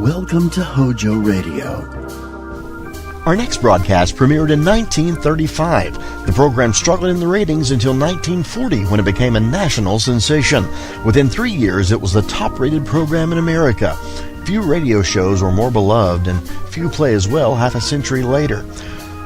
Welcome to HOJO Radio. Our next broadcast premiered in 1935. The program struggled in the ratings until 1940 when it became a national sensation. Within 3 years, it was the top-rated program in America. Few radio shows were more beloved, and few play as well half a century later.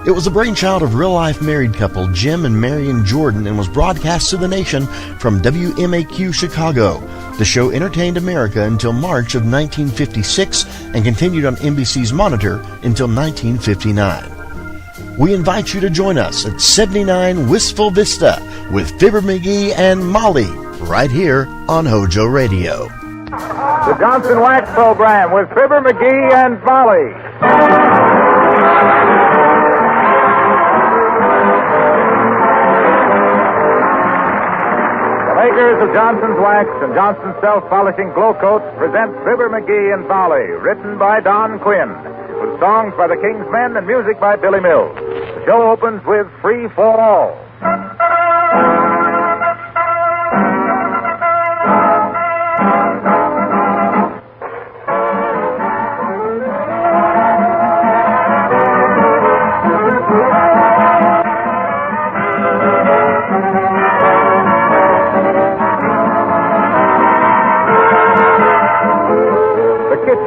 It was the brainchild of real-life married couple Jim and Marion Jordan and was broadcast to the nation from WMAQ Chicago. The show entertained America until March of 1956 and continued on NBC's Monitor until 1959. We invite you to join us at 79 Wistful Vista with Fibber McGee and Molly right here on HOJO Radio. The Johnson Wax Program with Fibber McGee and Molly. Makers of Johnson's Wax and Johnson's Self-Polishing Glow Coats present Fibber McGee and Molly, written by Don Quinn, with songs by the King's Men and music by Billy Mills. The show opens with Free for All.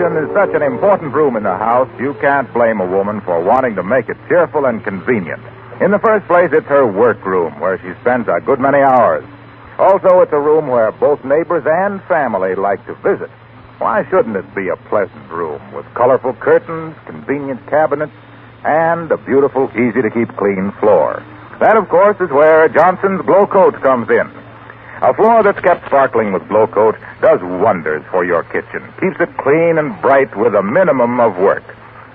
Is such an important room in the house, you can't blame a woman for wanting to make it cheerful and convenient. In the first place, it's her workroom, where she spends a good many hours. Also, it's a room where both neighbors and family like to visit. Why shouldn't it be a pleasant room with colorful curtains, convenient cabinets, and a beautiful, easy-to-keep clean floor? That, of course, is where Johnson's Glow Coat comes in. A floor that's kept sparkling with Glow Coat does wonders for your kitchen. Keeps it clean and bright with a minimum of work.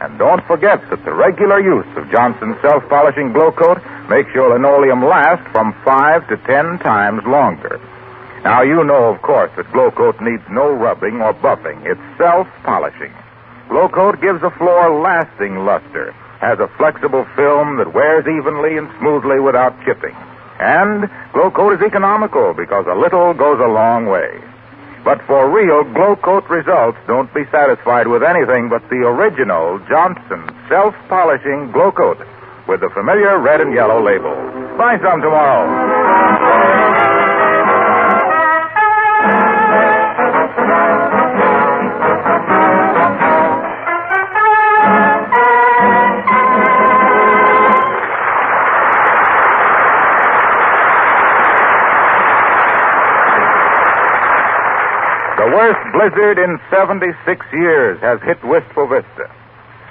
And don't forget that the regular use of Johnson's Self-Polishing Glow Coat makes your linoleum last from 5 to 10 times longer. Now, you know, of course, that Glow Coat needs no rubbing or buffing. It's self-polishing. Glow Coat gives a floor lasting luster, has a flexible film that wears evenly and smoothly without chipping. And Glow Coat is economical because a little goes a long way. But for real Glow Coat results, don't be satisfied with anything but the original Johnson Self-Polishing Glow Coat with the familiar red and yellow label. Buy some tomorrow. The worst blizzard in 76 years has hit Wistful Vista.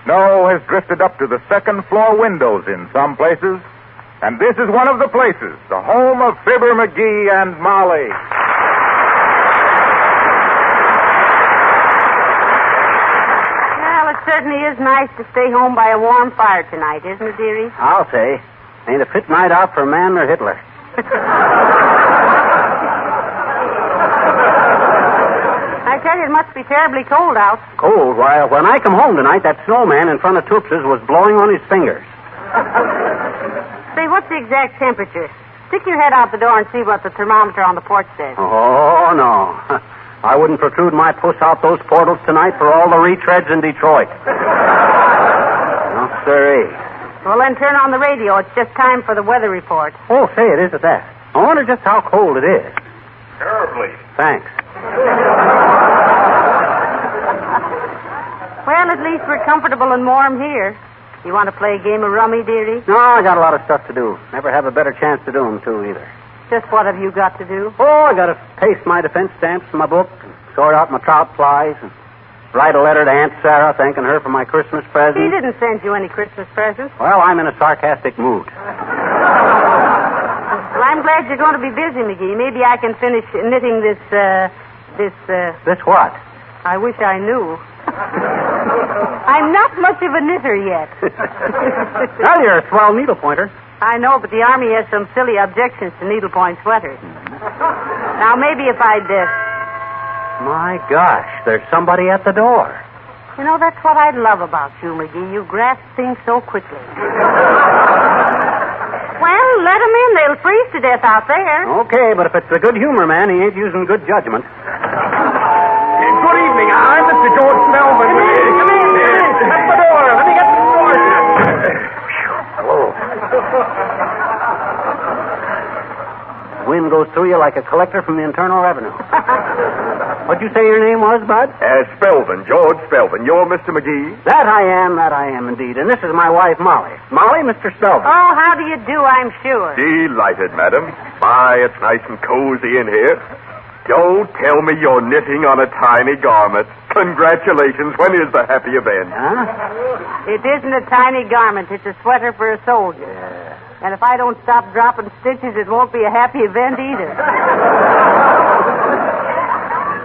Snow has drifted up to the second-floor windows in some places, and this is one of the places, the home of Fibber McGee and Molly. Well, it certainly is nice to stay home by a warm fire tonight, isn't it, dearie? I'll say. Ain't a fit night out for a man or Hitler. I tell you, it must be terribly cold out. Cold? Why, when I come home tonight, that snowman in front of Toops's was blowing on his fingers. Say, what's the exact temperature? Stick your head out the door and see what the thermometer on the porch says. Oh, no. I wouldn't protrude my puss out those portals tonight for all the retreads in Detroit. No, sirree. Well, then turn on the radio. It's just time for the weather report. Oh, say, it is at that. I wonder just how cold it is. Terribly. Thanks. Well, at least we're comfortable and warm here. You want to play a game of rummy, dearie? No, I got a lot of stuff to do. Never have a better chance to do them, too, either. Just what have you got to do? Oh, I got to paste my defense stamps in my book, and sort out my trout flies, and write a letter to Aunt Sarah thanking her for my Christmas present. She didn't send you any Christmas presents. Well, I'm in a sarcastic mood. Well, I'm glad you're going to be busy, McGee. Maybe I can finish knitting this. This what? I wish I knew. I'm not much of a knitter yet. Well, you're a swell needle pointer. I know, but the Army has some silly objections to needlepoint sweaters. Now, maybe if I'd... My gosh, there's somebody at the door. You know, that's what I love about you, McGee. You grasp things so quickly. Well, let them in. They'll freeze to death out there. Okay, but if it's a good humor man, he ain't using good judgment. Good evening. I'm the Mr. George Melvin. Come in. That's the door. Let me get the door. Hello. Wind goes through you like a collector from the Internal Revenue. What'd you say your name was, Bud? Spelvin, George Spelvin. You're Mr. McGee? That I am indeed. And this is my wife, Molly. Molly, Mr. Spelvin. Oh, how do you do, I'm sure. Delighted, madam. My, it's nice and cozy in here. Don't tell me you're knitting on a tiny garment. Congratulations. When is the happy event? Huh? It isn't a tiny garment. It's a sweater for a soldier. Yeah. And if I don't stop dropping stitches, it won't be a happy event either.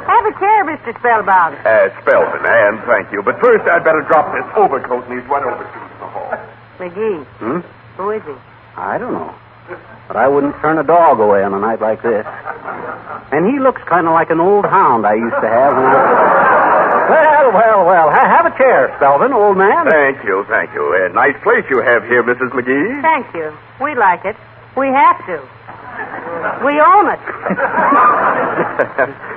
Have a chair, Mr. Spellbound. Spelvin, and thank you. But first, I'd better drop this overcoat and these wet overshoes in the hall. McGee. Who is he? I don't know. But I wouldn't turn a dog away on a night like this. And he looks kind of like an old hound I used to have when I... Well. Have a chair, Spelvin, old man. Thank you. A nice place you have here, Mrs. McGee. Thank you. We like it. We have to. We own it.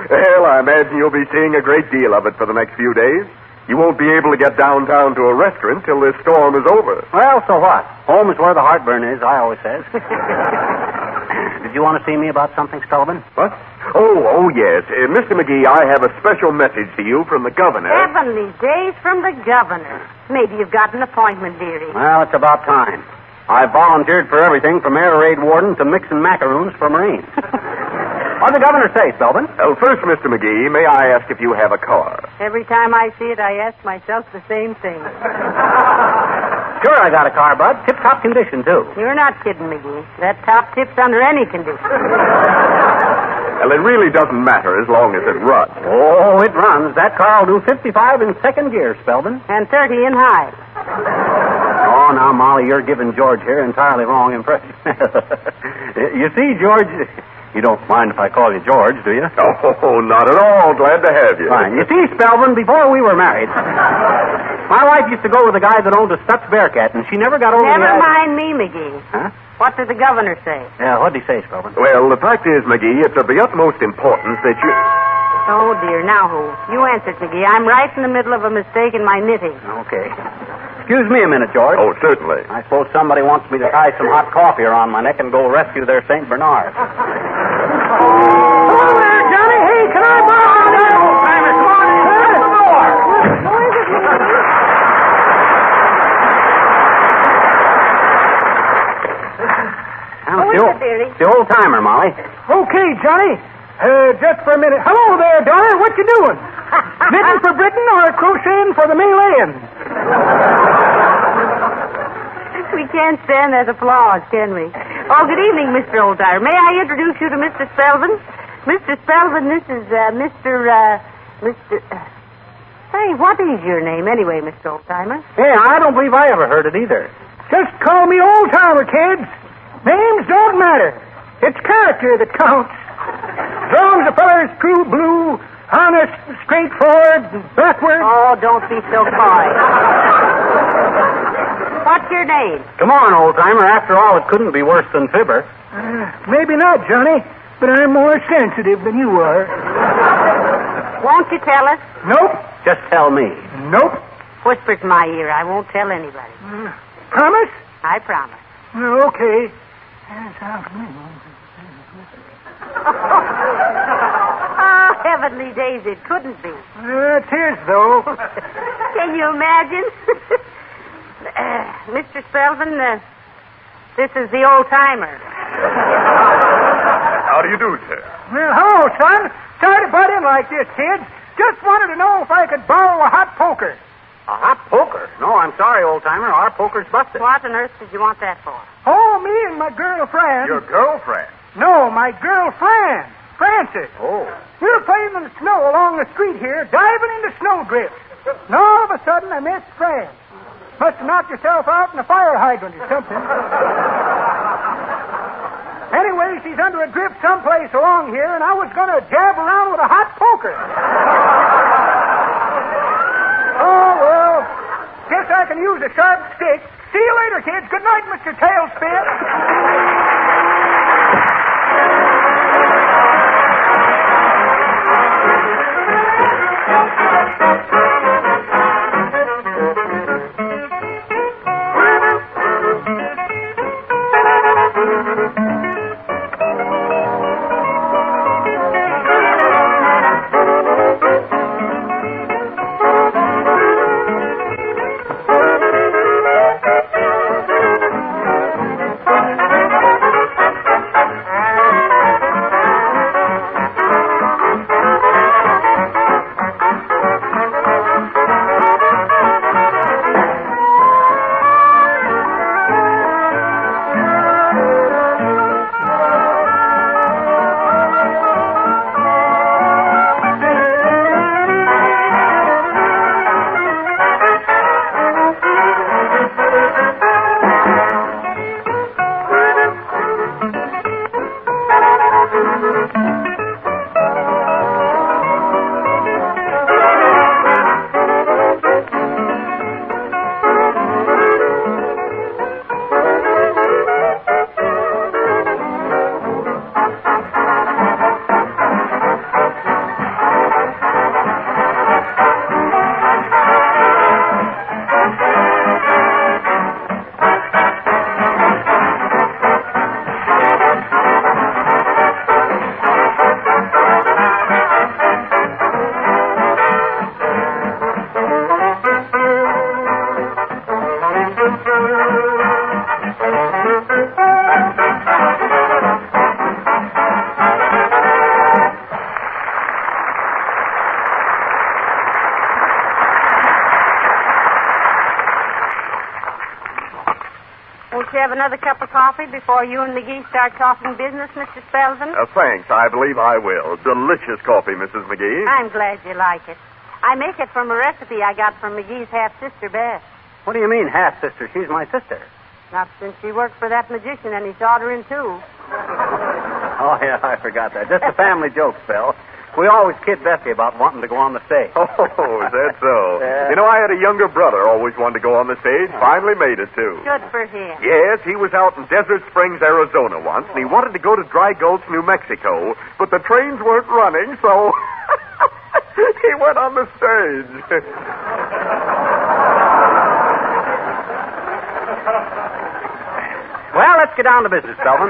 Well, I imagine you'll be seeing a great deal of it for the next few days. You won't be able to get downtown to a restaurant till this storm is over. Well, so what? Home is where the heartburn is, I always says. Did you want to see me about something, Spelvin? What? Oh, yes. Mr. McGee, I have a special message to you from the governor. Heavenly days from the governor. Maybe you've got an appointment, dearie. Well, it's about time. I volunteered for everything from air raid warden to mixing macaroons for Marines. What'd the governor say, Spelvin? Well, first, Mr. McGee, may I ask if you have a car? Every time I see it, I ask myself the same thing. Sure, I got a car, Bud. Tip-top condition, too. You're not kidding, McGee. That top tips under any condition. Well, it really doesn't matter as long as it runs. Oh, it runs. That car will do 55 in second gear, Spelvin. And 30 in high. Oh, now, Molly, you're giving George here entirely wrong impression. You see, George... You don't mind if I call you George, do you? Oh, not at all. Glad to have you. Fine. You see, Spelvin, before we were married, my wife used to go with a guy that owned a Stutz Bearcat, and she never got over Never mind me, McGee. Huh? What did the governor say? Yeah, what'd he say, Spelvin? Well, the fact is, McGee, it's of the utmost importance that you... Oh, dear. Now who? You answered, McGee. I'm right in the middle of a mistake in my knitting. Okay. Excuse me a minute, George. Oh, certainly. I suppose somebody wants me to tie some hot coffee around my neck and go rescue their St. Bernard. Hello there, Johnny. Hey, can I borrow that old timer? Come on, open the door. Who is it, dearie? The old timer, Molly. Okay, Johnny. Just for a minute. Hello there, daughter. What you doing? Knitting for Britain or crocheting for the Malayan? We can't stand that applause, can we? Oh, good evening, Mr. Oldtimer. May I introduce you to Mr. Spelvin? Mr. Spelvin, this is Mr. Hey, what is your name anyway, Mr. Oldtimer? Hey, I don't believe I ever heard it either. Just call me old timer, kids. Names don't matter. It's character that counts. As long as the feller's true blue, honest, straightforward, and backward. Oh, don't be so coy. What's your name? Come on, old timer. After all, it couldn't be worse than Fibber. Maybe not, Johnny, but I'm more sensitive than you are. Won't you tell us? Nope. Just tell me. Nope. Whisper it in my ear. I won't tell anybody. Promise? I promise. Okay. Oh, heavenly days, it couldn't be. It is, though. Can you imagine? Mr. Spelvin, this is the old timer. How do you do, sir? Well, hello, son. Sorry to butt in like this, kids. Just wanted to know if I could borrow a hot poker. A hot poker? No, I'm sorry, old timer. Our poker's busted. What on earth did you want that for? Oh, me and my girlfriend. Your girlfriend? No, my girlfriend, Frances. Oh. We were playing in the snow along the street here, diving into snowdrifts. And all of a sudden, I missed Fran. Must have knocked yourself out in a fire hydrant or something. Anyway, she's under a drift someplace along here, and I was going to jab around with a hot poker. Oh, well, guess I can use a sharp stick. See you later, kids. Good night, Mr. Tailspin. you have another cup of coffee before you and McGee start talking business, Mr. Spelvin? Thanks. I believe I will. Delicious coffee, Mrs. McGee. I'm glad you like it. I make it from a recipe I got from McGee's half-sister, Beth. What do you mean, half-sister? She's my sister. Not since she worked for that magician and he shot her in two. Oh, yeah, I forgot that. Just a family joke, Phil. We always kid Bessie about wanting to go on the stage. Oh, is that so? Yeah. You know, I had a younger brother always wanted to go on the stage. Finally made it, too. Good for him. Yes, he was out in Desert Springs, Arizona once, and he wanted to go to Dry Gulch, New Mexico, but the trains weren't running, so he went on the stage. Well, let's get down to business, Spelvin.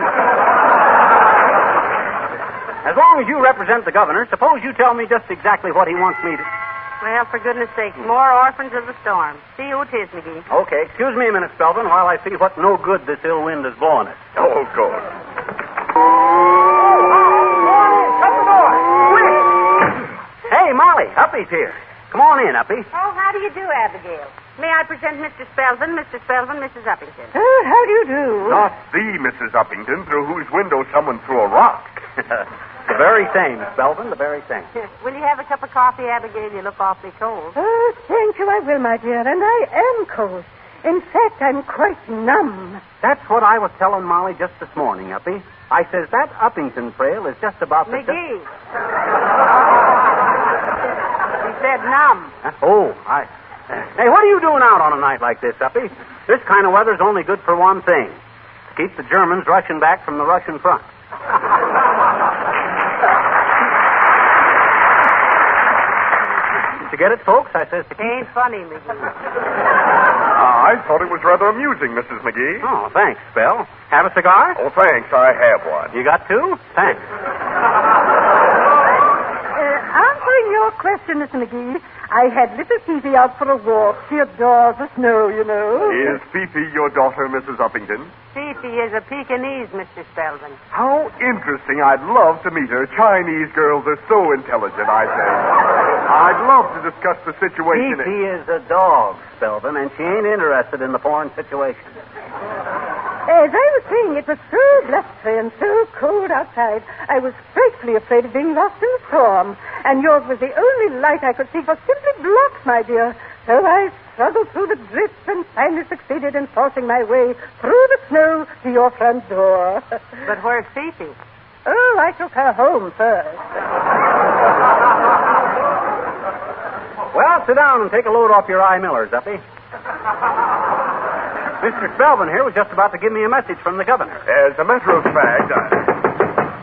As long as you represent the governor, suppose you tell me just exactly what he wants me to... Well, for goodness sake, more orphans of the storm. See who it is, McGee. Okay, excuse me a minute, Spelvin, while I see what no good this ill wind is blowing us. Oh, of course. Shut the door! Quick! Hey, Molly, Uppy's here. Come on in, Uppy. Oh, how do you do, Abigail? May I present Mr. Spelvin, Mrs. Uppington? How do you do? Not the Mrs. Uppington through whose window someone threw a rock. The very same, Spelvin, the very same. Will you have a cup of coffee, Abigail? You look awfully cold. Oh, thank you, I will, my dear, and I am cold. In fact, I'm quite numb. That's what I was telling Molly just this morning, Uppy. I says that Uppington trail is just about the... McGee. He said numb. Oh, Hey, what are you doing out on a night like this, Uppy? This kind of weather's only good for one thing. To keep the Germans rushing back from the Russian front. Did you get it, folks? I says to keep... Ain't funny, McGee. I thought it was rather amusing, Mrs. McGee. Oh, thanks, Spell. Have a cigar? Oh, thanks. I have one. You got two? Thanks. Answering your question, Mr. McGee, I had little Fifi out for a walk. She adores the snow, you know. Is Fifi your daughter, Mrs. Uppington? Fifi is a Pekingese, Mr. Spelvin. How interesting. I'd love to meet her. Chinese girls are so intelligent, I say. I'd love to discuss the situation. Fifi is a dog, Spelvin, and she ain't interested in the foreign situation. As I was saying, it was so blustery and so cold outside, I was frightfully afraid of being lost in the storm. And yours was the only light I could see, for simply blocks, my dear. So I struggled through the drifts and finally succeeded in forcing my way through the snow to your front door. But where's Fifi? Oh, I took her home first. Well, sit down and take a load off your eye millers, Uppy. Mr. Spelvin here was just about to give me a message from the governor. As a matter of fact,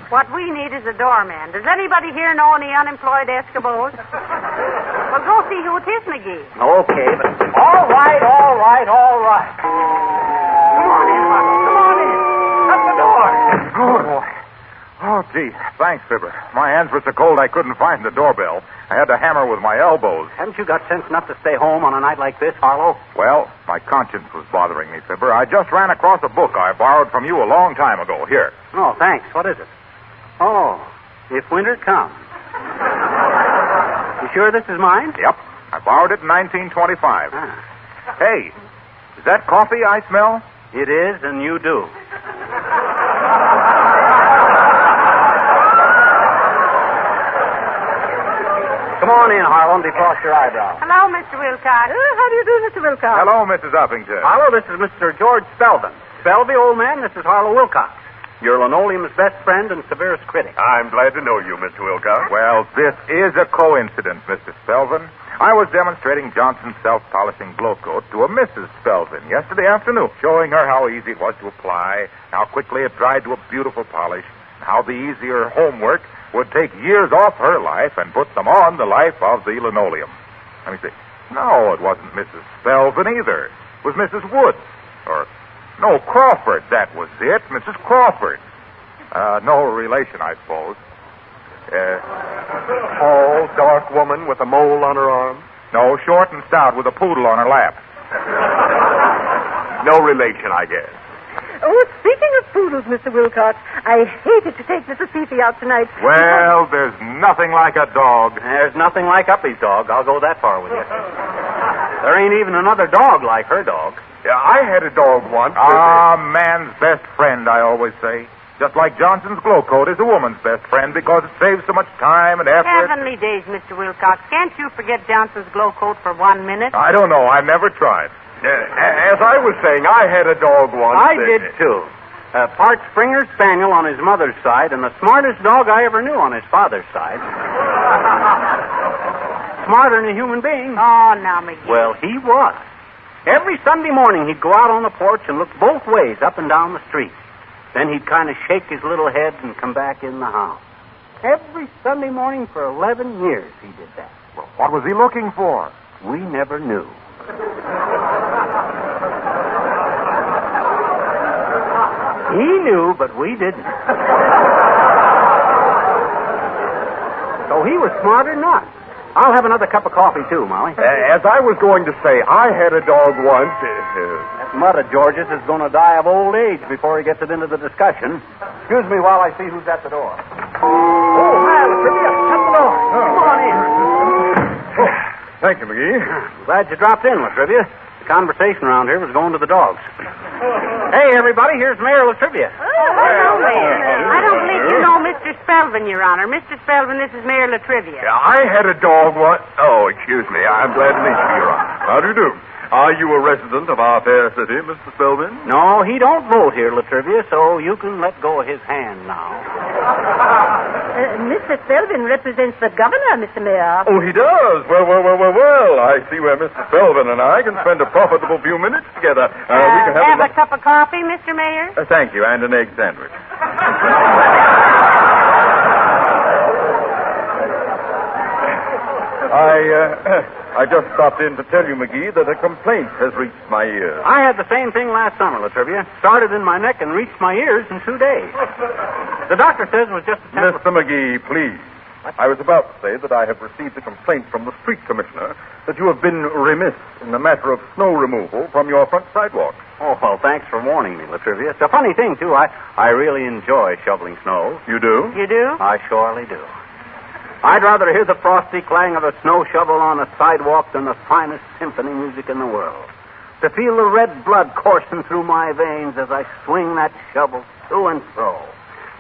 What we need is a doorman. Does anybody here know any unemployed Eskimos? Well, go see who it is, McGee. Okay, but... All right. Come on in, Marco. Come on in. Shut the door. Oh, boy. Oh, gee. Thanks, Fibber. My hands were so cold I couldn't find the doorbell. I had to hammer with my elbows. Haven't you got sense enough to stay home on a night like this, Harlow? Well, my conscience was bothering me, Fibber. I just ran across a book I borrowed from you a long time ago. Here. Oh, thanks. What is it? Oh, If Winter Comes. You sure this is mine? Yep. I borrowed it in 1925. Ah. Hey, is that coffee I smell? It is, and you do. Come on in, Harlow, and defrost your eyebrows. Hello, Mr. Wilcox. How do you do, Mr. Wilcox? Hello, Mrs. Uppington. Harlow, this is Mr. George Spelvin. Spelvey, old man, this is Harlow Wilcox. Your linoleum's best friend and severest critic. I'm glad to know you, Mr. Wilcox. Well, this is a coincidence, Mr. Spelvin. I was demonstrating Johnson's self-polishing glow coat to a Mrs. Spelvin yesterday afternoon, showing her how easy it was to apply, how quickly it dried to a beautiful polish, and how the easier homework would take years off her life and put them on the life of the linoleum. Let me see. No, it wasn't Mrs. Spelvin either. It was Mrs. Woods. No, Crawford. That was it. Mrs. Crawford. No relation, I suppose. Tall, dark woman with a mole on her arm. No, short and stout with a poodle on her lap. No relation, I guess. Oh, speaking of poodles, Mr. Wilcox, I hated to take Mrs. Fifi out tonight. Well, there's nothing like a dog. There's nothing like Uppy's dog. I'll go that far with you. There ain't even another dog like her dog. Yeah, I had a dog once. Man's best friend, I always say. Just like Johnson's Glow Coat is a woman's best friend because it saves so much time and effort. Heavenly days, Mr. Wilcox. Can't you forget Johnson's Glow Coat for 1 minute? I don't know. I've never tried. As I was saying, I had a dog once. I did, too. Part Springer Spaniel on his mother's side and the smartest dog I ever knew on his father's side. Smarter than a human being. Oh, now, McGee. Well, he was. Every Sunday morning, he'd go out on the porch and look both ways up and down the street. Then he'd kind of shake his little head and come back in the house. Every Sunday morning for 11 years he did that. Well, what was he looking for? We never knew. He knew, but we didn't. So he was smarter than us. I'll have another cup of coffee, too, Molly. As I was going to say, I had a dog once. That mud of George's is going to die of old age before he gets it into the discussion. Excuse me while I see who's at the door. Oh, man, Trivia, shut the door. Come on in. Thank you, McGee. Glad you dropped in, Latrivia. The conversation around here was going to the dogs. Hey, everybody, here's Mayor Latrivia. Hello, Mayor. I don't believe you know Mr. Spelvin, Your Honor. Mr. Spelvin, this is Mayor Latrivia. Yeah, I had a dog once. Oh, excuse me. I'm glad to meet you, Your Honor. How do you do? Are you a resident of our fair city, Mr. Spelvin? No, he don't vote here, Latrivia, so you can let go of his hand now. Mr. Spelvin represents the governor, Mr. Mayor. Oh, he does? Well. I see where Mr. Spelvin and I can spend a profitable few minutes together. We can have a cup of coffee, Mr. Mayor? Thank you, and an egg sandwich. I just stopped in to tell you, McGee, that a complaint has reached my ears. I had the same thing last summer, Latrivia. Started in my neck and reached my ears in 2 days. The doctor says it was just a temporary... Mr. McGee, please. I was about to say that I have received a complaint from the street commissioner that you have been remiss in the matter of snow removal from your front sidewalk. Oh, well, thanks for warning me, Latrivia. It's a funny thing, too. I really enjoy shoveling snow. You do? You do? I surely do. I'd rather hear the frosty clang of a snow shovel on a sidewalk than the finest symphony music in the world. To feel the red blood coursing through my veins as I swing that shovel to and fro.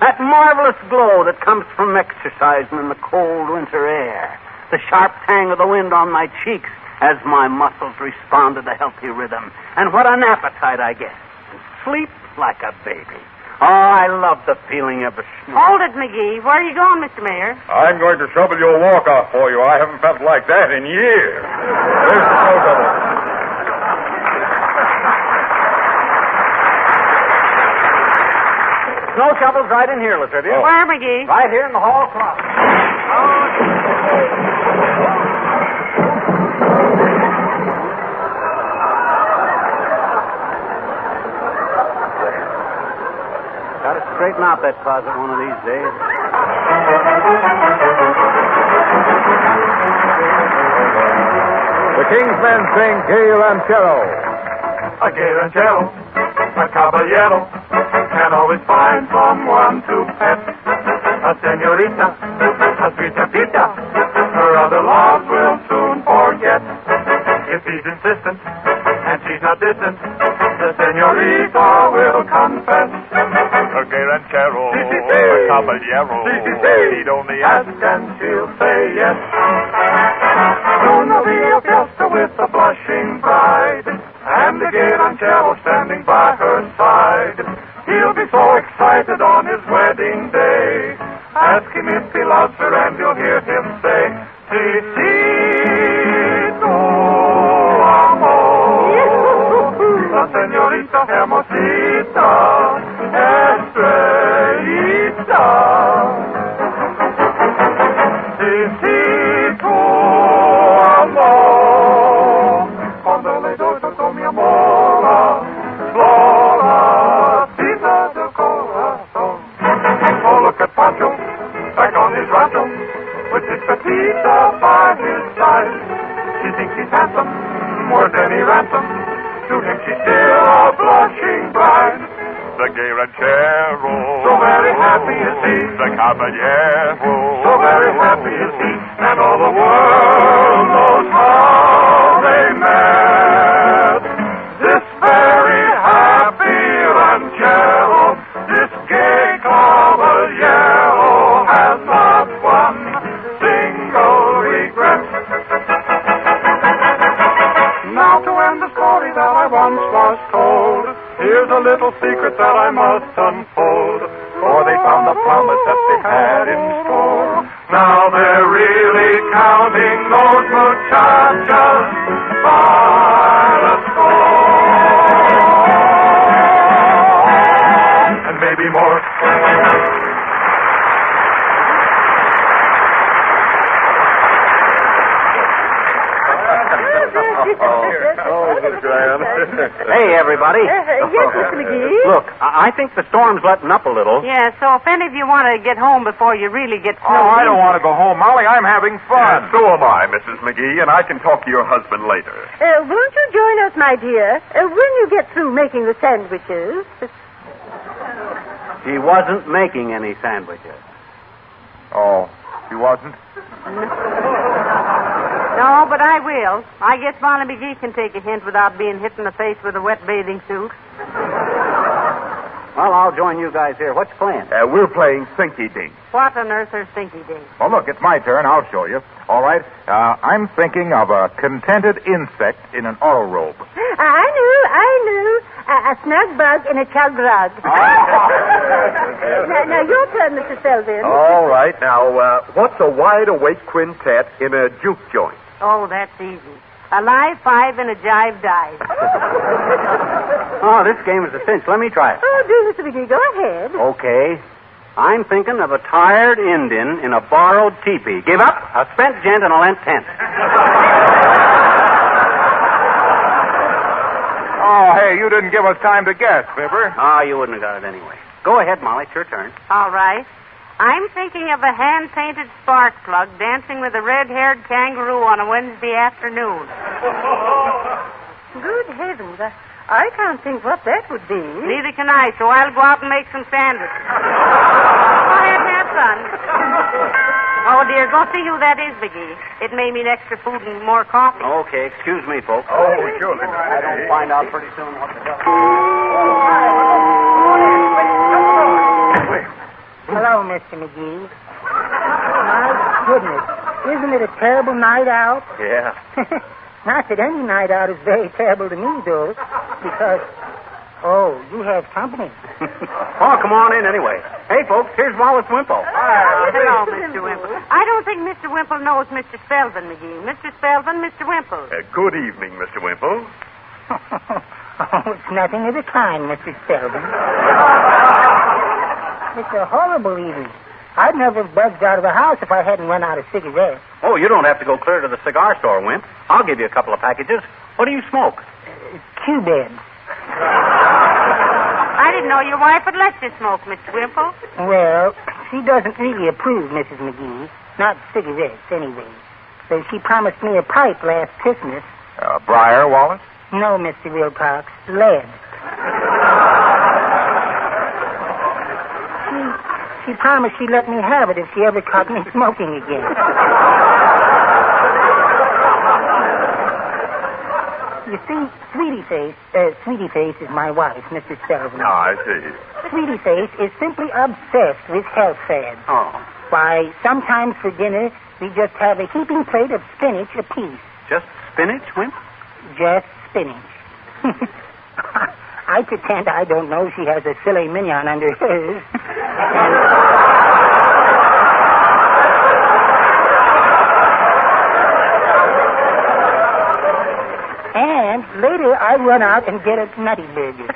That marvelous glow that comes from exercising in the cold winter air. The sharp tang of the wind on my cheeks as my muscles respond to the healthy rhythm. And what an appetite I get. And sleep like a baby. Oh, I love the feeling of the snow. Hold it, McGee. Where are you going, Mr. Mayor? I'm going to shovel your walk-off for you. I haven't felt like that in years. There's the snow shovel. Snow shovel's right in here, Latrivia. Oh. Where, McGee? Right here in the hall closet. Got to straighten out that closet one of these days. The King's Men sing Gay Ranchero. A gay ranchero, a caballero, can always find someone to pet. A senorita, a sweet pepita, her other loves will soon forget. If he's insistent and she's not distant, the senorita will confess. A gay ranchero, a caballero, he'd only ask and she'll say yes. Soon there'll be a fiesta with a blushing bride, and the gay ranchero standing by her side. He'll be so excited on his wedding day. Ask him if he loves her, and you'll hear him say, "Si, si, tu amo, la señorita hermosita, estrellita. Si, si, tu amo, cuando le doy todo mi amor, floracita del corazón." Oh, look at Pancho, back on his rancho, with his Pepita by his side. She thinks he's handsome, worth any ransom. To him she's still a blushing bride. The gay ranchero, so very happy is he. The caballero, so very happy is he. And all the world knows how they met. This fair a little secret that I must unfold, for they found the promise that they had in store. Now they're really counting those muchachas by the score. And maybe more. Hey, everybody. Yes, Mr. McGee? Look, I think the storm's letting up a little. Yeah, so if any of you want to get home before you really get snowed Oh, I in- don't want to go home, Molly. I'm having fun. So am I, Mrs. McGee, and I can talk to your husband later. Won't you join us, my dear, when you get through making the sandwiches? She wasn't making any sandwiches. Oh, she wasn't? No, but I will. I guess Molly McGee can take a hint without being hit in the face with a wet bathing suit. Well, I'll join you guys here. What's your plan? We're playing Sinky Dink. What on earth are stinky days? Well, look, it's my turn. I'll show you. All right. I'm thinking of a contented insect in an auto robe. I knew. A snug bug in a chug rug. Now, your turn, Mr. Selvin. All right. Now, what's a wide-awake quintet in a juke joint? Oh, that's easy. A live five and a jive dive. Oh, this game is a cinch. Let me try it. Oh, do, Mr. McGee. Go ahead. Okay. I'm thinking of a tired Indian in a borrowed teepee. Give up, a spent gent, and a lent tent. Oh, hey, you didn't give us time to guess, Fibber. Ah, you wouldn't have got it anyway. Go ahead, Molly. It's your turn. All right. I'm thinking of a hand-painted spark plug dancing with a red-haired kangaroo on a Wednesday afternoon. Good heavens. I can't think what that would be. Neither can I, so I'll go out and make some sandwiches. Go ahead and have fun. Oh, dear, go see who that is, McGee. It may mean extra food and more coffee. Okay, excuse me, folks. Oh, sure. I don't find out pretty soon what the hell. Hello, Mr. McGee. My goodness. Isn't it a terrible night out? Yeah. Not that any night out is very terrible to me, though, because... Oh, you have company. Oh, come on in anyway. Hey, folks, here's Wallace Wimple. Hello, Mr. Wimple. I don't think Mr. Wimple knows Mr. Spelvin, McGee. Mr. Spelvin, Mr. Wimple. Good evening, Mr. Wimple. Oh, it's nothing of the kind, Mr. Spelvin. It's a horrible evening. I'd never have buzzed out of the house if I hadn't run out of cigarettes. Oh, you don't have to go clear to the cigar store, Wimp. I'll give you a couple of packages. What do you smoke? Q-beds. I didn't know your wife would let you smoke, Mr. Wimple. Well, she doesn't really approve, Mrs. McGee. Not cigarettes, anyway. So she promised me a pipe last Christmas. Briar, Wallace? No, Mr. Wilcox. Lead. She promised she'd let me have it if she ever caught me smoking again. You see, Sweetie Face is my wife, Mr. Selvin. Oh, I see. Sweetie Face is simply obsessed with health fads. Oh, Why, sometimes for dinner, we just have a heaping plate of spinach apiece. just spinach, Wimp? Just spinach. I pretend I don't know she has a filet mignon under hers. And later I run out and get a nutty burger.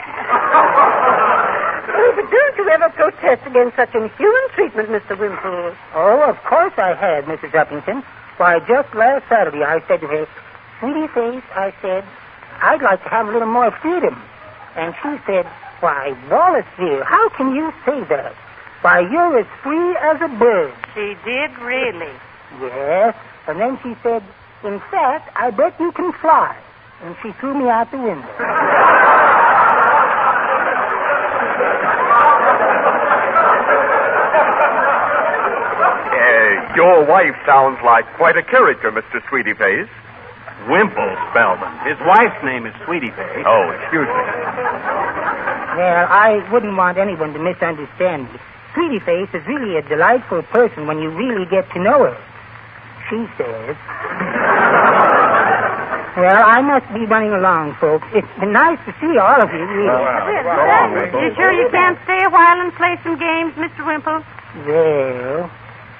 Oh, but don't you ever protest against such inhuman treatment, Mr. Wimple? Oh, of course I have, Mrs. Uppington. Why, just last Saturday I said to her, Sweetie Face, I said, I'd like to have a little more freedom. And she said, why, Wallace, dear, how can you say that? Why, you're as free as a bird. She did really. Yes. And then she said, in fact, I bet you can fly. And she threw me out the window. Your wife sounds like quite a character, Mr. Sweetie Face. Wimple Spelman. His wife's name is Sweetie Face. Oh, excuse me. Well, I wouldn't want anyone to misunderstand me. Sweetie Face is really a delightful person when you really get to know her. She says. Well, I must be running along, folks. It's been nice to see all of you. You sure you can't stay a while and play some games, Mr. Wimple? Well,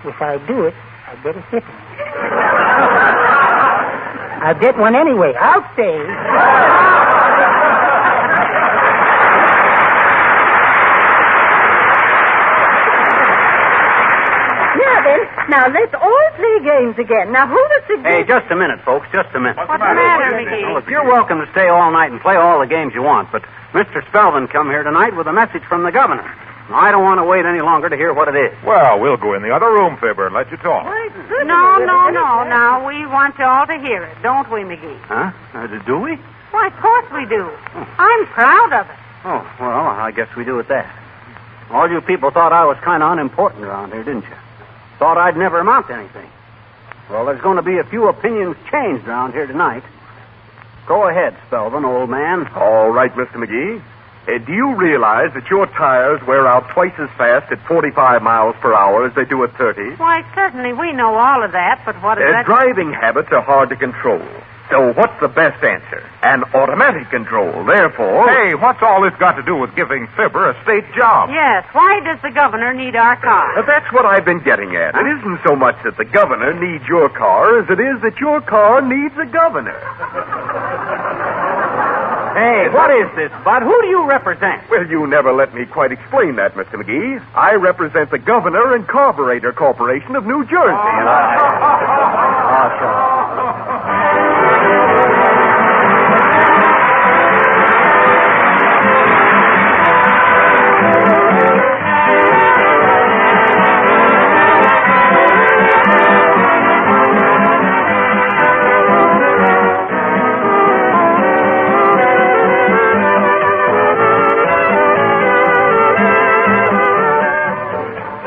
if I do it, I'd better hit him. I'll get one anyway. I'll stay. Now, let's all play games again. Now, who was the... Hey, just a minute, folks. Just a minute. What's the matter, McGee? Well, you're welcome to stay all night and play all the games you want, but Mr. Spelvin come here tonight with a message from the governor. Now, I don't want to wait any longer to hear what it is. Well, we'll go in the other room, Fibber, and let you talk. No. Now, we want you all to hear it, don't we, McGee? Huh? Do we? Why, of course we do. I'm proud of it. Oh, well, I guess we do at that. All you people thought I was kind of unimportant around here, didn't you? Thought I'd never amount to anything. Well, there's going to be a few opinions changed around here tonight. Go ahead, Spelvin, old man. All right, Mr. McGee. Do you realize that your tires wear out twice as fast at 45 miles per hour as they do at 30? Why, certainly, we know all of that, but what is that... Driving habits are hard to control. So what's the best answer? An automatic control. Therefore... Hey, what's all this got to do with giving Fibber a state job? Yes, why does the governor need our car? That's what I've been getting at. It isn't so much that the governor needs your car as it is that your car needs a governor. Hey, what is this, Bud? Who do you represent? Well, you never let me quite explain that, Mr. McGee. I represent the Governor and Carburetor Corporation of New Jersey, and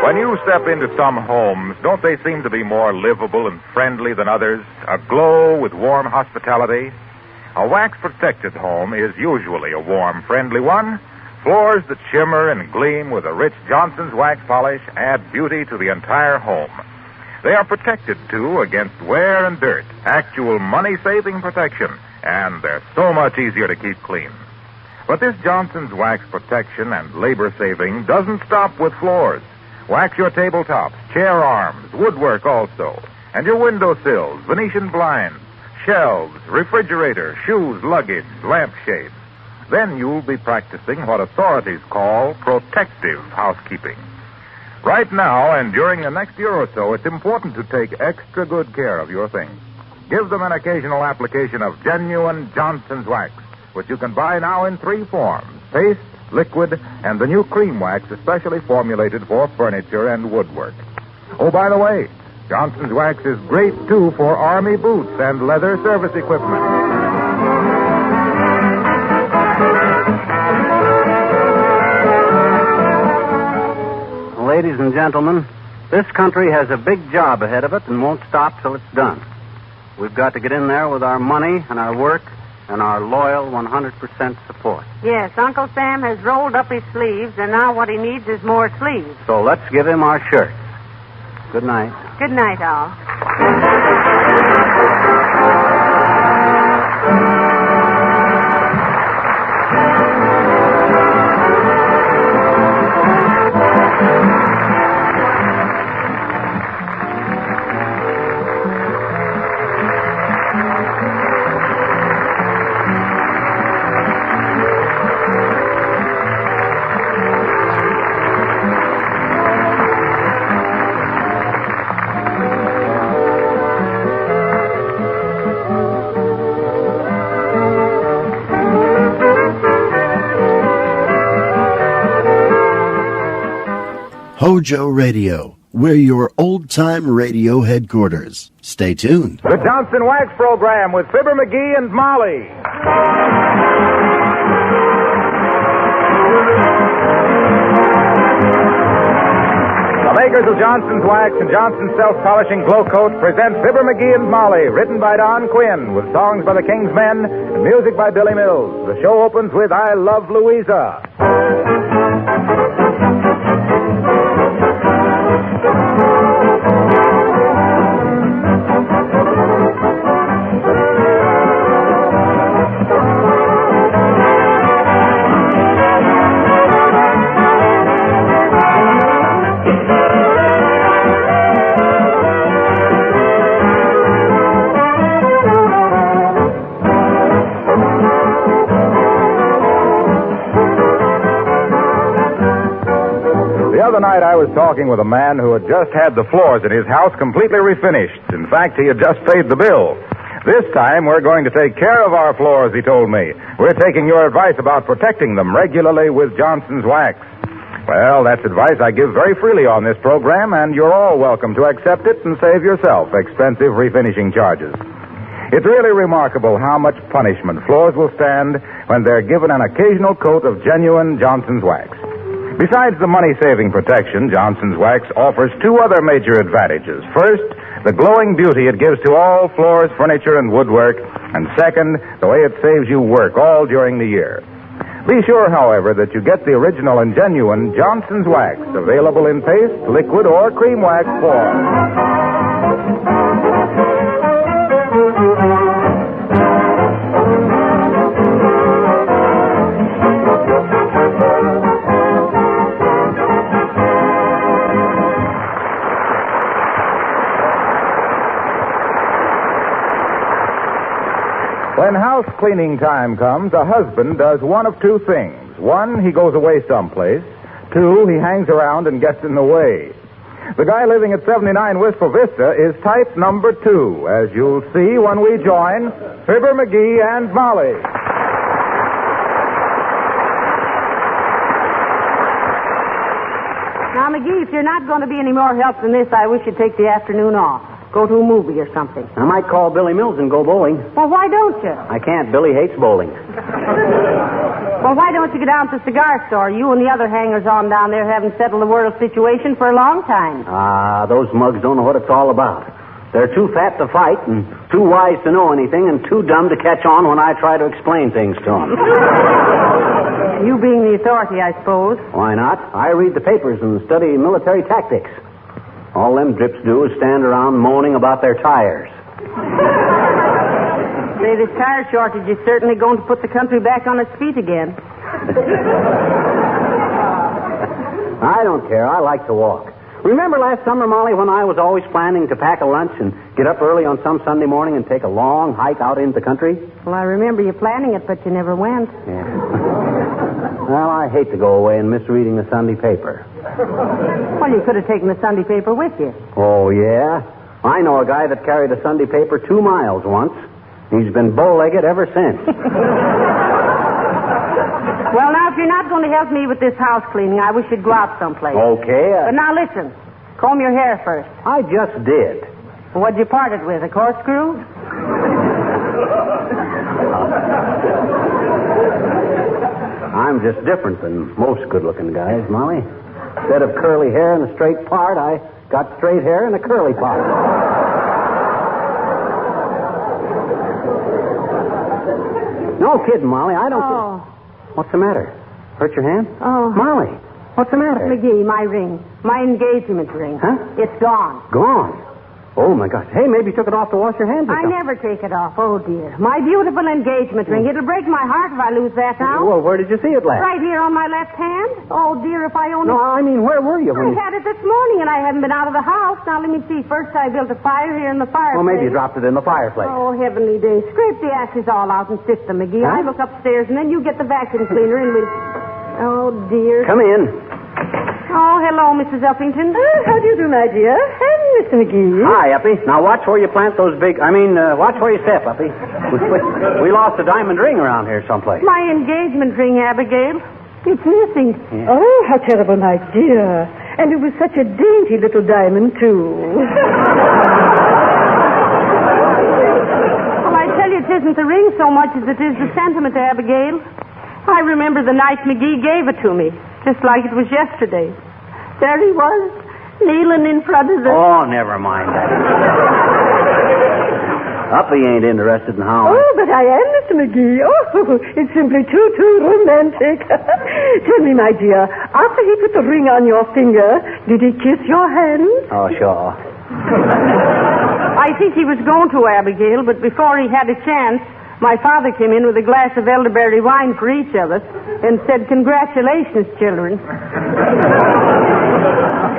When you step into some homes, don't they seem to be more livable and friendly than others, aglow with warm hospitality? A wax-protected home is usually a warm, friendly one. Floors that shimmer and gleam with a rich Johnson's wax polish add beauty to the entire home. They are protected, too, against wear and dirt, actual money-saving protection, and they're so much easier to keep clean. But this Johnson's wax protection and labor saving doesn't stop with floors. Wax your tabletops, chair arms, woodwork also, and your windowsills, Venetian blinds, shelves, refrigerator, shoes, luggage, lampshades. Then you'll be practicing what authorities call protective housekeeping. Right now and during the next year or so, it's important to take extra good care of your things. Give them an occasional application of genuine Johnson's wax, which you can buy now in 3 forms: paste, liquid, and the new cream wax especially formulated for furniture and woodwork. Oh, by the way, Johnson's wax is great, too, for army boots and leather service equipment. Ladies and gentlemen, this country has a big job ahead of it and won't stop till it's done. We've got to get in there with our money and our work and our loyal 100% support. Yes, Uncle Sam has rolled up his sleeves, and now what he needs is more sleeves. So let's give him our shirts. Good night. Good night, all. HOJO Radio. We're your old-time radio headquarters. Stay tuned. The Johnson Wax Program with Fibber McGee and Molly. The makers of Johnson's Wax and Johnson's Self-Polishing Glow Coat present Fibber McGee and Molly, written by Don Quinn, with songs by the King's Men and music by Billy Mills. The show opens with I Love Louisa. other night I was talking with a man who had just had the floors in his house completely refinished. In fact, he had just paid the bill. This time, we're going to take care of our floors, he told me. We're taking your advice about protecting them regularly with Johnson's Wax. Well, that's advice I give very freely on this program, and you're all welcome to accept it and save yourself expensive refinishing charges. It's really remarkable how much punishment floors will stand when they're given an occasional coat of genuine Johnson's Wax. Besides the money-saving protection, Johnson's Wax offers two other major advantages. First, the glowing beauty it gives to all floors, furniture, and woodwork. And second, the way it saves you work all during the year. Be sure, however, that you get the original and genuine Johnson's Wax, available in paste, liquid, or cream wax form. When house cleaning time comes, a husband does one of two things. One, he goes away someplace. Two, he hangs around and gets in the way. The guy living at 79 Wistful Vista is type number 2, as you'll see when we join Fibber McGee and Molly. Now, McGee, if you're not going to be any more help than this, I wish you'd take the afternoon off. Go to a movie or something. I might call Billy Mills and go bowling. Well, why don't you? I can't. Billy hates bowling. Well, why don't you go down to the cigar store? You and the other hangers-on down there haven't settled the world situation for a long time. Ah, those mugs don't know what it's all about. They're too fat to fight and too wise to know anything and too dumb to catch on when I try to explain things to them. You being the authority, I suppose. Why not? I read the papers and study military tactics. All them drips do is stand around moaning about their tires. Say, this tire shortage is certainly going to put the country back on its feet again. I don't care. I like to walk. Remember last summer, Molly, when I was always planning to pack a lunch and get up early on some Sunday morning and take a long hike out into the country? Well, I remember you planning it, but you never went. Yeah. Well, I hate to go away and miss reading the Sunday paper. Well, you could have taken the Sunday paper with you. Oh, yeah? I know a guy that carried a Sunday paper 2 miles once. He's been bow-legged ever since. Well, now, if you're not going to help me with this house cleaning, I wish you'd go out someplace. Okay. But now, listen. Comb your hair first. I just did. Well, what'd you part it with, a corkscrew? I'm just different than most good-looking guys, Molly. Instead of curly hair in a straight part, I got straight hair in a curly part. No kidding, Molly. I don't... Oh. What's the matter? Hurt your hand? Oh. Molly, what's the matter? McGee, my ring. My engagement ring. Huh? It's gone. Gone? Oh, my gosh. Hey, maybe you took it off to wash your hands or I something. never take it off. Oh, dear. My beautiful engagement ring. It'll break my heart if I lose that now. Well, where did you see it last? Right here on my left hand. Oh, dear, if I only... No, I mean, where were you when I had it this morning, and I haven't been out of the house. Now, let me see. First, I built a fire here in the fireplace. Well, maybe you dropped it in the fireplace. Oh, heavenly days. Scrape the ashes all out and sift them, McGee. Huh? I look upstairs, and then you get the vacuum cleaner, and we'll... Oh, dear. Come in. Oh, hello, Mrs. Uppington. How do you do, my dear? And Mr. McGee. Hi, Uppy. Now, watch where you plant those big... watch where you step, Uppy. We lost a diamond ring around here someplace. My engagement ring, Abigail. It's missing. Yeah. Oh, how terrible, my dear. And it was such a dainty little diamond, too. Well, I tell you, it isn't the ring so much as it is the sentiment, Abigail. I remember the night McGee gave it to me, just like it was yesterday. There he was, kneeling in front of the... Oh, never mind that. Uppy ain't interested in how... Oh, but I am, Mr. McGee. Oh, it's simply too romantic. Tell me, my dear, after he put the ring on your finger, did he kiss your hand? Oh, sure. I think he was going to, Abigail, but before he had a chance, my father came in with a glass of elderberry wine for each of us and said, "Congratulations, children."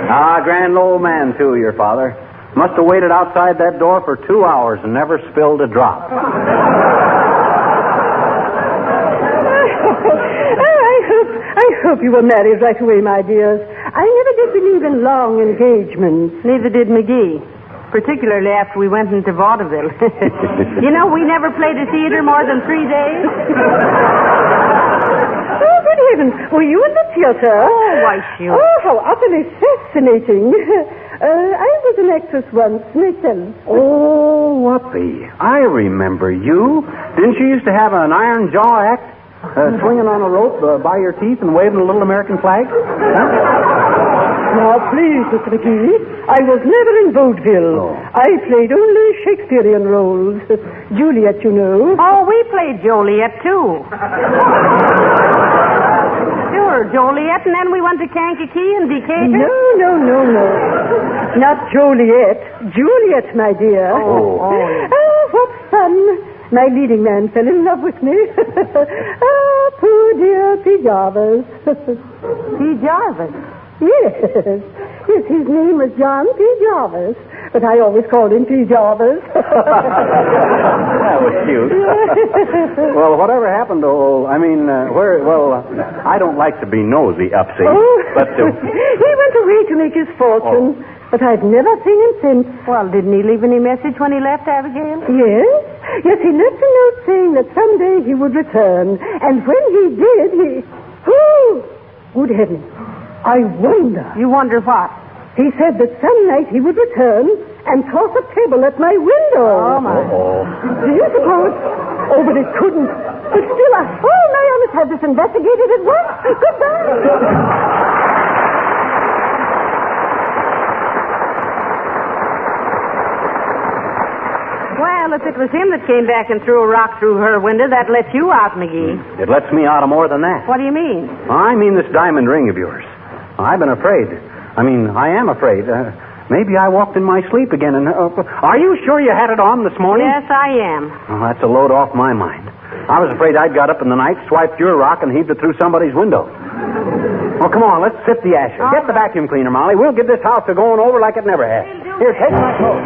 Ah, grand old man, too, your father. Must have waited outside that door for 2 hours and never spilled a drop. I hope you were married right away, my dears. I never did believe in long engagements. Neither did McGee. Particularly after we went into vaudeville. You know, we never played a theater more than 3 days. Oh, good heavens. Were you in the theater? Oh, why, shoot. Oh, how utterly fascinating. I was an actress once, myself. Oh, Whoopee. I remember you. Didn't you used to have an iron jaw act? Swinging on a rope by your teeth and waving a little American flag? Now, please, Mr. McGee, I was never in vaudeville. Oh. I played only Shakespearean roles. Juliet, you know. Oh, we played Joliet, too. Sure, Joliet, and then we went to Kankakee and Decatur. No. Not Joliet. Juliet, my dear. Oh, what fun. My leading man fell in love with me. Poor dear P. Jarvis. P. Jarvis? Yes, his name was John P. Jarvis, but I always called him P. Jarvis. That was cute. Well, whatever happened to, I don't like to be nosy, Upsy. But he went away to make his fortune, but I've never seen him since. Well, didn't he leave any message when he left, Abigail? Yes, he left a note saying that someday he would return, and when he did, good heavens. I wonder. You wonder what? He said that some night he would return and toss a pebble at my window. Oh, my. Do you suppose? Oh, but it couldn't. But still, I must have this investigated at once. Goodbye. Well, if it was him that came back and threw a rock through her window, that lets you out, McGee. It lets me out of more than that. What do you mean? I mean this diamond ring of yours. I've been afraid. I am afraid. Maybe I walked in my sleep again. And are you sure you had it on this morning? Yes, I am. Oh, that's a load off my mind. I was afraid I'd got up in the night, swiped your rock, and heaved it through somebody's window. Well, come on, let's sift the ashes. Get the vacuum cleaner, Molly. We'll get this house to going over like it never has. Here, take my coat.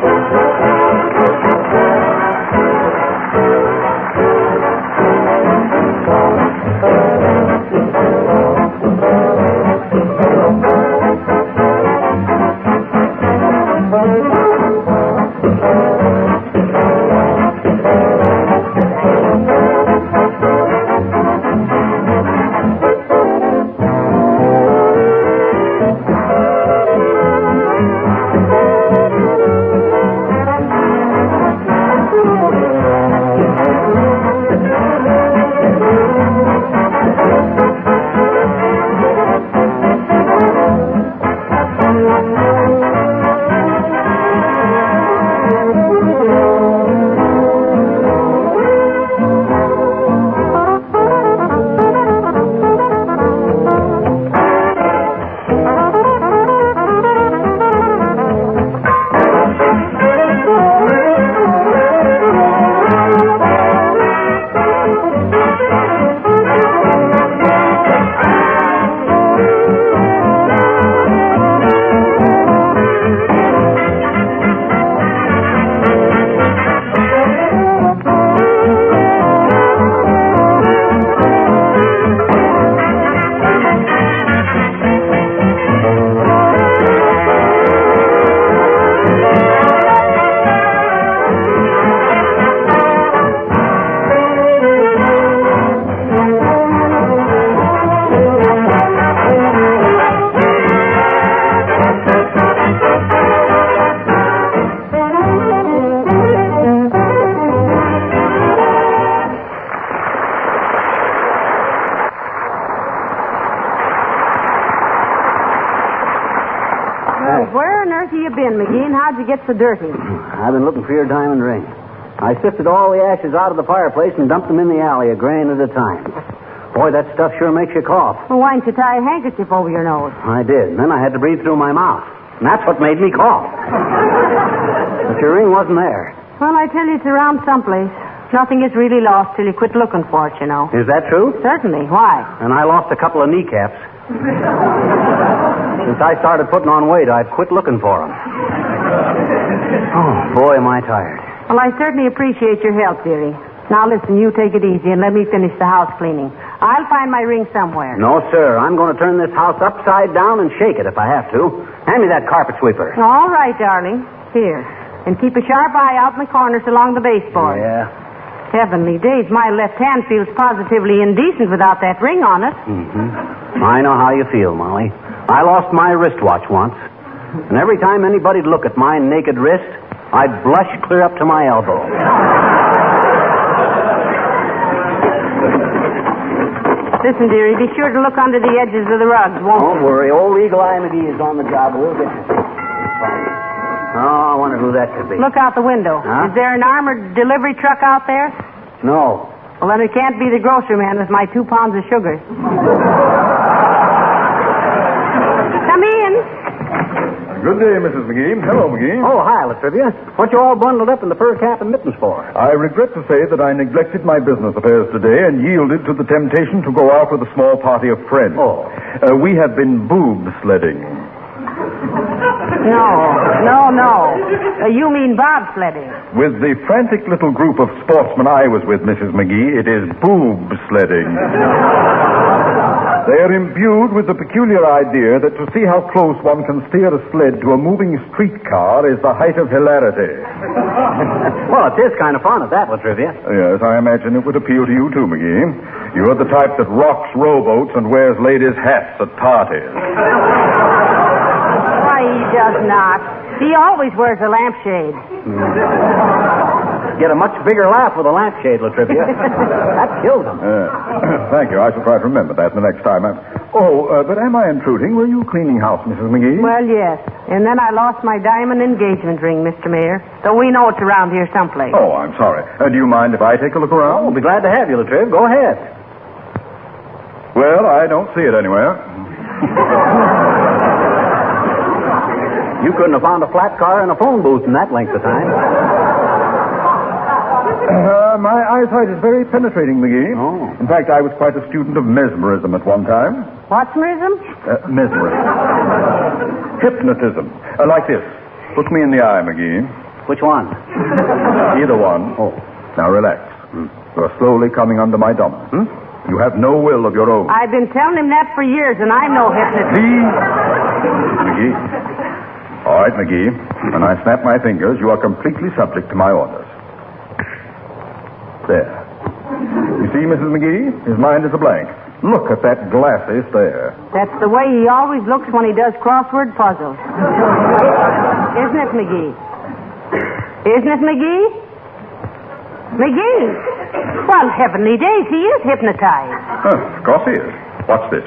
Where on earth have you been, McGee, and how'd you get so dirty? I've been looking for your diamond ring. I sifted all the ashes out of the fireplace and dumped them in the alley, a grain at a time. Boy, that stuff sure makes you cough. Well, why didn't you tie a handkerchief over your nose? I did. And then I had to breathe through my mouth. And that's what made me cough. But your ring wasn't there. Well, I tell you, it's around someplace. Nothing is really lost till you quit looking for it, you know. Is that true? Certainly. Why? And I lost a couple of kneecaps. Since I started putting on weight, I've quit looking for them. Oh, boy, am I tired. Well, I certainly appreciate your help, dearie. Now, listen, you take it easy and let me finish the house cleaning. I'll find my ring somewhere. No, sir. I'm going to turn this house upside down and shake it if I have to. Hand me that carpet sweeper. All right, darling. Here. And keep a sharp eye out in the corners along the baseboard. Yeah. Heavenly days, my left hand feels positively indecent without that ring on it. Mm-hmm. I know how you feel, Molly. I lost my wristwatch once. And every time anybody'd look at my naked wrist, I'd blush clear up to my elbow. Listen, dearie, be sure to look under the edges of the rugs, won't Don't worry. Old Eagle Eye McGee is on the job. We'll get you. Oh, I wonder who that could be. Look out the window. Huh? Is there an armored delivery truck out there? No. Well, then it can't be the grocery man with my 2 pounds of sugar. Come in. Good day, Mrs. McGee. Hello, McGee. Oh, hi, Latrivia. What you all bundled up in the fur cap and mittens for? I regret to say that I neglected my business affairs today and yielded to the temptation to go out with a small party of friends. Oh. We have been boob sledding. No. You mean bobsledding. With the frantic little group of sportsmen I was with, Mrs. McGee, it is boob sledding. They are imbued with the peculiar idea that to see how close one can steer a sled to a moving streetcar is the height of hilarity. Well, it is kind of fun at that, Latrivia. Yes, I imagine it would appeal to you, too, McGee. You're the type that rocks rowboats and wears ladies' hats at parties. Why, he does not. He always wears a lampshade. Get a much bigger laugh with a lampshade, Latrivia. That killed him. Thank you. I shall try to remember that the next time. But am I intruding? Were you cleaning house, Mrs. McGee? Well, yes. And then I lost my diamond engagement ring, Mr. Mayor. Though we know it's around here someplace. Oh, I'm sorry. Do you mind if I take a look around? Oh, we'll be glad to have you, Latriv. Go ahead. Well, I don't see it anywhere. You couldn't have found a flat car and a phone booth in that length of time. My eyesight is very penetrating, McGee. Oh. In fact, I was quite a student of mesmerism at one time. What's mesmerism? Mesmerism. Hypnotism. Like this. Look me in the eye, McGee. Which one? Either one. Oh. Now relax. You are slowly coming under my dominance. You have no will of your own. I've been telling him that for years, and I'm no hypnotist. McGee. All right, McGee. When I snap my fingers, you are completely subject to my orders. There. You see, Mrs. McGee? His mind is a blank. Look at that glassy stare. That's the way he always looks when he does crossword puzzles. Isn't it, McGee? Isn't it, McGee? McGee! Well, heavenly days, he is hypnotized. Of course he is. Watch this.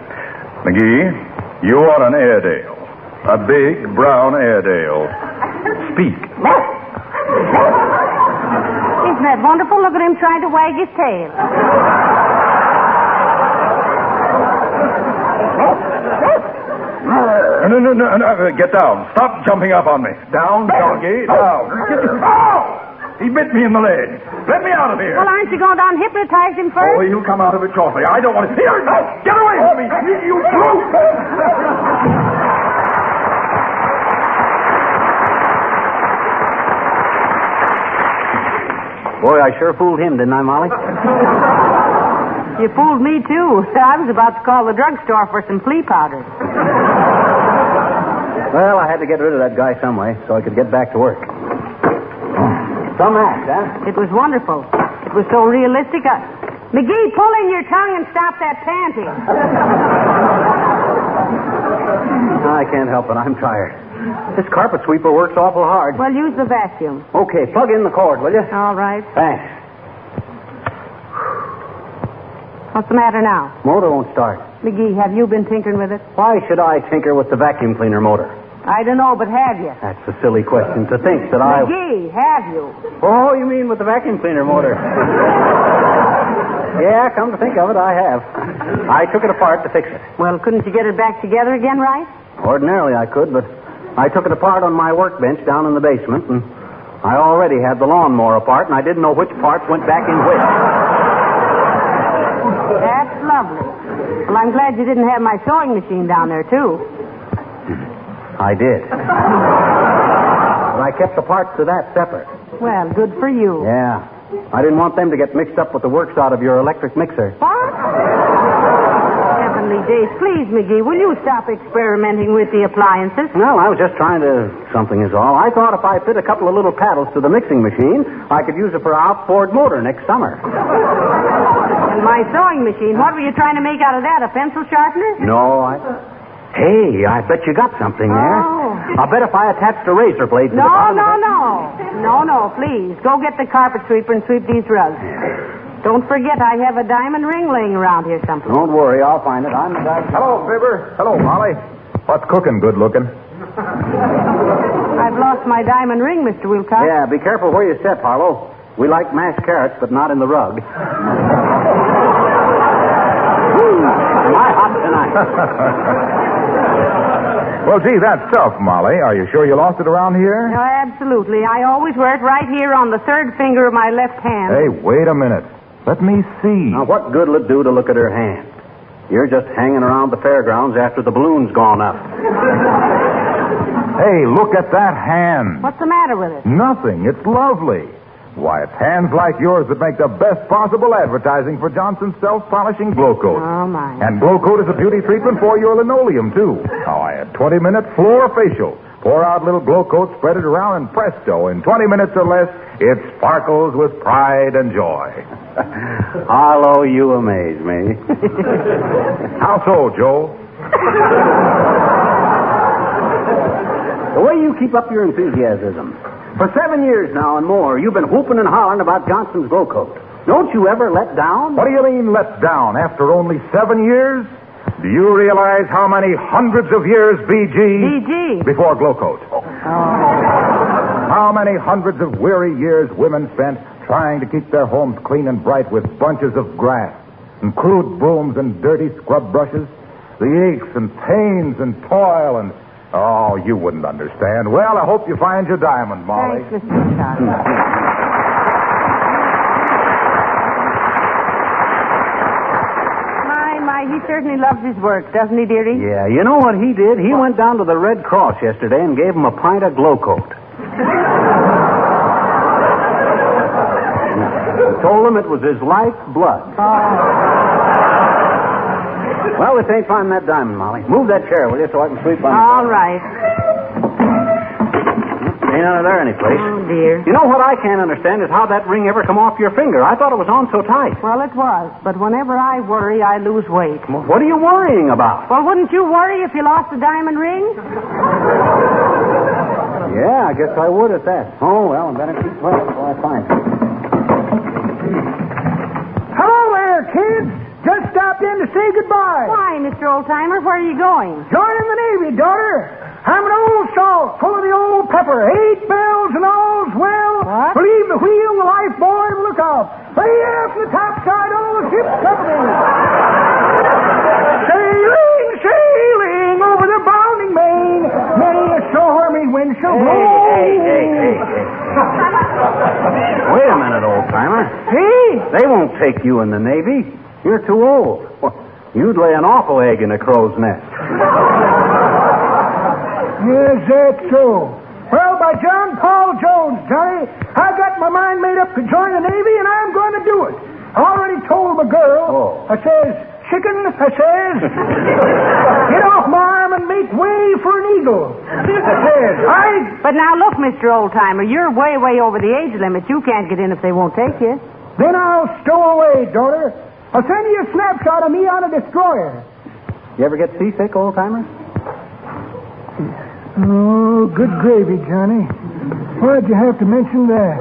McGee, you are an Airedale. A big, brown Airedale. Speak. Isn't that wonderful? Look at him trying to wag his tail. No. Get down. Stop jumping up on me. Down, doggy. Down. Oh! He bit me in the leg. Let me out of here. Well, aren't you going down and hypnotize him first? Oh, he'll come out of it shortly. I don't want to... Here! Get away from me! You brute! Boy, I sure fooled him, didn't I, Molly? You fooled me, too. I was about to call the drugstore for some flea powder. Well, I had to get rid of that guy some way so I could get back to work. Some act, huh? It was wonderful. It was so realistic. McGee, pull in your tongue and stop that panting. I can't help it. I'm tired. This carpet sweeper works awful hard. Well, use the vacuum. Okay, plug in the cord, will you? All right. Thanks. What's the matter now? Motor won't start. McGee, have you been tinkering with it? Why should I tinker with the vacuum cleaner motor? I don't know, but have you? That's a silly question to think that I... McGee, have you? Oh, you mean with the vacuum cleaner motor? Yeah, come to think of it, I have. I took it apart to fix it. Well, couldn't you get it back together again, right? Ordinarily I could, but I took it apart on my workbench down in the basement, and I already had the lawnmower apart, and I didn't know which parts went back in which. That's lovely. Well, I'm glad you didn't have my sewing machine down there, too. I did. But I kept the parts to that separate. Well, good for you. Yeah. I didn't want them to get mixed up with the works out of your electric mixer. What? Heavenly days. Please, McGee, will you stop experimenting with the appliances? Well, I was just trying to... Something is all. I thought if I fit a couple of little paddles to the mixing machine, I could use it for an outboard motor next summer. And my sewing machine, what were you trying to make out of that, a pencil sharpener? No, Hey, I bet you got something there. Oh. I'll bet if I attached a razor blade to the bottom of it... No, please. Go get the carpet sweeper and sweep these rugs. Don't forget, I have a diamond ring laying around here someplace. Don't worry, I'll find it. I'm the guy... Hello, Fibber. Hello, Molly. What's cooking, good looking? I've lost my diamond ring, Mr. Wilcox. Yeah, be careful where you step, Harlow. We like mashed carrots, but not in the rug. Am I hot tonight? Well, gee, that's tough, Molly. Are you sure you lost it around here? No, absolutely. I always wear it right here on the third finger of my left hand. Hey, wait a minute. Let me see. Now, what good will it do to look at her hand? You're just hanging around the fairgrounds after the balloon's gone up. Hey, look at that hand. What's the matter with it? Nothing. It's lovely. Why, it's hands like yours that make the best possible advertising for Johnson's self-polishing Glow Coat. Oh, my. And Glow Coat is a beauty treatment for your linoleum, too. Oh, I had 20-minute floor facial. Pour out little Glow Coat, spread it around, and presto, in 20 minutes or less, it sparkles with pride and joy. Harlow, you amaze me. How so, Joe? The way you keep up your enthusiasm. For 7 years now and more, you've been whooping and hollering about Johnson's Glow Coat. Don't you ever let down? What do you mean, let down? After only 7 years? Do you realize how many hundreds of years, BG? Before Glow Coat? Oh. How many hundreds of weary years women spent trying to keep their homes clean and bright with bunches of grass and crude brooms and dirty scrub brushes? The aches and pains and toil and... Oh, you wouldn't understand. Well, I hope you find your diamond, Molly. Thanks, Mr. Wilcox. My, he certainly loves his work, doesn't he, dearie? Yeah, you know what he did? He went down to the Red Cross yesterday and gave him a pint of Glow Coat. Told him it was his lifeblood. Well, this ain't finding that diamond, Molly. Move that chair, will you, so I can sleep on it. All right. Ain't under there any place. Oh, dear. You know what I can't understand is how that ring ever come off your finger. I thought it was on so tight. Well, it was, but whenever I worry, I lose weight. Well, what are you worrying about? Well, wouldn't you worry if you lost a diamond ring? Yeah, I guess I would at that. Oh, well, I better keep well until I find it. Hello there, kids. Just stopped in to say goodbye. Why, Mr. Oldtimer, where are you going? Joining the Navy, daughter. I'm an old salt full of the old pepper. 8 bells and all's well. What? Believe the wheel, the lifeboy, the lookout. Lay aft the topside, all the ship's company. Sailing, sailing over the bounding main. Many a stormy wind shall blow. Hey. Wait a minute, old-timer. See? They won't take you in the Navy. You're too old. Well, you'd lay an awful egg in a crow's nest. Yes, that's so. Well, by John Paul Jones, Johnny, I got my mind made up to join the Navy, and I'm going to do it. I already told the girl. Oh. I says, chicken, I says, get off my arm and make way for an eagle. I says, But now, look, Mr. Oldtimer, you're way, way over the age limit. You can't get in if they won't take you. Then I'll stow away, daughter. I'll send you a snapshot of me on a destroyer. You ever get seasick, old-timer? Oh, good gravy, Johnny. Why'd you have to mention that?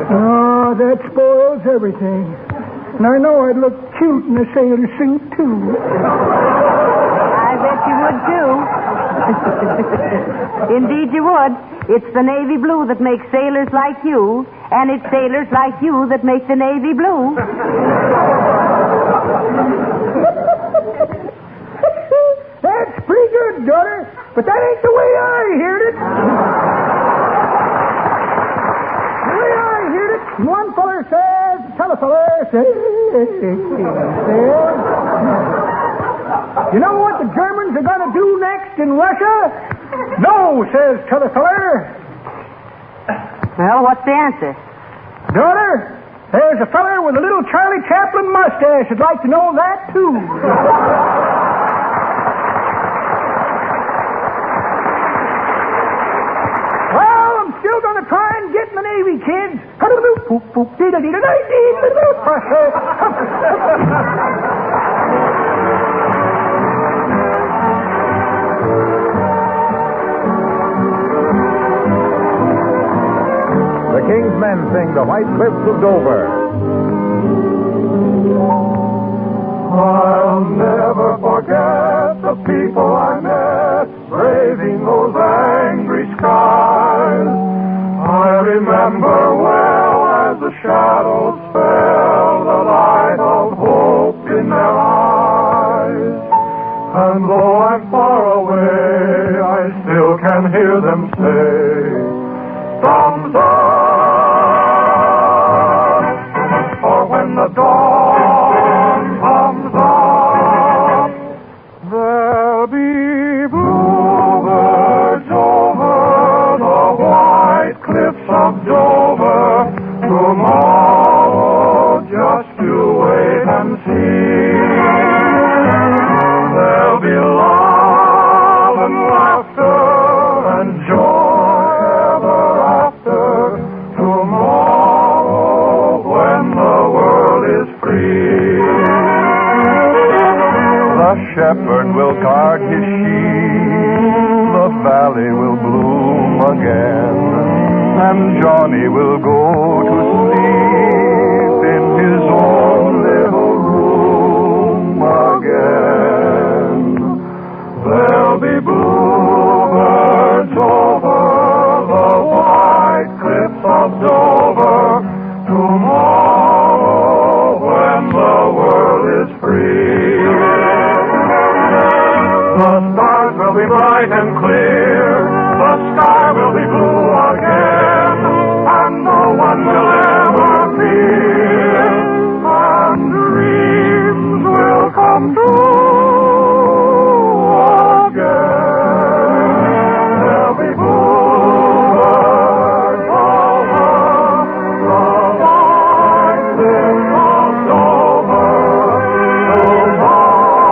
Oh, that spoils everything. And I know I'd look cute in a sailor suit, too. I bet you would, too. Indeed you would. It's the navy blue that makes sailors like you, and it's sailors like you that make the navy blue. That's pretty good, daughter, but that ain't the way I heard it. The way I heard it, one feller says, t'other feller says. You know what the Germans are going to do next in Russia? No, says t'other feller. Well, what's the answer? Daughter, there's a feller with a little Charlie Chaplin mustache would like to know that, too. Well, I'm still going to try and get in the Navy, kids. The King's Men sing The White Cliffs of Dover. I'll never forget the people I met braving those angry skies. I remember well as the shadows fell the light of hope in their eyes. And though I'm far away, I still can hear them say, thumbs up, for when the dawn comes up, there'll be bluebirds over the white cliffs of Dover. Tomorrow, just you wait and see. There'll be love and laughter and joy ever after. Tomorrow, when the world is free. The shepherd will guard his sheep, the valley will bloom again, and Johnny will go to sleep in his own little room again. There'll be bluebirds over the white cliffs of Dover. Tomorrow, when the world is free. The stars will be bright and clear, the sky will be blue again, and no one will ever fear, and dreams will come true again. There'll be bluebirds over the white cliffs of Dover. Tomorrow,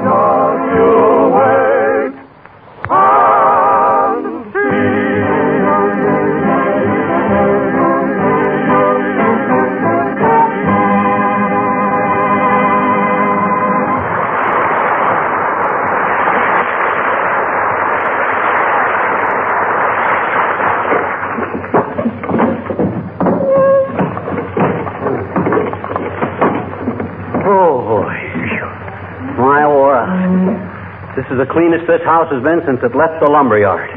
just you wait and see. Oh, boy. My aura. This is the cleanest this house has been since it left the lumberyard.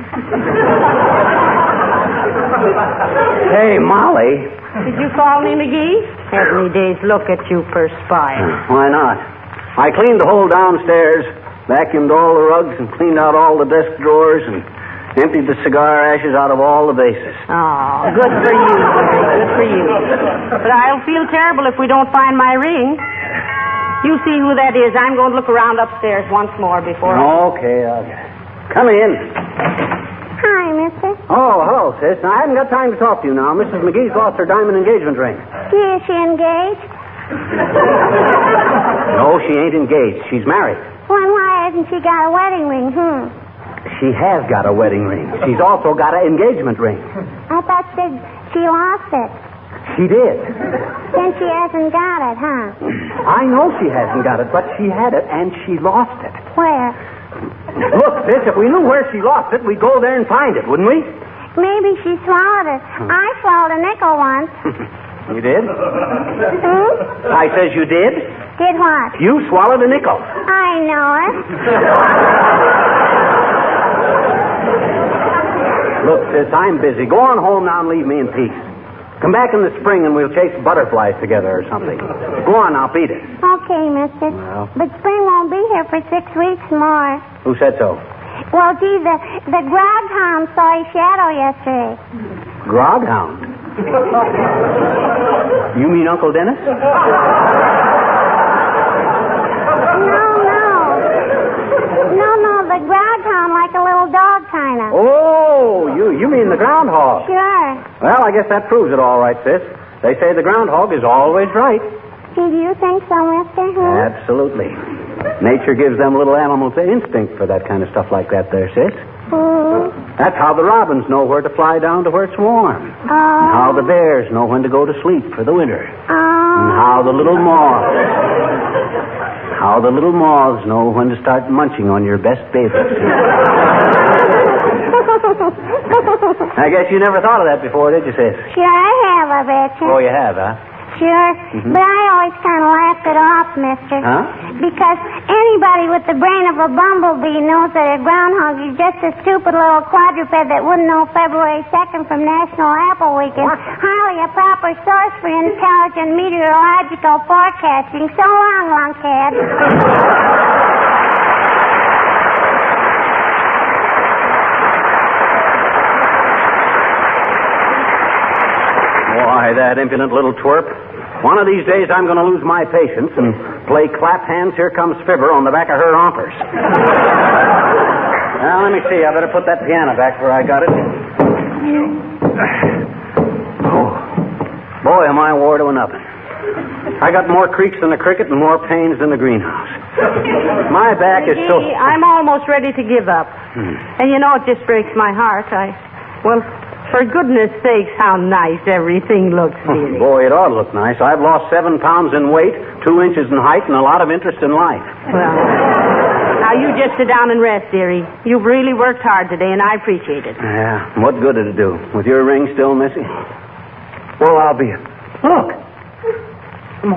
Hey, Molly. Did you call me, McGee? Heavenly days, look at you perspire. Why not? I cleaned the whole downstairs, vacuumed all the rugs, and cleaned out all the desk drawers, and emptied the cigar ashes out of all the vases. Oh, good for you, good for you. But I'll feel terrible if we don't find my ring. You see who that is. I'm going to look around upstairs once more before Okay. Come in. Hi, mister. Oh, hello, sis. Now, I haven't got time to talk to you now. Mrs. McGee's lost her diamond engagement ring. Is she engaged? No, she ain't engaged. She's married. Well, why hasn't she got a wedding ring, She has got a wedding ring. She's also got an engagement ring. I thought she lost it. She did. Then she hasn't got it, I know she hasn't got it, but she had it, and she lost it. Where? Look, sis, if we knew where she lost it, we'd go there and find it, wouldn't we? Maybe she swallowed it. I swallowed a nickel once. You did? I says you did? Did what? You swallowed a nickel. I know it. Look, sis, I'm busy. Go on home now and leave me in peace. Come back in the spring and we'll chase butterflies together or something. Go on now, beat it. Okay, mister. Well. But spring won't be here for 6 weeks more. Who said so? Well, gee, the groghound saw his shadow yesterday. Groghound? You mean Uncle Dennis? No, the groghound like a little dog kind Carolina. Oh, you mean the groundhog? Sure. Well, I guess that proves it all right, sis. They say the groundhog is always right. Do you think so, mister? Absolutely. Nature gives them little animals an instinct for that kind of stuff like that there, sis. That's how the robins know where to fly down to where it's warm. And how the bears know when to go to sleep for the winter. And how the little moths know when to start munching on your best babies. I guess you never thought of that before, did you, sis? Sure I have, I bet you. Oh, you have, huh? Sure. But I always kind of laughed it off, mister. Huh? Because anybody with the brain of a bumblebee knows that a groundhog is just a stupid little quadruped that wouldn't know February 2nd from National Apple Week is hardly a proper source for intelligent meteorological forecasting. So long, lunkhead. Why, that impudent little twerp. One of these days I'm going to lose my patience and play Clap Hands, Here Comes Fibber on the back of her rompers. Now, let me see. I better put that piano back where I got it. Oh, boy, am I wore to a nothing. I got more creaks than the cricket and more pains than the greenhouse. My back is so... I'm almost ready to give up. And you know, it just breaks my heart. Well, for goodness sakes, how nice everything looks, dearie. Boy, it ought to look nice. I've lost 7 pounds in weight, 2 inches in height, and a lot of interest in life. Well, now you just sit down and rest, dearie. You've really worked hard today, and I appreciate it. Yeah, what good did it do? With your ring still missing? Well, I'll be... Look!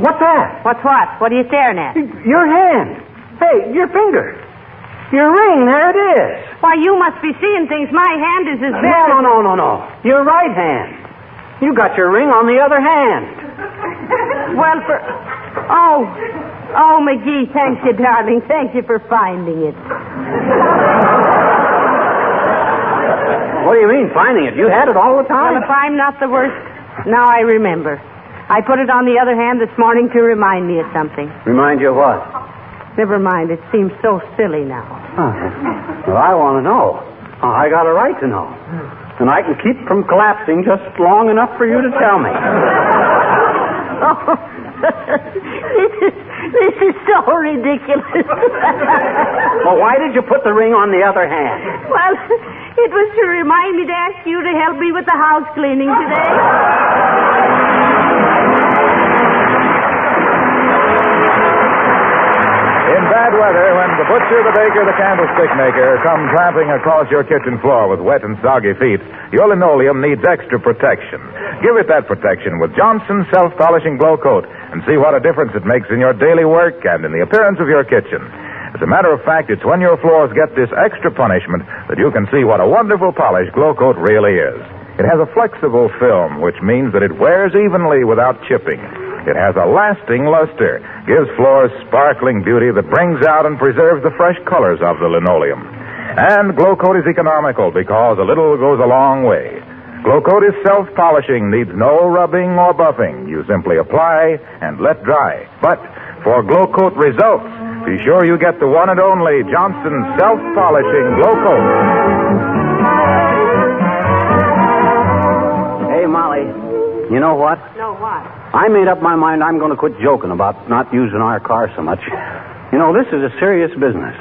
What's that? What's what? What are you staring at? Your hand. Hey, your finger. Your ring, there it is. Why, you must be seeing things. My hand is as big as... No. Your right hand. You got your ring on the other hand. Well, Oh, McGee, thank you, darling. Thank you for finding it. What do you mean, finding it? You had it all the time? Well, if I'm not the worst... Now I remember. I put it on the other hand this morning to remind me of something. Remind you of what? Never mind. It seems so silly now. Well, I want to know. I got a right to know. And I can keep from collapsing just long enough for you to tell me. This is so ridiculous. Well, why did you put the ring on the other hand? Well, it was to remind me to ask you to help me with the house cleaning today. In bad weather, when the butcher, the baker, the candlestick maker come tramping across your kitchen floor with wet and soggy feet, your linoleum needs extra protection. Give it that protection with Johnson's self-polishing glow coat and see what a difference it makes in your daily work and in the appearance of your kitchen. As a matter of fact, it's when your floors get this extra punishment that you can see what a wonderful polish glow coat really is. It has a flexible film, which means that it wears evenly without chipping. It has a lasting luster, gives floors sparkling beauty that brings out and preserves the fresh colors of the linoleum. And Glow Coat is economical because a little goes a long way. Glow Coat is self-polishing, needs no rubbing or buffing. You simply apply and let dry. But for Glow Coat results, be sure you get the one and only Johnson self-polishing Glow Coat. Hey, Molly, you know what? No, what? I made up my mind I'm going to quit joking about not using our car so much. You know, this is a serious business.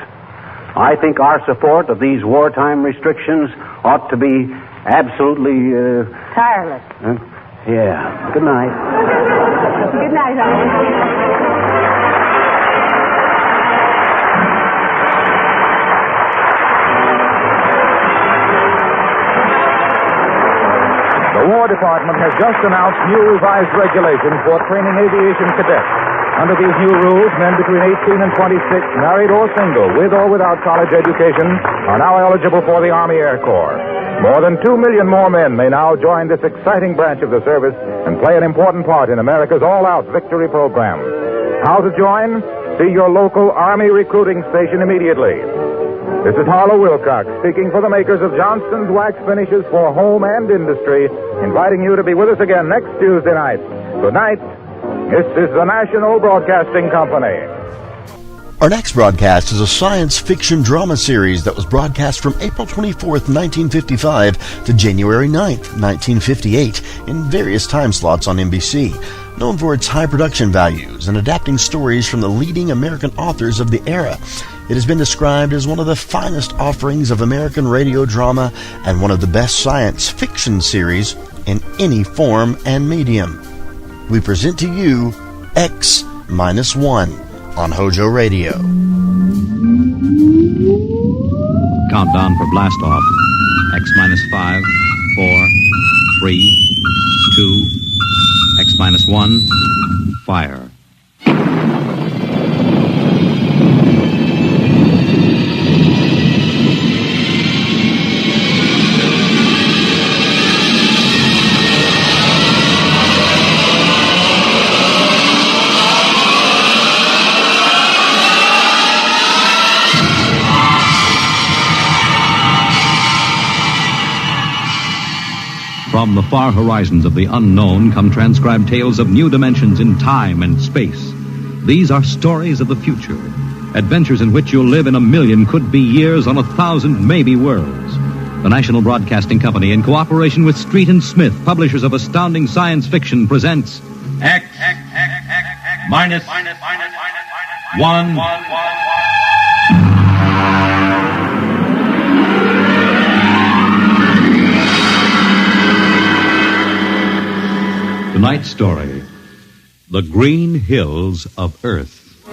I think our support of these wartime restrictions ought to be absolutely... tireless. Yeah. Good night. Good night, honey. The War Department has just announced new revised regulations for training aviation cadets. Under these new rules, men between 18 and 26, married or single, with or without college education, are now eligible for the Army Air Corps. More than 2 million more men may now join this exciting branch of the service and play an important part in America's all-out victory program. How to join? See your local Army recruiting station immediately. This is Harlow Wilcox, speaking for the makers of Johnson's Wax Finishes for Home and Industry, inviting you to be with us again next Tuesday night. Good night. This is the National Broadcasting Company. Our next broadcast is a science fiction drama series that was broadcast from April 24th, 1955 to January 9th, 1958 in various time slots on NBC. Known for its high production values and adapting stories from the leading American authors of the era, it has been described as one of the finest offerings of American radio drama and one of the best science fiction series in any form and medium. We present to you X-1 on HOJO Radio. Countdown for blast off. X-5, 4, 3, 2, X-1, fire. From the far horizons of the unknown come transcribed tales of new dimensions in time and space. These are stories of the future, adventures in which you'll live in a million could-be years on 1,000 maybe worlds. The National Broadcasting Company, in cooperation with Street and Smith, publishers of astounding science fiction, presents X-1. Tonight's story, The Green Hills of Earth.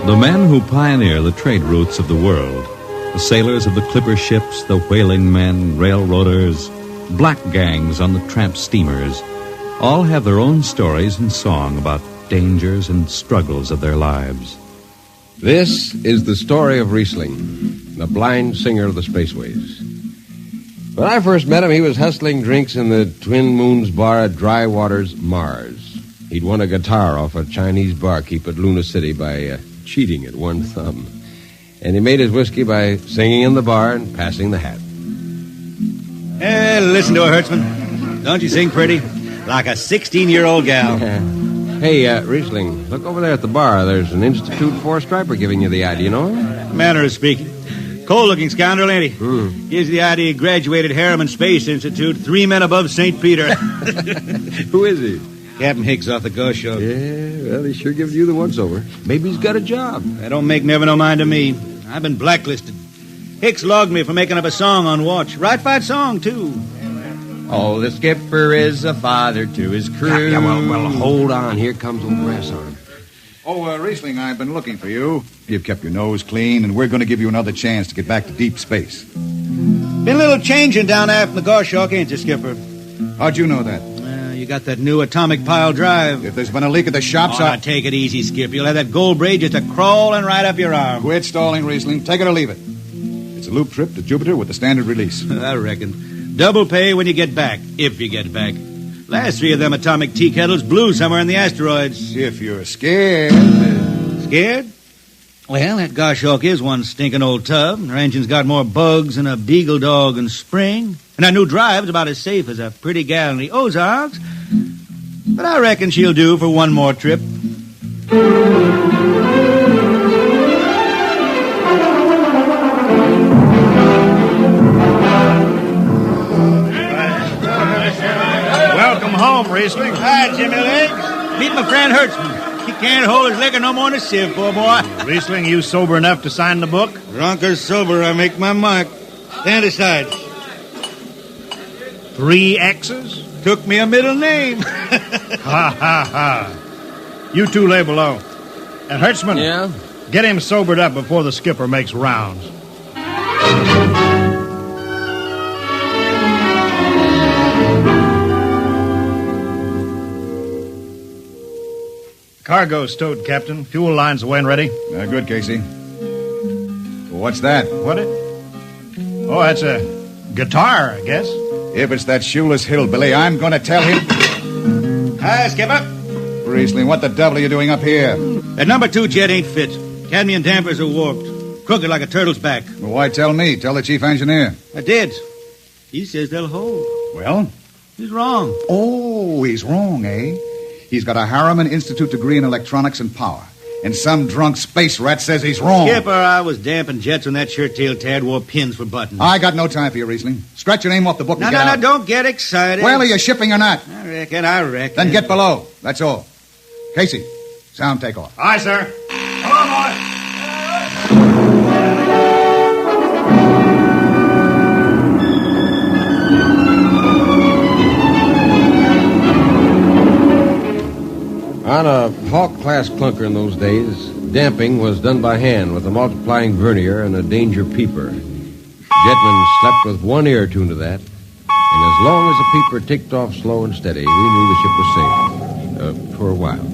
The men who pioneer the trade routes of the world, the sailors of the clipper ships, the whaling men, railroaders, black gangs on the tramp steamers, all have their own stories and song about dangers and struggles of their lives. This is the story of Riesling, the blind singer of the spaceways. When I first met him, he was hustling drinks in the Twin Moons bar at Dry Waters, Mars. He'd won a guitar off a Chinese barkeep at Luna City by cheating at one thumb. And he made his whiskey by singing in the bar and passing the hat. Hey, listen to her, Hertzman. Don't you sing pretty? Like a 16-year-old gal. Hey, Riesling, look over there at the bar. There's an Institute 4 striper giving you the eye. Do you know him? Manner of speaking. Cold-looking scoundrel, ain't he? Gives the idea he graduated Harriman Space Institute, 3 men above St. Peter. Who is he? Captain Hicks off the Ghost Show. Yeah, well, he sure gives you the once-over. Maybe he's got a job. That don't make never no mind to me. I've been blacklisted. Hicks logged me for making up a song on watch. Right fight song, too. Oh, the skipper is a father to his crew. Yeah, well, hold on. Here comes old Brass on. Oh, Riesling, I've been looking for you. You've kept your nose clean, and we're going to give you another chance to get back to deep space. Been a little changing down aft in the Goshawk, ain't you, Skipper? How'd you know that? You got that new atomic pile drive. If there's been a leak at the shops, now take it easy, Skip. You'll have that gold braid just a-crawling right up your arm. Quit stalling, Riesling. Take it or leave it. It's a loop trip to Jupiter with the standard release. I reckon. Double pay when you get back, if you get back. Last 3 of them atomic tea kettles blew somewhere in the asteroids. If you're scared. Scared? Well, that Goshawk is one stinking old tub. Her engine's got more bugs than a beagle dog in spring. And our new drive's about as safe as a pretty gal in the Ozarks. But I reckon she'll do for one more trip. Welcome home, Riesling. Hi, Jimmy Legs. Meet my friend Hertzman. He can't hold his liquor no more than a sieve, poor boy. Riesling, you sober enough to sign the book? Drunk or sober, I make my mark. Stand aside. 3 X's? Took me a middle name. Ha, ha, ha. You two lay below. And Hertzman, yeah? Get him sobered up before the skipper makes rounds. Cargo stowed, Captain. Fuel lines away and ready. Good, Casey. What's that? What it? Oh, that's a guitar, I guess. If it's that shoeless hillbilly, I'm going to tell him... Hi, Skipper. Riesling, what the devil are you doing up here? That number 2 jet ain't fit. Cadmium dampers are warped. Crooked like a turtle's back. Well, why tell me? Tell the chief engineer. I did. He says they'll hold. Well? He's wrong. Oh, Oh, he's wrong, eh? He's got a Harriman Institute degree in electronics and power. And some drunk space rat says he's wrong. Skipper, I was damping jets when that shirt-tailed tad wore pins for buttons. I got no time for you, Riesling. Scratch your name off the book and get out. No, don't get excited. Well, are you shipping or not? I reckon. Then get below. That's all. Casey, sound takeoff. Aye, sir. Come on, boy. On a Hawk-class clunker in those days, damping was done by hand with a multiplying vernier and a danger peeper. Jetmen slept with one ear tuned to that, and as long as the peeper ticked off slow and steady, we knew the ship was safe. For a while.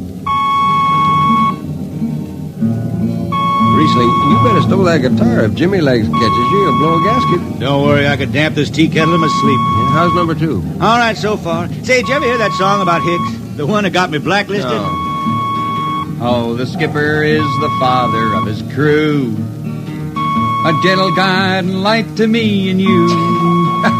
Riesling, you better stow that guitar. If Jimmy Legs catches you, you'll blow a gasket. Don't worry, I could damp this tea kettle in my sleep. Yeah, how's number 2? All right, so far. Say, did you ever hear that song about Hicks? The one that got me blacklisted? Oh, the skipper is the father of his crew. A gentle guide and light to me and you.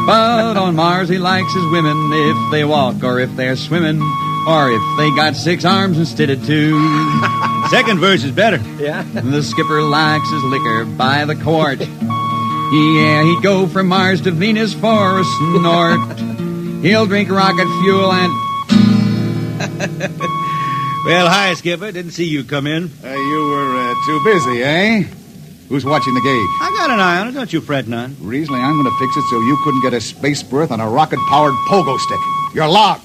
But on Mars he likes his women if they walk or if they're swimming or if they got 6 arms instead of 2. Second verse is better. Yeah. The skipper likes his liquor by the quart. Yeah, he'd go from Mars to Venus for a snort. He'll drink rocket fuel and... Well, hi, Skipper. Didn't see you come in. You were too busy, eh? Who's watching the gauge? I got an eye on it. Don't you fret none. Riesling, I'm going to fix it so you couldn't get a space berth on a rocket-powered pogo stick. You're logged.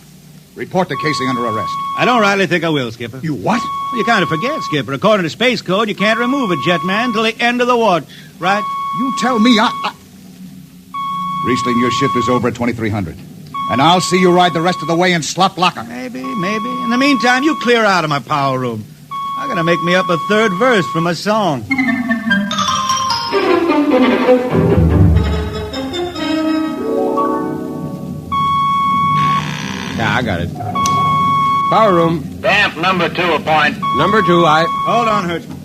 Report to Casey under arrest. I don't rightly think I will, Skipper. You what? Well, you kind of forget, Skipper. According to Space Code, you can't remove a jetman till the end of the watch, right? You tell me Riesling, your shift is over at 2300. And I'll see you ride the rest of the way in slop locker. Maybe. In the meantime, you clear out of my power room. I gotta make me up a third verse from a song. Yeah, I got it. Power room. Damp number 2 a point. Number 2, I... Hold on, Hertzman.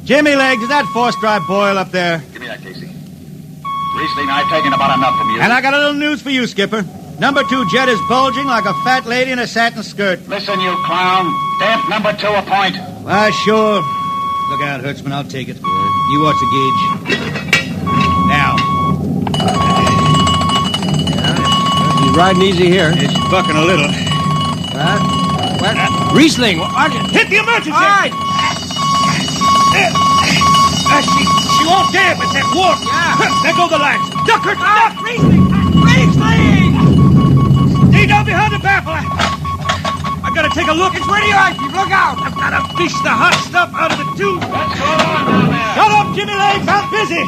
Jimmy Legs, is that force-drive boil up there? Give me that, Casey. Riesling, I've taken about enough from you. And I got a little news for you, Skipper. Number 2 jet is bulging like a fat lady in a satin skirt. Listen, you clown. Damp number 2 a point. Why, sure. Look out, Hertzman. I'll take it. You watch the gauge. Now. He's riding easy here. It's bucking a little. What? Riesling, hit the emergency! All right. She won't damp. It's that warp. Yeah. There go the lights. Duck her. Duck! Riesling! Stay down behind the baffle. I gotta take a look. It's radioactive. Look out. I've gotta fish the hot stuff out of the tube. What's going on down there? Shut up, Jimmy Legs. I'm busy.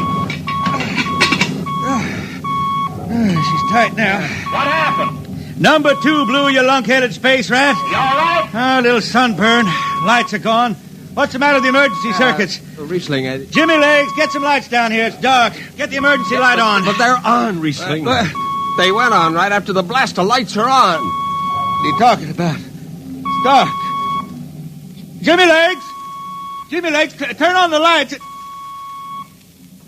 She's tight now. What happened? Number 2 blew, you lunk-headed space rat. You all right? A little sunburn. Lights are gone. What's the matter with the emergency circuits? Riesling, Jimmy Legs, get some lights down here. It's dark. Get the emergency light on. But they're on, Riesling. They went on right after the blast. The lights are on. What are you talking about? It's dark. Jimmy Legs! Jimmy Legs, turn on the lights.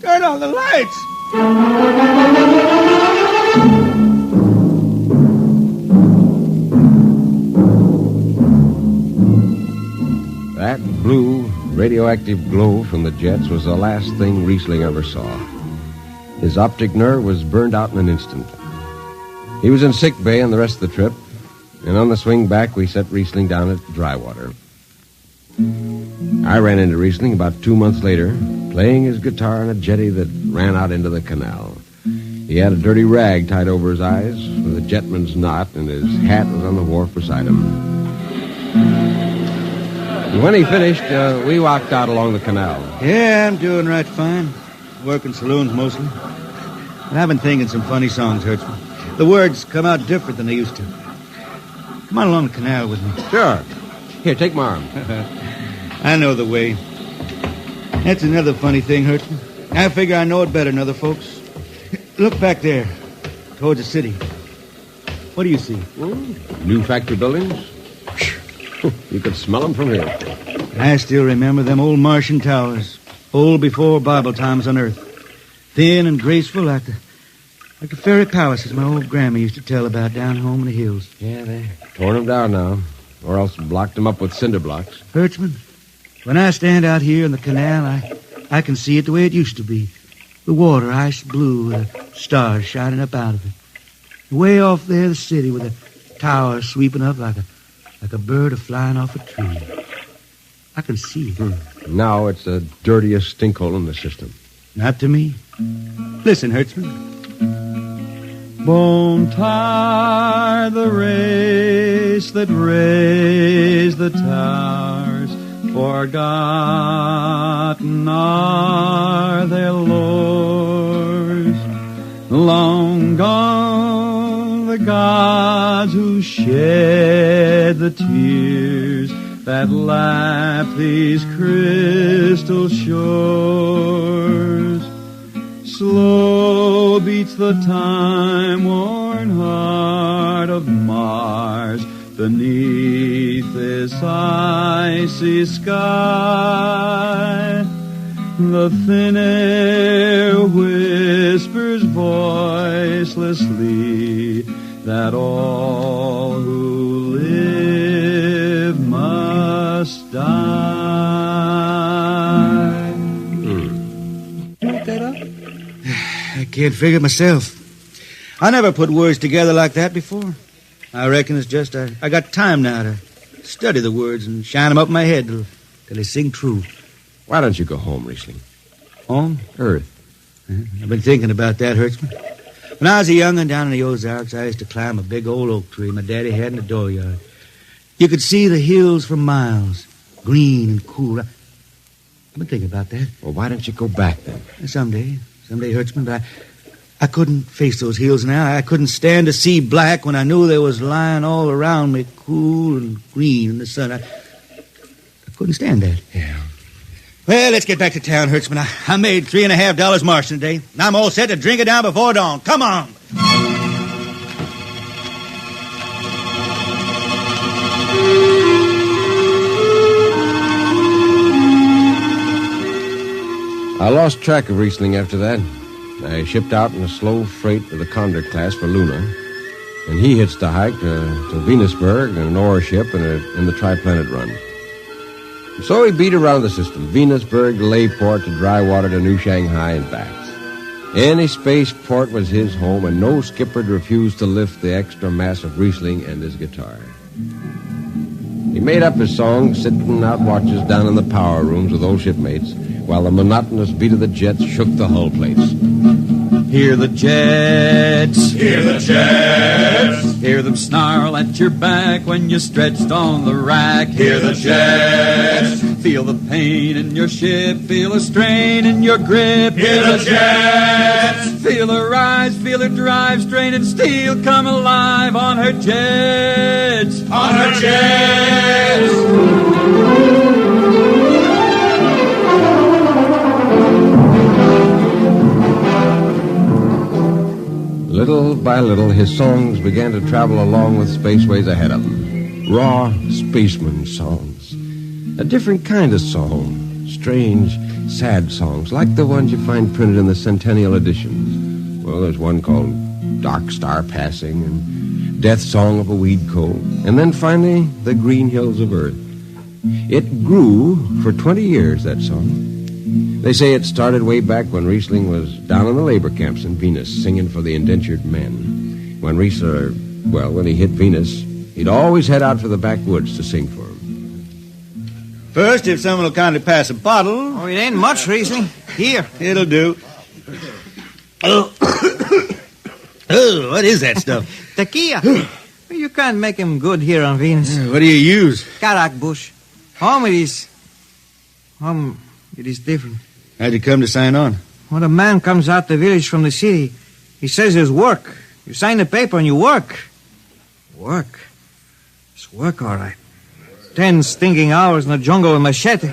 Turn on the lights. That blue, radioactive glow from the jets was the last thing Riesling ever saw. His optic nerve was burned out in an instant. He was in sick bay on the rest of the trip, and on the swing back, we set Riesling down at Drywater. I ran into Riesling about 2 months later, playing his guitar on a jetty that ran out into the canal. He had a dirty rag tied over his eyes with a jetman's knot, and his hat was on the wharf beside him. When he finished, we walked out along the canal. Yeah, I'm doing right fine. Working saloons mostly. But I've been thinking some funny songs, Hertzman. The words come out different than they used to. Come on along the canal with me. Sure. Here, take my arm. I know the way. That's another funny thing, Hertzman. I figure I know it better than other folks. Look back there, towards the city. What do you see? New factory buildings? You could smell them from here. I still remember them old Martian towers, old before Bible times on Earth. Thin and graceful like Like the fairy palaces my old grandma used to tell about down home in the hills. Yeah, they torn them down now. Or else blocked them up with cinder blocks. Hertzman, when I stand out here in the canal, I can see it the way it used to be. The water ice blue with the stars shining up out of it. Way off there, the city with the towers sweeping up like a bird flying off a tree. I can see it. Now it's the dirtiest stinkhole in the system. Not to me. Listen, Hertzman. Won't tire the race that raised the towers, forgotten are their lores. Long gone the gods who shed the tears that lap these crystal shores. Slow beats the time-worn heart of Mars beneath this icy sky. The thin air whispers voicelessly that all who live must die. Look that up? I can't figure it myself. I never put words together like that before. I reckon it's just I got time now to study the words and shine them up in my head till they sing true. Why don't you go home, Riesling? Home? Earth. I've been thinking about that, Hertzman. When I was a young'un down in the Ozarks, I used to climb a big old oak tree my daddy had in the dooryard. You could see the hills for miles, green and cool. I've been thinking about that. Well, why don't you go back then? Someday, Hertzman, but I couldn't face those hills now. I couldn't stand to see black when I knew they was lying all around me, cool and green in the sun. I couldn't stand that. Yeah. Well, let's get back to town, Hertzman. I made $3.50 marching today, and I'm all set to drink it down before dawn. Come on. I lost track of Riesling after that. I shipped out in a slow freight with the Condor class for Luna, and he hitched a hike to Venusberg in an ore ship in the Triplanet run. So he beat around the system, Venusberg to Layport to Drywater to New Shanghai and back. Any spaceport was his home, and no skipper'd refuse to lift the extra mass of Riesling and his guitar. He made up his songs sitting out watches down in the power rooms with old shipmates, while the monotonous beat of the jets shook the hull plates. Hear the jets. Hear the jets. Hear them snarl at your back when you're stretched on the rack. Hear the jets. Feel the pain in your ship. Feel the strain in your grip. Hear the jets. Feel her rise, feel her drive, straining steel come alive on her jets. On her jets. Little by little, his songs began to travel along with spaceways ahead of him. Raw spaceman songs. A different kind of song. Strange, sad songs, like the ones you find printed in the Centennial editions. Well, there's one called Dark Star Passing and Death Song of a Weed Coal. And then finally, The Green Hills of Earth. It grew for 20 years, that song. They say it started way back when Riesling was down in the labor camps in Venus singing for the indentured men. When when he hit Venus, he'd always head out for the backwoods to sing for them. First, if someone will kindly pass a bottle. Oh, it ain't much, Riesling. Here. It'll do. Oh, what is that stuff? Tequila. You can't make him good here on Venus. What do you use? Karak bush. Home it is different. How'd you come to sign on? When a man comes out the village from the city, he says there's work. You sign the paper and you work. Work? It's work, all right. 10 stinking hours in the jungle with machete.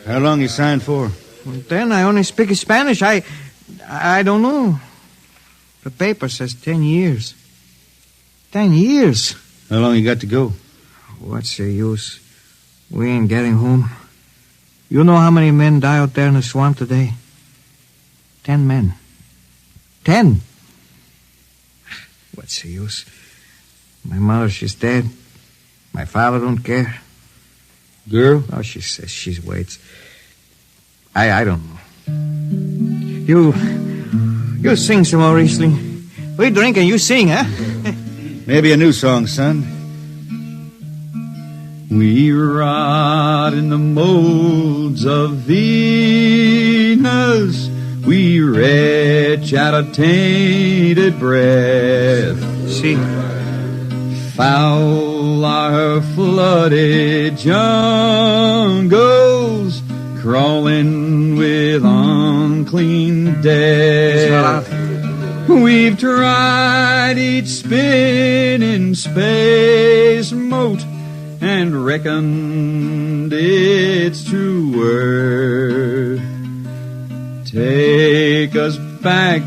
How long you signed for? Well, then I only speak Spanish. I don't know. The paper says 10 years. 10 years. How long you got to go? What's the use? We ain't getting home. You know how many men die out there in the swamp today? 10 men. 10. What's the use? My mother, she's dead. My father don't care. Girl? Oh, she says she waits. I don't know. You sing some more, Riesling. We drink and you sing, huh? Maybe a new song, son. We rot in the molds of Venus. We retch out of tainted breath. See? Foul are flooded jungles, crawling with unclean death. We've tried each spinning space mote and reckoned its true worth. Take us back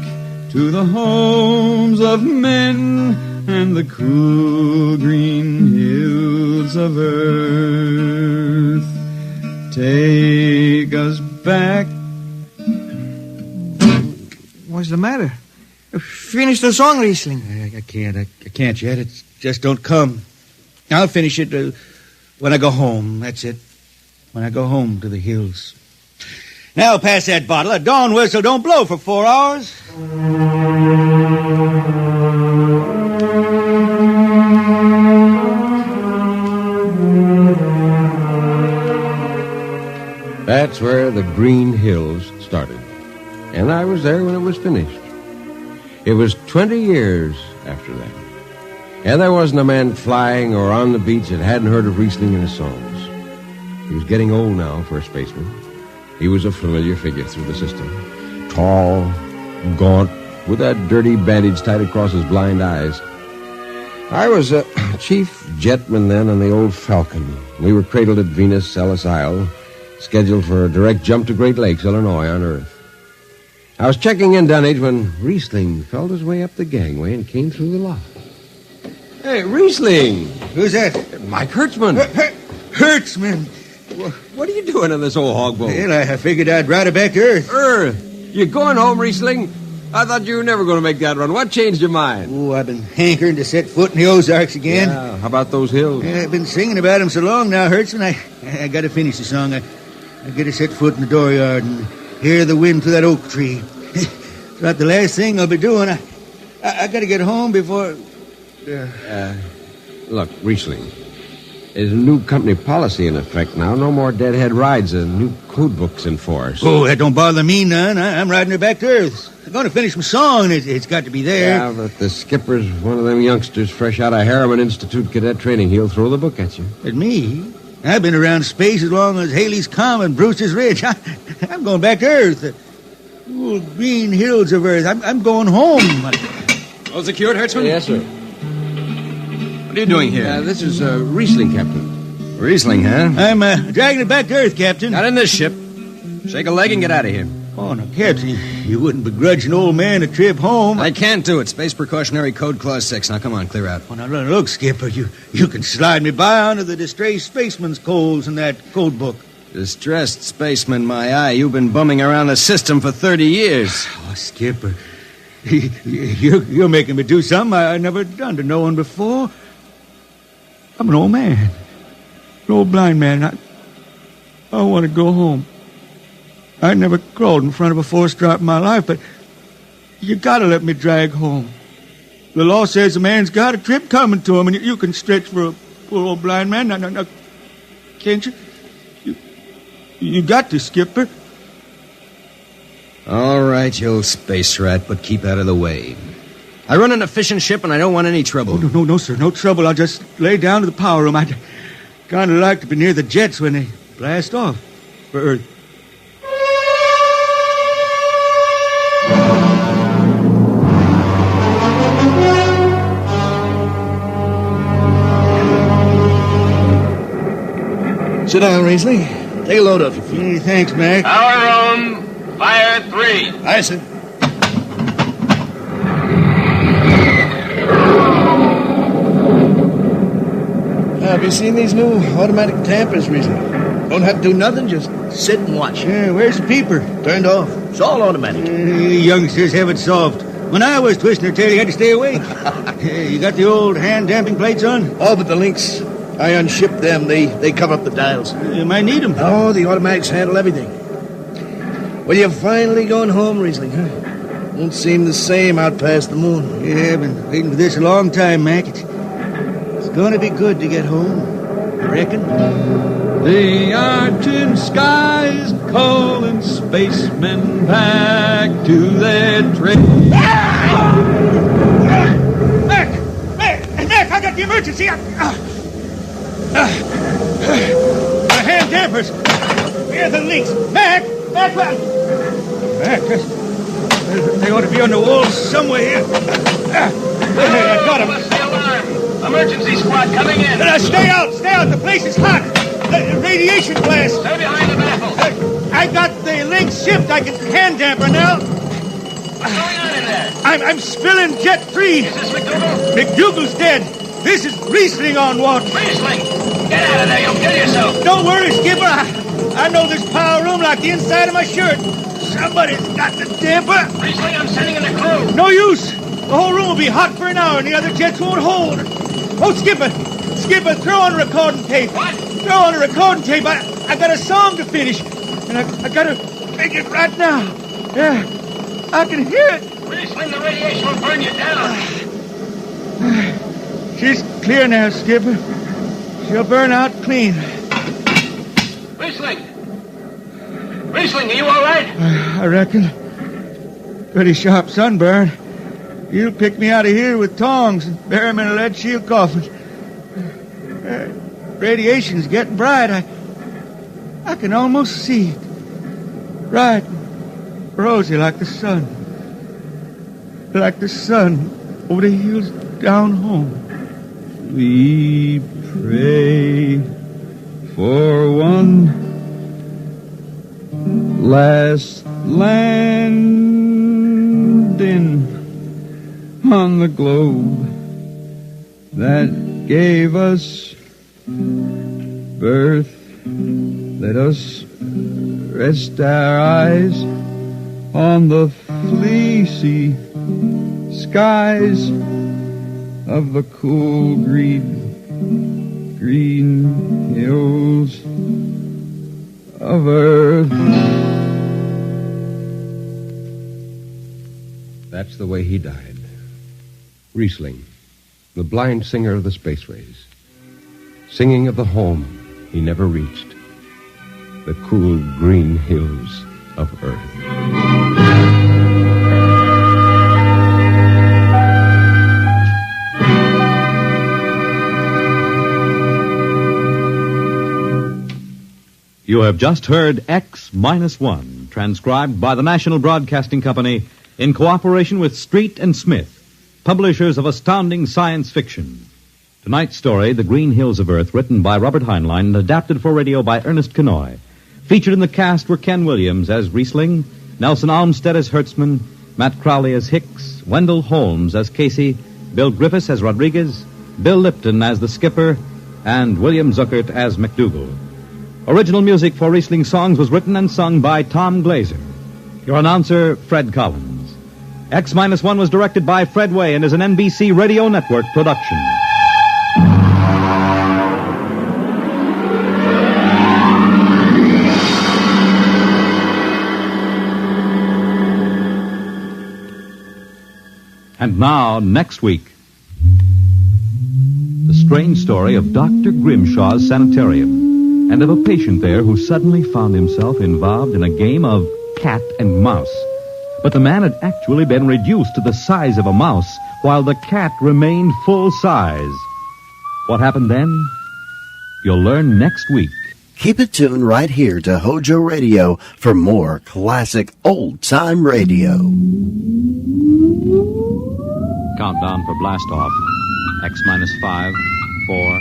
to the homes of men and the cool green hills of earth. Take us back. What's the matter? Finish the song, Riesling. I can't yet. It just don't come. I'll finish it when I go home. That's it. When I go home to the hills. Now pass that bottle. A dawn whistle don't blow for 4 hours. That's where the Green Hills started. And I was there when it was finished. It was 20 years after that. And there wasn't a man flying or on the beach that hadn't heard of Riesling and his songs. He was getting old now for a spaceman. He was a familiar figure through the system. Tall, gaunt, with that dirty bandage tied across his blind eyes. I was a chief jetman then on the old Falcon. We were cradled at Venus, Ellis Isle, scheduled for a direct jump to Great Lakes, Illinois, on Earth. I was checking in, Dunwich, when Riesling felt his way up the gangway and came through the lock. Hey, Riesling! Who's that? Mike Hertzman. Hertzman! What are you doing on this old hog boat? Well, I figured I'd ride it back to Earth. Earth? You going home, Riesling? I thought you were never going to make that run. What changed your mind? Oh, I've been hankering to set foot in the Ozarks again. Yeah, how about those hills? Yeah, I've been singing about them so long now, Hertzman. I got to finish the song. I got to set foot in the dooryard and hear the wind through that oak tree. It's about the last thing I'll be doing. I got to get home before... Look, Riesling, there's a new company policy in effect now. No more deadhead rides and new code books in force. Oh, that don't bother me none. I'm riding it back to Earth. I'm going to finish my song. It's got to be there. Yeah, but the skipper's one of them youngsters fresh out of Harriman Institute cadet training. He'll throw the book at you. At me? I've been around space as long as Haley's Common, Brewster's Ridge. I'm going back to Earth. The cool green hills of Earth. I'm going home. All secured, Hertzman? Yes, sir. What are you doing here? This is Riesling, Captain. Riesling, huh? I'm dragging it back to Earth, Captain. Not in this ship. Shake a leg and get out of here. Oh, no, Captain, you wouldn't begrudge an old man a trip home. I can't do it. Space Precautionary Code Clause 6. Now, come on, clear out. Oh, now, look, Skipper, you can slide me by onto the distressed spaceman's codes in that code book. Distressed spaceman, my eye. You've been bumming around the system for 30 years. Oh, Skipper, you're making me do something I never done to no one before. I'm an old man. An old blind man. I want to go home. I never crawled in front of a force drop in my life, but you got to let me drag home. The law says a man's got a trip coming to him, and you can stretch for a poor old blind man. Now, can't you? You got to, Skipper. All right, you old space rat, but keep out of the way. I run an efficient ship, and I don't want any trouble. Oh, no, sir, no trouble. I'll just lay down to the power room. I'd kind of like to be near the jets when they blast off for Earth. Sit down, Riesling. Take a load off your feet. Hey, thanks, Mac. Power room, fire 3. Aye, sir. Have you seen these new automatic tampers, Riesling? Don't have to do nothing, just sit and watch. Yeah, where's the peeper? Turned off. It's all automatic. Youngsters have it soft. When I was twisting her tail, you had to stay awake. Hey, you got the old hand-damping plates on? Oh, but the links, I unshipped them. They cover up the dials. You might need them. Oh, the automatics handle everything. Well, you're finally going home, Riesling, huh? Won't seem the same out past the moon. Yeah, I've been waiting for this a long time, Mac. It's going to be good to get home, I reckon. The Argent sky is calling spacemen back to their trade. Mac, I got the emergency. The hand dampers. Here are the links. Mac, they ought to be on the wall somewhere here. I got them. Bust the alarm. Emergency squad coming in. Stay out. The place is hot. Radiation blast. Stay behind the baffle. I got the links shipped. I can hand damper now. What's going on in there? I'm spilling jet free. Is this McDougal? McDougal's dead. This is Riesling on water. Riesling? Get out of there. You'll kill yourself. Don't worry, Skipper. I know this power room like the inside of my shirt. Somebody's got the damper. Riesling, I'm sending in the crew. No use. The whole room will be hot for an hour and the other jets won't hold. Oh, Skipper, throw on recording tape. What? Throw on a recording tape. I got a song to finish. And I got to make it right now. Yeah, I can hear it. Riesling, the radiation will burn you down. She's clear now, Skipper. She'll burn out clean. Riesling, are you all right? I reckon. Pretty sharp sunburn. You'll pick me out of here with tongs and bury me in a lead shield coffin. Radiation's getting bright. I can almost see it. Bright, rosy like the sun. Like the sun over the hills down home. We pray for one last landing on the globe that gave us birth. Let us rest our eyes on the fleecy skies of the cool green hills of earth. That's the way he died. Riesling, the blind singer of the spaceways, singing of the home he never reached, the cool green hills of Earth. You have just heard X-1, transcribed by the National Broadcasting Company in cooperation with Street and Smith, publishers of astounding science fiction. Tonight's story, The Green Hills of Earth, written by Robert Heinlein and adapted for radio by Ernest Kenoy. Featured in the cast were Ken Williams as Riesling, Nelson Almstead as Hertzman, Matt Crowley as Hicks, Wendell Holmes as Casey, Bill Griffiths as Rodriguez, Bill Lipton as the Skipper, and William Zuckert as McDougal. Original music for Riesling songs was written and sung by Tom Glazer. Your announcer, Fred Collins. X-1 was directed by Fred Way and is an NBC Radio Network production. And now, next week, the strange story of Dr. Grimshaw's sanitarium and of a patient there who suddenly found himself involved in a game of cat and mouse. But the man had actually been reduced to the size of a mouse, while the cat remained full size. What happened then? You'll learn next week. Keep it tuned right here to HOJO Radio for more classic old-time radio. Countdown for blast off. X-5, 4,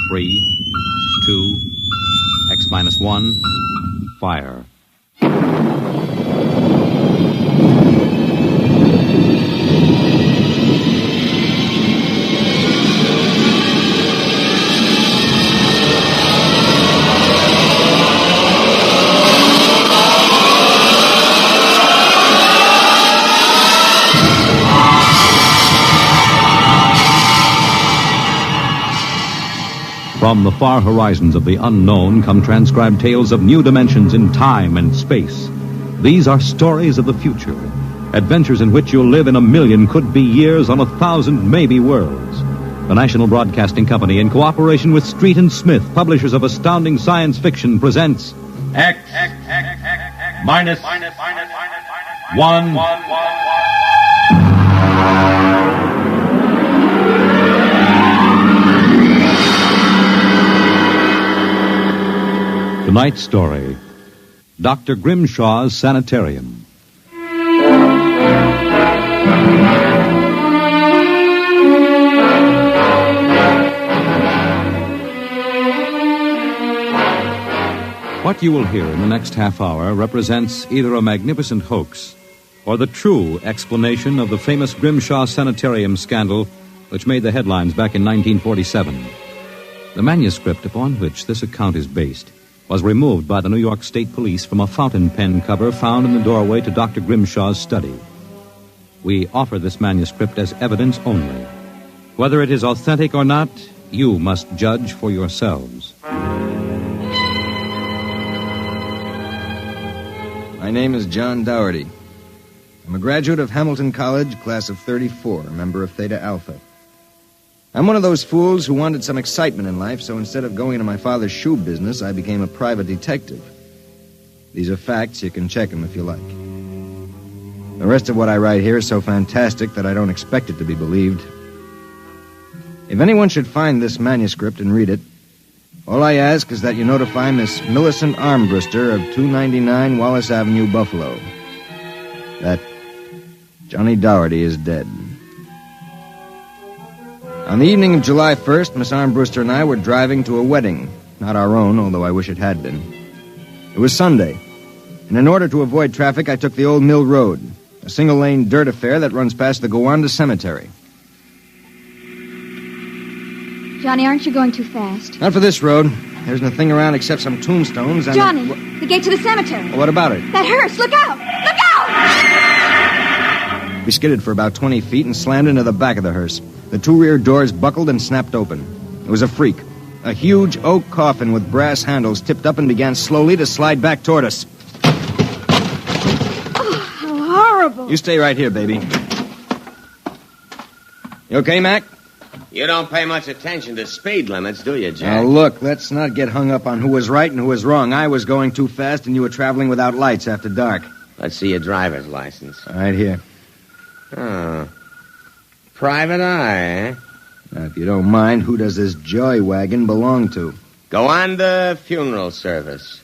3, 2, X-1, fire. From the far horizons of the unknown come transcribed tales of new dimensions in time and space. These are stories of the future, adventures in which you'll live in a million could-be years on 1,000 maybe worlds. The National Broadcasting Company, in cooperation with Street and Smith, publishers of astounding science fiction, presents X minus 1. Tonight's story, Dr. Grimshaw's Sanitarium. What you will hear in the next half hour represents either a magnificent hoax or the true explanation of the famous Grimshaw Sanitarium scandal which made the headlines back in 1947. The manuscript upon which this account is based was removed by the New York State Police from a fountain pen cover found in the doorway to Dr. Grimshaw's study. We offer this manuscript as evidence only. Whether it is authentic or not, you must judge for yourselves. My name is John Dougherty. I'm a graduate of Hamilton College, class of 34, a member of Theta Alpha. I'm one of those fools who wanted some excitement in life, so instead of going into my father's shoe business, I became a private detective. These are facts. You can check them if you like. The rest of what I write here is so fantastic that I don't expect it to be believed. If anyone should find this manuscript and read it, all I ask is that you notify Miss Millicent Armbruster of 299 Wallace Avenue, Buffalo, that Johnny Dougherty is dead. On the evening of July 1st, Miss Armbruster and I were driving to a wedding. Not our own, although I wish it had been. It was Sunday, and in order to avoid traffic, I took the Old Mill Road, a single-lane dirt affair that runs past the Gowanda Cemetery. Johnny, aren't you going too fast? Not for this road. There isn't a thing around except some tombstones and... Johnny, the gate to the cemetery. What about it? That hearse, look out! Look out! We skidded for about 20 feet and slammed into the back of the hearse. The two rear doors buckled and snapped open. It was a freak. A huge oak coffin with brass handles tipped up and began slowly to slide back toward us. Oh, how horrible. You stay right here, baby. You okay, Mac? You don't pay much attention to speed limits, do you, Jack? Now, look, let's not get hung up on who was right and who was wrong. I was going too fast and you were traveling without lights after dark. Let's see your driver's license. Right here. Oh. Private eye, eh? Now, if you don't mind, who does this joy wagon belong to? Gowanda Funeral Service.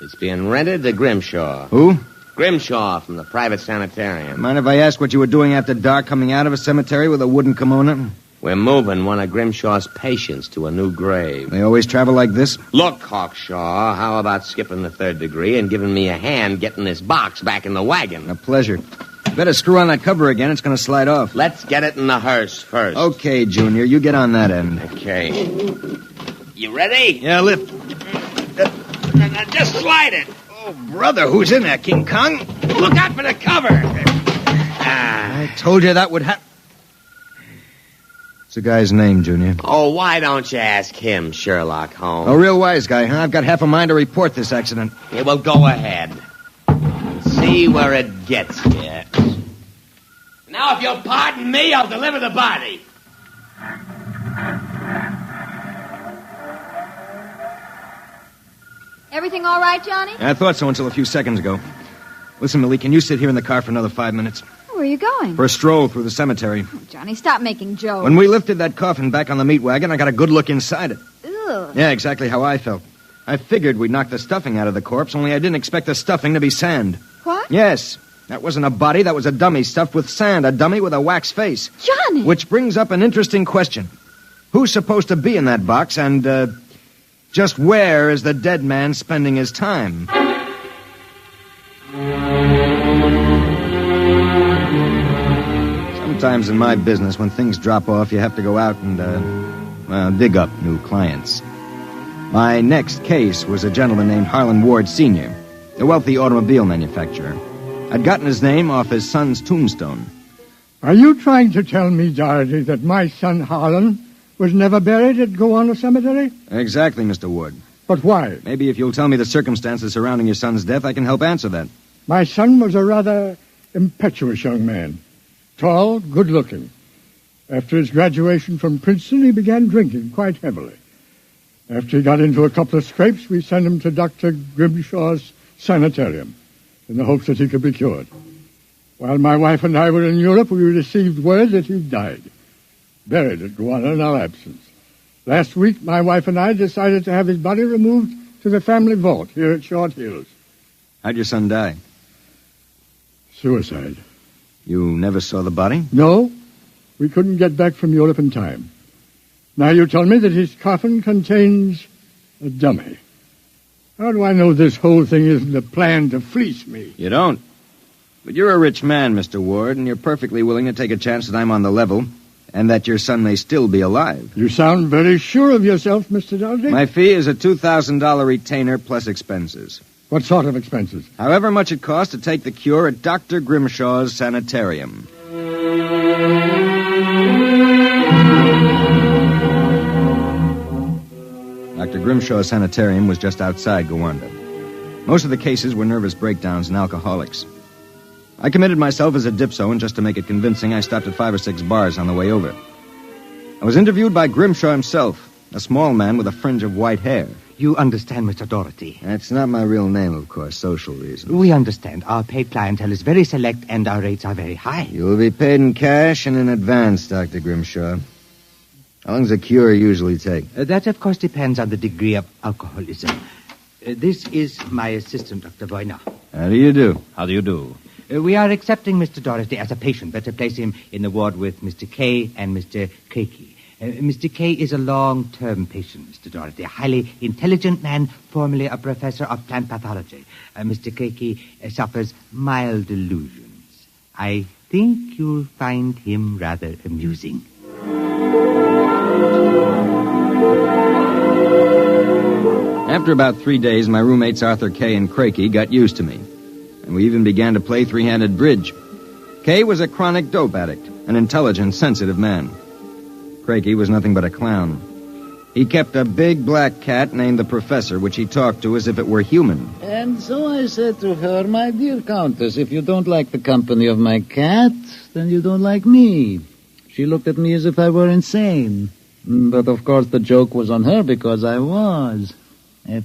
It's being rented to Grimshaw. Who? Grimshaw from the private sanitarium. Mind if I ask what you were doing after dark coming out of a cemetery with a wooden kimono? We're moving one of Grimshaw's patients to a new grave. They always travel like this? Look, Hawkshaw, how about skipping the third degree and giving me a hand getting this box back in the wagon? A pleasure. Better screw on that cover again. It's going to slide off. Let's get it in the hearse first. Okay, Junior. You get on that end. Okay. You ready? Yeah, lift. Just slide it. Oh, brother, who's in there, King Kong? Look out for the cover. I told you that would happen. What's the guy's name, Junior? Oh, why don't you ask him, Sherlock Holmes? A real wise guy, huh? I've got half a mind to report this accident. Yeah, well, go ahead. See where it gets you. Now, if you'll pardon me, I'll deliver the body. Everything all right, Johnny? I thought so until a few seconds ago. Listen, Millie, can you sit here in the car for another 5 minutes? Where are you going? For a stroll through the cemetery. Oh, Johnny, stop making jokes. When we lifted that coffin back on the meat wagon, I got a good look inside it. Ugh. Yeah, exactly how I felt. I figured we'd knock the stuffing out of the corpse, only I didn't expect the stuffing to be sand. What? Yes. That wasn't a body, that was a dummy stuffed with sand, a dummy with a wax face. Johnny! Which brings up an interesting question. Who's supposed to be in that box, and, just where is the dead man spending his time? Sometimes in my business, when things drop off, you have to go out and, dig up new clients. My next case was a gentleman named Harlan Ward Sr., a wealthy automobile manufacturer. I'd gotten his name off his son's tombstone. Are you trying to tell me, Dougherty, that my son Harlan was never buried at Gowanus Cemetery? Exactly, Mr. Ward. But why? Maybe if you'll tell me the circumstances surrounding your son's death, I can help answer that. My son was a rather impetuous young man. Tall, good-looking. After his graduation from Princeton, he began drinking quite heavily. After he got into a couple of scrapes, we sent him to Dr. Grimshaw's sanitarium in the hopes that he could be cured. While my wife and I were in Europe, we received word that he died, buried at Gowanus in our absence. Last week, my wife and I decided to have his body removed to the family vault here at Short Hills. How'd your son die? Suicide. You never saw the body? No. We couldn't get back from Europe in time. Now you tell me that his coffin contains a dummy. How do I know this whole thing isn't a plan to fleece me? You don't. But you're a rich man, Mr. Ward, and you're perfectly willing to take a chance that I'm on the level and that your son may still be alive. You sound very sure of yourself, Mr. Dougherty. My fee is a $2,000 retainer plus expenses. What sort of expenses? However much it costs to take the cure at Dr. Grimshaw's sanitarium. Dr. Grimshaw's sanitarium was just outside Gowanda. Most of the cases were nervous breakdowns and alcoholics. I committed myself as a dipso, and just to make it convincing, I stopped at 5 or 6 bars on the way over. I was interviewed by Grimshaw himself, a small man with a fringe of white hair. You understand, Mr. Doherty. That's not my real name, of course, social reasons. We understand. Our paid clientele is very select, and our rates are very high. You will be paid in cash and in advance, Dr. Grimshaw. How long does a cure usually take? That, of course, depends on the degree of alcoholism. This is my assistant, Dr. Voyna. How do you do? How do you do? We are accepting Mr. Doherty as a patient. Better place him in the ward with Mr. K and Mr. Creaky. Mr. K is a long-term patient, Mr. Doherty, a highly intelligent man, formerly a professor of plant pathology. Mr. Creaky suffers mild delusions. I think you'll find him rather amusing. After about 3 days, my roommates Arthur Kay and Creaky got used to me, and we even began to play three-handed bridge. Kay was a chronic dope addict, an intelligent, sensitive man. Creaky was nothing but a clown. He kept a big black cat named the Professor, which he talked to as if it were human. And so I said to her, my dear Countess, if you don't like the company of my cat, then you don't like me. She looked at me as if I were insane. But of course the joke was on her because I was.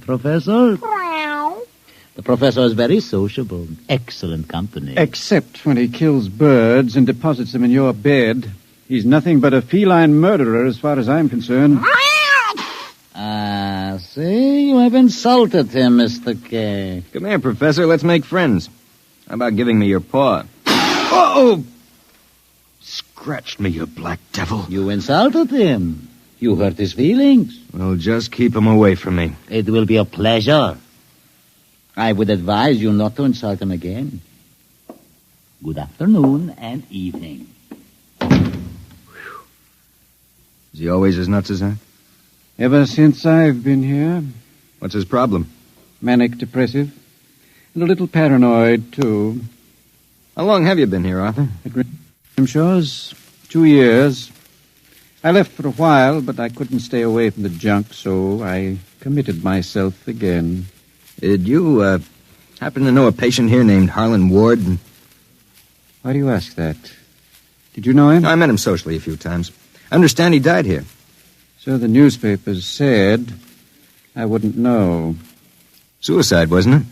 Professor? The professor is very sociable. Excellent company. Except when he kills birds and deposits them in your bed. He's nothing but a feline murderer as far as I'm concerned. See? You have insulted him, Mr. K. Come here, Professor. Let's make friends. How about giving me your paw? Oh! Scratched me, you black devil. You insulted him. You hurt his feelings. Well, just keep him away from me. It will be a pleasure. I would advise you not to insult him again. Good afternoon and evening. Is he always as nuts as that? Ever since I've been here. What's his problem? Manic depressive. And a little paranoid, too. How long have you been here, Arthur? At Grimshaw's 2 years. I left for a while, but I couldn't stay away from the junk, so I committed myself again. Did you, happen to know a patient here named Harlan Ward? Why do you ask that? Did you know him? I met him socially a few times. I understand he died here. So the newspapers said. I wouldn't know. Suicide, wasn't it?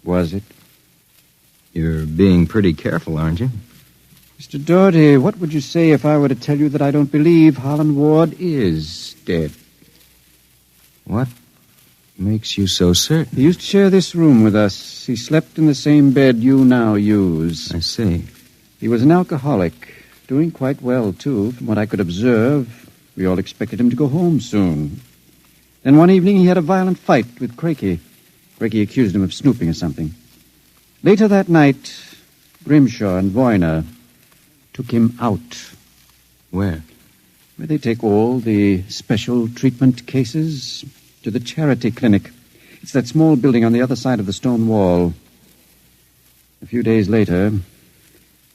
Was it? You're being pretty careful, aren't you? Mr. Doherty, what would you say if I were to tell you that I don't believe Harlan Ward is dead? What makes you so certain? He used to share this room with us. He slept in the same bed you now use. I see. He was an alcoholic, doing quite well, too, from what I could observe. We all expected him to go home soon. Then one evening he had a violent fight with Creaky. Creaky accused him of snooping or something. Later that night, Grimshaw and Voyna took him out. Where? Where they take all the special treatment cases to the charity clinic. It's that small building on the other side of the stone wall. A few days later,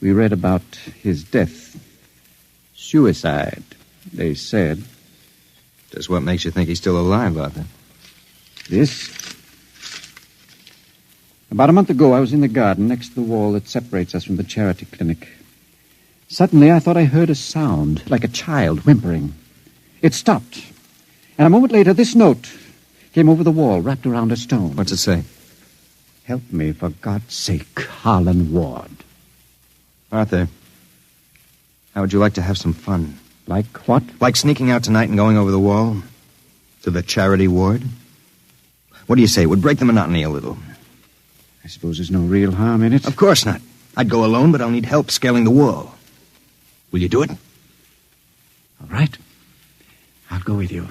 we read about his death. Suicide. They said. Just what makes you think he's still alive, Arthur? This? About a month ago, I was in the garden next to the wall that separates us from the charity clinic. Suddenly, I thought I heard a sound, like a child whimpering. It stopped. And a moment later, this note came over the wall, wrapped around a stone. What's it say? Help me, for God's sake, Harlan Ward. Arthur, how would you like to have some fun? Like what? Like sneaking out tonight and going over the wall to the charity ward? What do you say? It would break the monotony a little. I suppose there's no real harm in it. Of course not. I'd go alone, but I'll need help scaling the wall. Will you do it? All right. I'll go with you.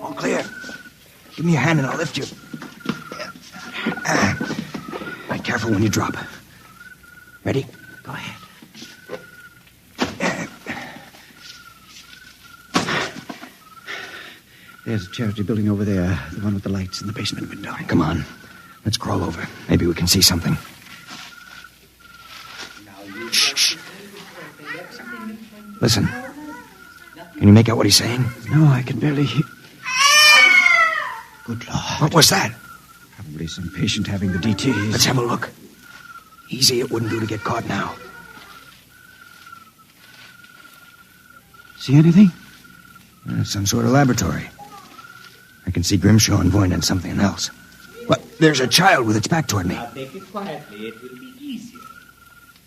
All clear. Give me your hand and I'll lift you. Be careful when you drop. Ready? Go ahead. There's a charity building over there, the one with the lights in the basement window. Come on. Let's crawl over. Maybe we can see something. Shh. Listen. Can you make out what he's saying? No, I can barely hear. Good Lord. What was that? Probably some patient having the DTs. Let's have a look. Easy, it wouldn't do to get caught now. See anything? Some sort of laboratory. I can see Grimshaw and Voyne and something else. What? There's a child with its back toward me. Now take it quietly. It will be easier.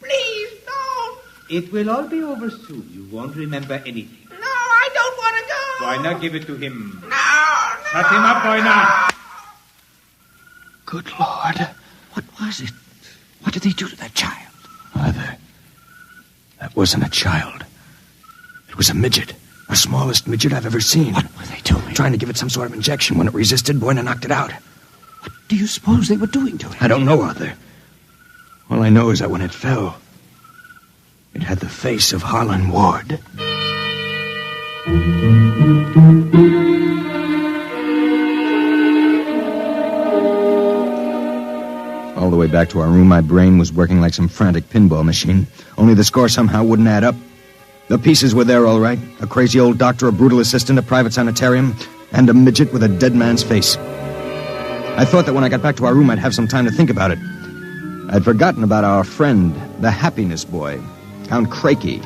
Please, don't. It will all be over soon. You won't remember anything. No, I don't want to go. Why not give it to him? No. Shut him up, why not? Good Lord. What was it? What did they do to that child? Arthur, that wasn't a child. It was a midget. The smallest midget I've ever seen. What were they doing? Trying to give it some sort of injection. When it resisted, Voyne knocked it out. What do you suppose they were doing to it? I don't know, Arthur. All I know is that when it fell, it had the face of Harlan Ward. All the way back to our room, my brain was working like some frantic pinball machine. Only the score somehow wouldn't add up. The pieces were there all right. A crazy old doctor, a brutal assistant, a private sanitarium, and a midget with a dead man's face. I thought that when I got back to our room, I'd have some time to think about it. I'd forgotten about our friend, the happiness boy, Count Crakey.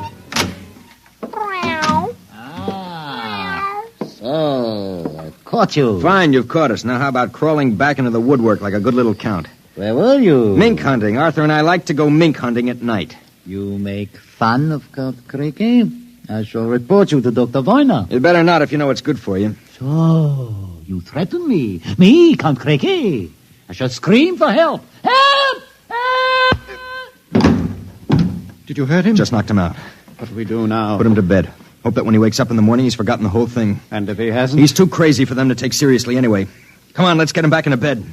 So, I caught you. Fine, you've caught us. Now how about crawling back into the woodwork like a good little count? Where were you? Mink hunting. Arthur and I like to go mink hunting at night. You make fun of Count Crakey? I shall report you to Dr. Voyne. You'd better not if you know it's good for you. So, you threaten me? Me, Count Crakey? I shall scream for help. Help! Help! Did you hurt him? Just knocked him out. What do we do now? Put him to bed. Hope that when he wakes up in the morning, he's forgotten the whole thing. And if he hasn't? He's too crazy for them to take seriously anyway. Come on, let's get him back into bed.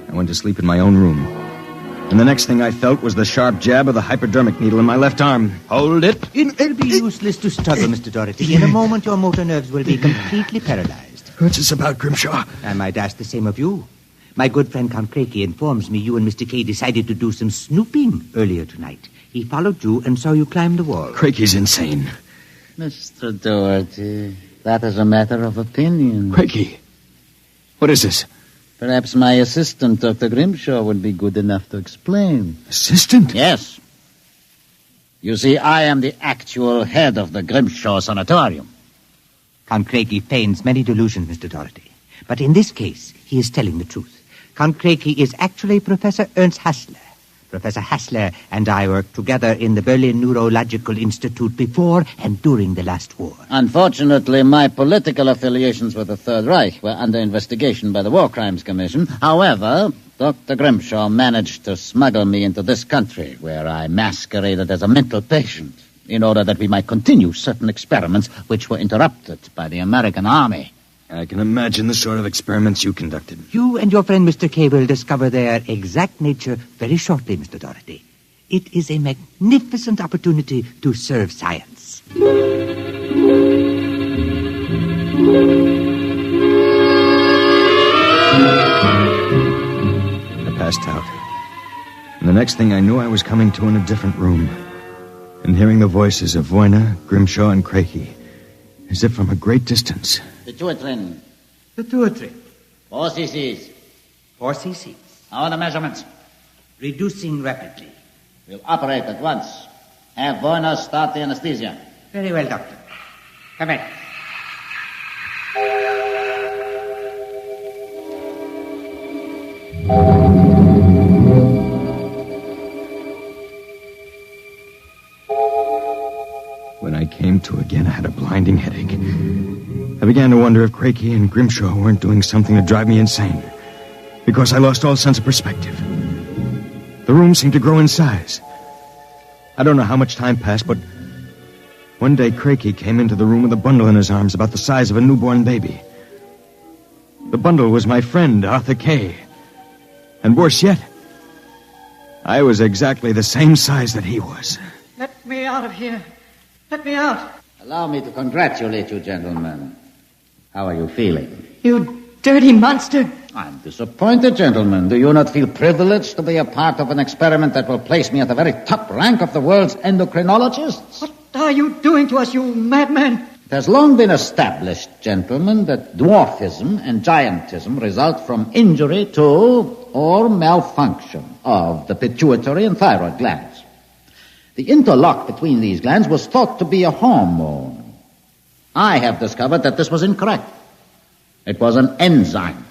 I went to sleep in my own room. And the next thing I felt was the sharp jab of the hypodermic needle in my left arm. Hold it. It will be useless to struggle, Mr. Doherty. In a moment, your motor nerves will be completely paralyzed. What's this about, Grimshaw? I might ask the same of you. My good friend Count Crakey informs me you and Mr. Kay decided to do some snooping earlier tonight. He followed you and saw you climb the wall. Crakey's insane. Mr. Doherty, that is a matter of opinion. Crakey, what is this? Perhaps my assistant, Dr. Grimshaw, would be good enough to explain. Assistant? Yes. You see, I am the actual head of the Grimshaw Sanatorium. Count Crakey feigns many delusions, Mr. Doherty. But in this case, he is telling the truth. Count Crakey is actually Professor Ernst Hassler. Professor Hassler and I worked together in the Berlin Neurological Institute before and during the last war. Unfortunately, my political affiliations with the Third Reich were under investigation by the War Crimes Commission. However, Dr. Grimshaw managed to smuggle me into this country, where I masqueraded as a mental patient, in order that we might continue certain experiments which were interrupted by the American army. I can imagine the sort of experiments you conducted. You and your friend Mr. Kay will discover their exact nature very shortly, Mr. Doherty. It is a magnificent opportunity to serve science. I passed out. And the next thing I knew, I was coming to in a different room and hearing the voices of Voyna, Grimshaw, and Crakey, as if from a great distance. Pituitrin. Pituitary. 4 cc's. 4 cc's. How are the measurements? Reducing rapidly. We'll operate at once. Have Voyna start the anesthesia. Very well, Doctor. Come in. When I came to again, I had a blinding headache. I began to wonder if Crakey and Grimshaw weren't doing something to drive me insane, because I lost all sense of perspective. The room seemed to grow in size. I don't know how much time passed, but one day Crakey came into the room with a bundle in his arms about the size of a newborn baby. The bundle was my friend, Arthur Kay. And worse yet, I was exactly the same size that he was. Let me out of here. Let me out. Allow me to congratulate you, gentlemen. How are you feeling? You dirty monster. I'm disappointed, gentlemen. Do you not feel privileged to be a part of an experiment that will place me at the very top rank of the world's endocrinologists? What are you doing to us, you madman? It has long been established, gentlemen, that dwarfism and giantism result from injury to or malfunction of the pituitary and thyroid glands. The interlock between these glands was thought to be a hormone. I have discovered that this was incorrect. It was an enzyme.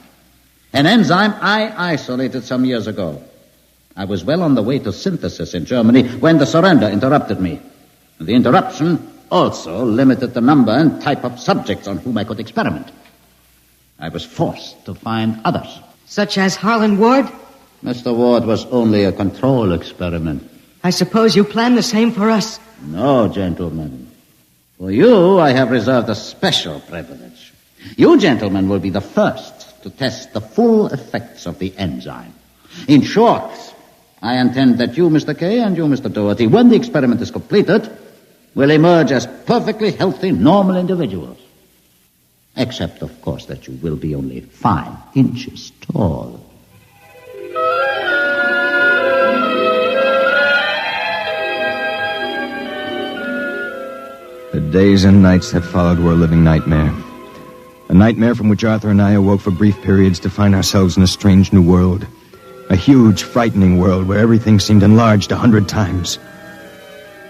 An enzyme I isolated some years ago. I was well on the way to synthesis in Germany when the surrender interrupted me. The interruption also limited the number and type of subjects on whom I could experiment. I was forced to find others. Such as Harlan Ward? Mr. Ward was only a control experiment. I suppose you plan the same for us. No, gentlemen. For you, I have reserved a special privilege. You, gentlemen, will be the first to test the full effects of the enzyme. In short, I intend that you, Mr. Kay, and you, Mr. Doherty, when the experiment is completed, will emerge as perfectly healthy, normal individuals. Except, of course, that you will be only 5 inches tall. The days and nights that followed were a living nightmare. A nightmare from which Arthur and I awoke for brief periods to find ourselves in a strange new world. A huge, frightening world where everything seemed enlarged 100 times.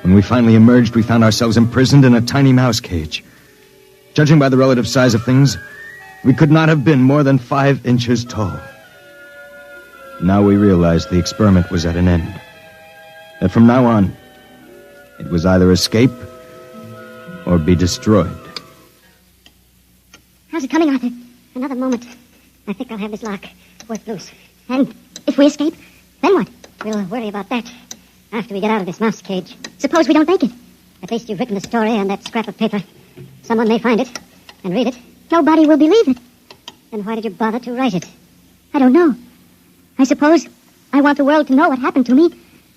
When we finally emerged, we found ourselves imprisoned in a tiny mouse cage. Judging by the relative size of things, we could not have been more than 5 inches tall. Now we realized the experiment was at an end. That from now on, it was either escape or be destroyed. How's it coming, Arthur? Another moment. I think I'll have this lock worked loose. And if we escape, then what? We'll worry about that after we get out of this mouse cage. Suppose we don't make it. At least you've written the story on that scrap of paper. Someone may find it and read it. Nobody will believe it. Then why did you bother to write it? I don't know. I suppose I want the world to know what happened to me.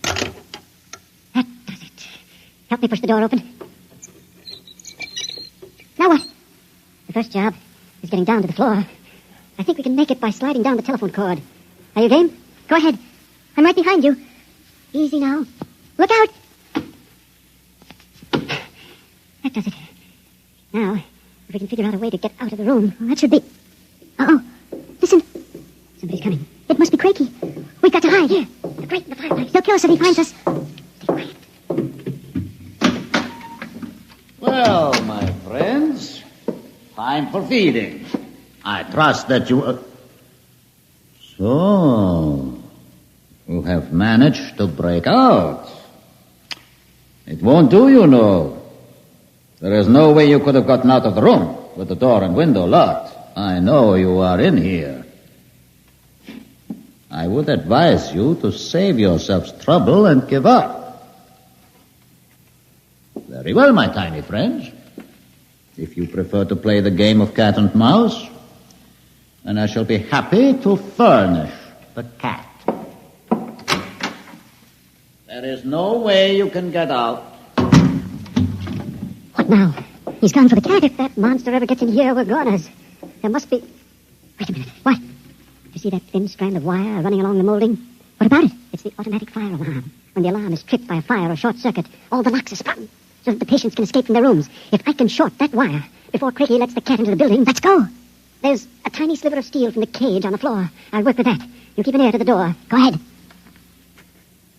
That does it. Help me push the door open. Now what? The first job is getting down to the floor. I think we can make it by sliding down the telephone cord. Are you game? Go ahead. I'm right behind you. Easy now. Look out! That does it. Now, if we can figure out a way to get out of the room, well, that should be... Uh-oh. Listen. Somebody's coming. It must be Crakey. We've got to hide. Here. The grate in the fireplace. He'll kill us if he finds us. Stay quiet. Well, my friends, time for feeding. I trust that you... So, you have managed to break out. It won't do, you know. There is no way you could have gotten out of the room with the door and window locked. I know you are in here. I would advise you to save yourselves trouble and give up. Very well, my tiny friends. If you prefer to play the game of cat and mouse, then I shall be happy to furnish the cat. There is no way you can get out. What now? He's gone for the cat. If that monster ever gets in here, we're goners. There must be... Wait a minute. What? You see that thin strand of wire running along the molding? What about it? It's the automatic fire alarm. When the alarm is tripped by a fire or short circuit, all the locks are sprung so that the patients can escape from their rooms. If I can short that wire before Craigie lets the cat into the building, let's go. There's a tiny sliver of steel from the cage on the floor. I'll work with that. You keep an ear to the door. Go ahead.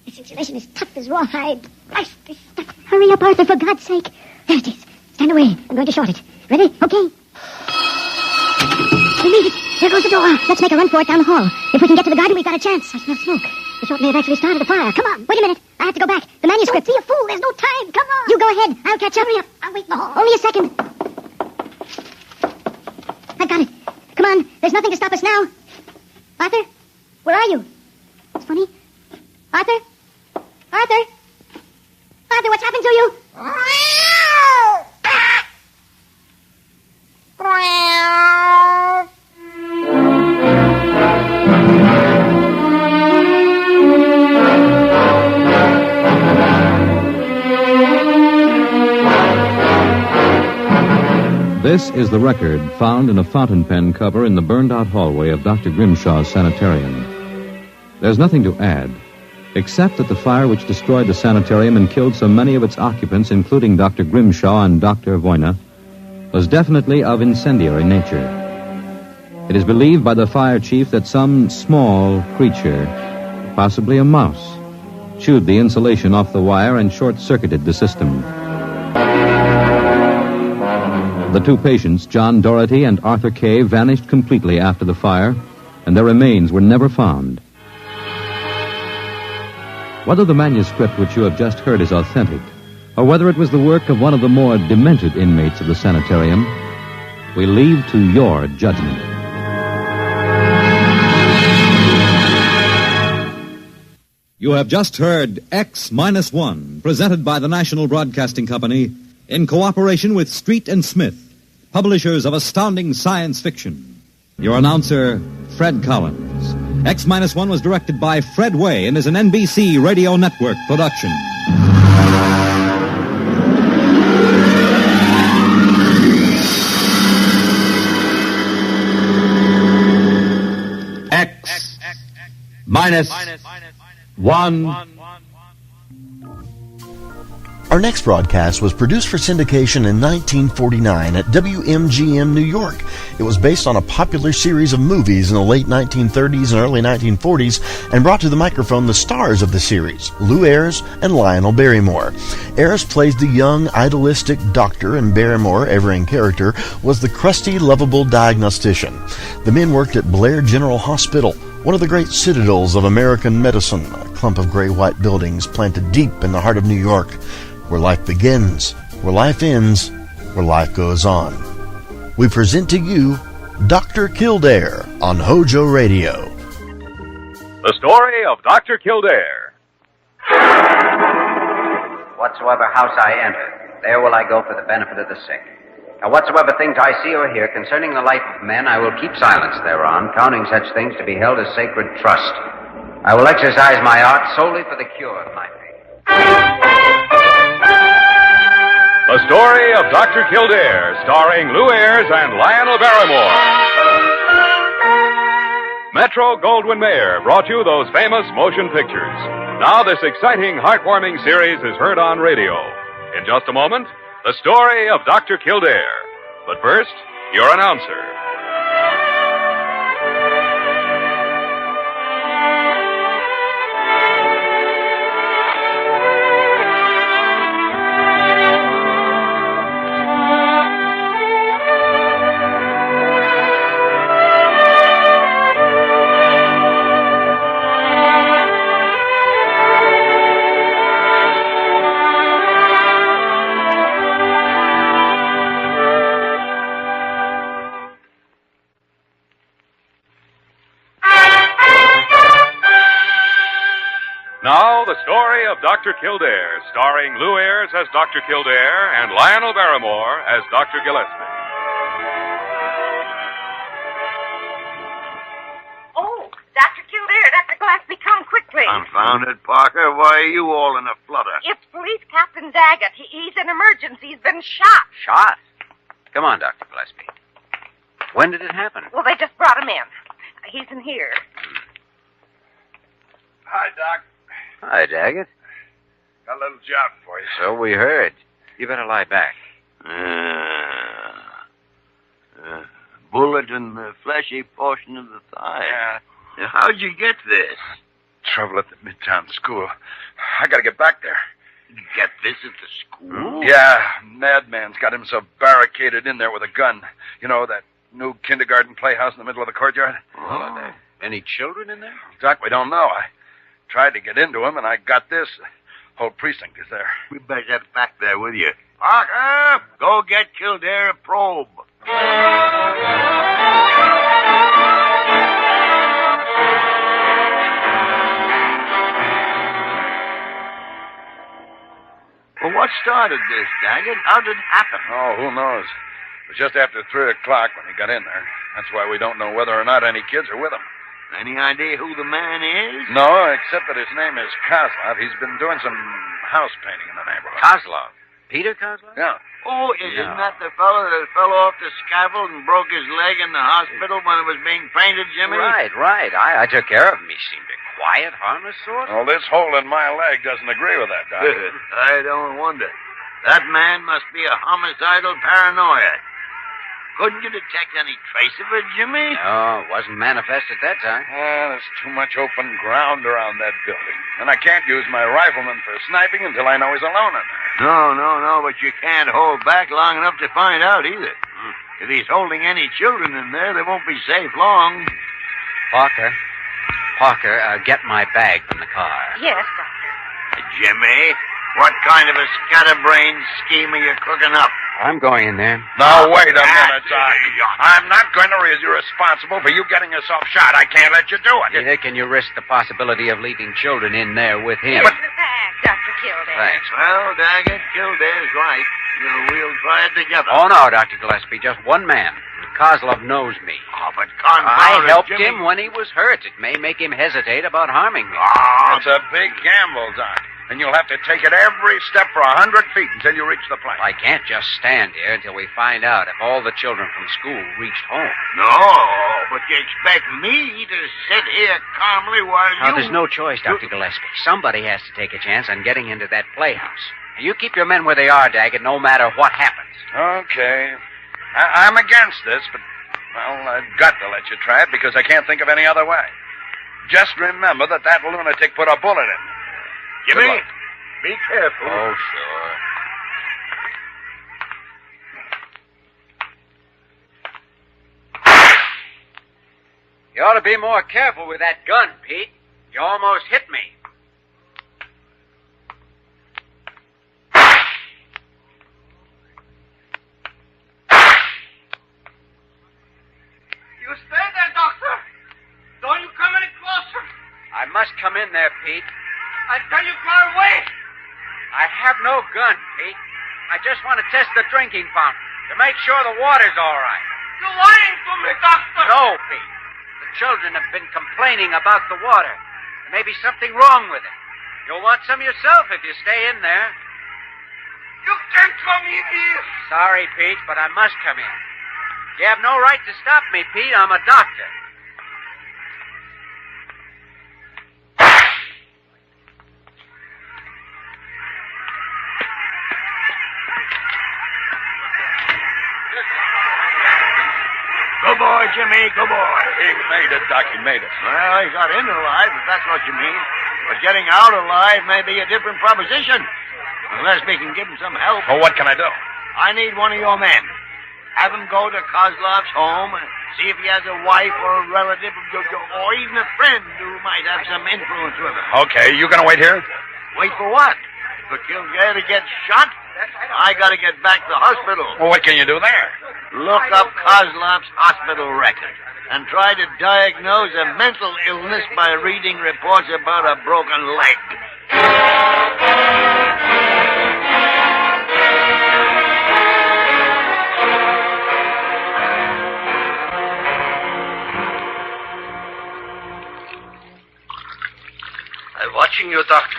This insulation is tough as rawhide. Christ, this stuff. Hurry up, Arthur, for God's sake. There it is. Stand away. I'm going to short it. Ready? Okay. We made it. There goes the door. Let's make a run for it down the hall. If we can get to the garden, we've got a chance. I smell smoke. The short may have actually started a fire. Come on. Wait a minute. I have to go back. The manuscript. Don't be a fool. There's no time. Come on. You go ahead. I'll catch up. Hurry up. I'll wait in the hall. Only a second. I've got it. Come on. There's nothing to stop us now. Arthur? Where are you? It's funny. Arthur? Arthur? Arthur, what's happened to you? This is the record found in a fountain pen cover in the burned-out hallway of Dr. Grimshaw's sanitarium. There's nothing to add, except that the fire which destroyed the sanitarium and killed so many of its occupants, including Dr. Grimshaw and Dr. Voyna, was definitely of incendiary nature. It is believed by the fire chief that some small creature, possibly a mouse, chewed the insulation off the wire and short-circuited the system. The two patients, John Doherty and Arthur Kay, vanished completely after the fire, and their remains were never found. Whether the manuscript which you have just heard is authentic, or whether it was the work of one of the more demented inmates of the sanitarium, we leave to your judgment. You have just heard X-1, presented by the National Broadcasting Company in cooperation with Street and Smith, publishers of astounding science fiction. Your announcer, Fred Collins. X-1 was directed by Fred Way and is an NBC Radio Network production. X-1. Our next broadcast was produced for syndication in 1949 at WMGM New York. It was based on a popular series of movies in the late 1930s and early 1940s and brought to the microphone the stars of the series, Lou Ayres and Lionel Barrymore. Ayres plays the young, idealistic doctor, and Barrymore, ever in character, was the crusty, lovable diagnostician. The men worked at Blair General Hospital, one of the great citadels of American medicine, a clump of gray-white buildings planted deep in the heart of New York, where life begins, where life ends, where life goes on. We present to you Dr. Kildare on HOJO Radio. The story of Dr. Kildare. Whatsoever house I enter, there will I go for the benefit of the sick. Now, whatsoever things I see or hear concerning the life of men, I will keep silence thereon, counting such things to be held as sacred trust. I will exercise my art solely for the cure of my faith. The story of Dr. Kildare, starring Lou Ayres and Lionel Barrymore. Metro-Goldwyn-Mayer brought you those famous motion pictures. Now this exciting, heartwarming series is heard on radio. In just a moment, the story of Dr. Kildare. But first, your announcer. Now, the story of Dr. Kildare, starring Lou Ayres as Dr. Kildare and Lionel Barrymore as Dr. Gillespie. Oh, Dr. Kildare, Dr. Gillespie. Gillespie, come quickly. Confound it, Parker. Why are you all in a flutter? It's Police Captain Daggett. He's in emergency. He's been shot. Shot? Come on, Dr. Gillespie. When did it happen? Well, they just brought him in. He's in here. Hi, Doc. Hi, Daggett. Got a little job for you. So we heard. You better lie back. Bullet in the fleshy portion of the thigh. Yeah. How'd you get this? Trouble at the Midtown school. I gotta get back there. You get this at the school? Yeah, Madman's got himself barricaded in there with a gun. You know, that new kindergarten playhouse in the middle of the courtyard? Oh. Any children in there? Doc, we don't know. I tried to get into him, and I got this. The whole precinct is there. We better get back there with you. Parker, go get Kildare a probe. Well, what started this, Daggett? How did it happen? Oh, who knows? It was just after 3 o'clock when he got in there. That's why we don't know whether or not any kids are with him. Any idea who the man is? No, except that his name is Kozlov. He's been doing some house painting in the neighborhood. Kozlov? Peter Kozlov? Yeah. Oh, isn't that the fellow that fell off the scaffold and broke his leg in the hospital when it was being painted, Jimmy? Right. I took care of him. He seemed a quiet, harmless sort. Well, this hole in my leg doesn't agree with that, Doc. I don't wonder. That man must be a homicidal paranoia. Couldn't you detect any trace of it, Jimmy? No, it wasn't manifest at that time. There's too much open ground around that building. And I can't use my rifleman for sniping until I know he's alone in there. No, but you can't hold back long enough to find out either. If he's holding any children in there, they won't be safe long. Parker, get my bag from the car. Yes, Doctor. Jimmy, what kind of a scatterbrained scheme are you cooking up? I'm going in there. Now, wait a minute, Doc. I'm not going to raise you responsible for you getting yourself shot. I can't let you do it. Neither can you risk the possibility of leaving children in there with him. Here's the bag, Dr. Kildare. Thanks. Well, Daggett, Kildare's right. We'll try it together. Oh, no, Dr. Gillespie, just one man. Kozlov knows me. Oh, but I helped Jimmy. him when he was hurt. It may make him hesitate about harming me. It's a big gamble, Doc. And you'll have to take it every step for 100 feet until you reach the plane. I can't just stand here until we find out if all the children from school reached home. No, but you expect me to sit here calmly while you... There's no choice, Dr. Gillespie. Somebody has to take a chance on getting into that playhouse. You keep your men where they are, Daggett, no matter what happens. Okay. I'm against this, but, well, I've got to let you try it because I can't think of any other way. Just remember that lunatic put a bullet in me. Jimmy, be careful. Oh, sure. You ought to be more careful with that gun, Pete. You almost hit me. You stay there, Doctor. Don't you come any closer. I must come in there, Pete. I tell you, go away. I have no gun, Pete. I just want to test the drinking fountain to make sure the water's all right. You're lying to me, Doctor. No, Pete. The children have been complaining about the water. There may be something wrong with it. You'll want some yourself if you stay in there. You can't come in here. Sorry, Pete, but I must come in. You have no right to stop me, Pete. I'm a doctor. Good boy, Jimmy, good boy. He made it, Doc. He made it. Well, he got in alive, if that's what you mean. But getting out alive may be a different proposition. Unless we can give him some help. Well, what can I do? I need one of your men. Have him go to Kozlov's home and see if he has a wife or a relative or even a friend who might have some influence with him. Okay, you gonna wait here? Wait for what? For Kildare to get shot? I gotta get back to the hospital. Well, what can you do there? Look up Kozlov's hospital record and try to diagnose a mental illness by reading reports about a broken leg. I'm watching you, Doctor.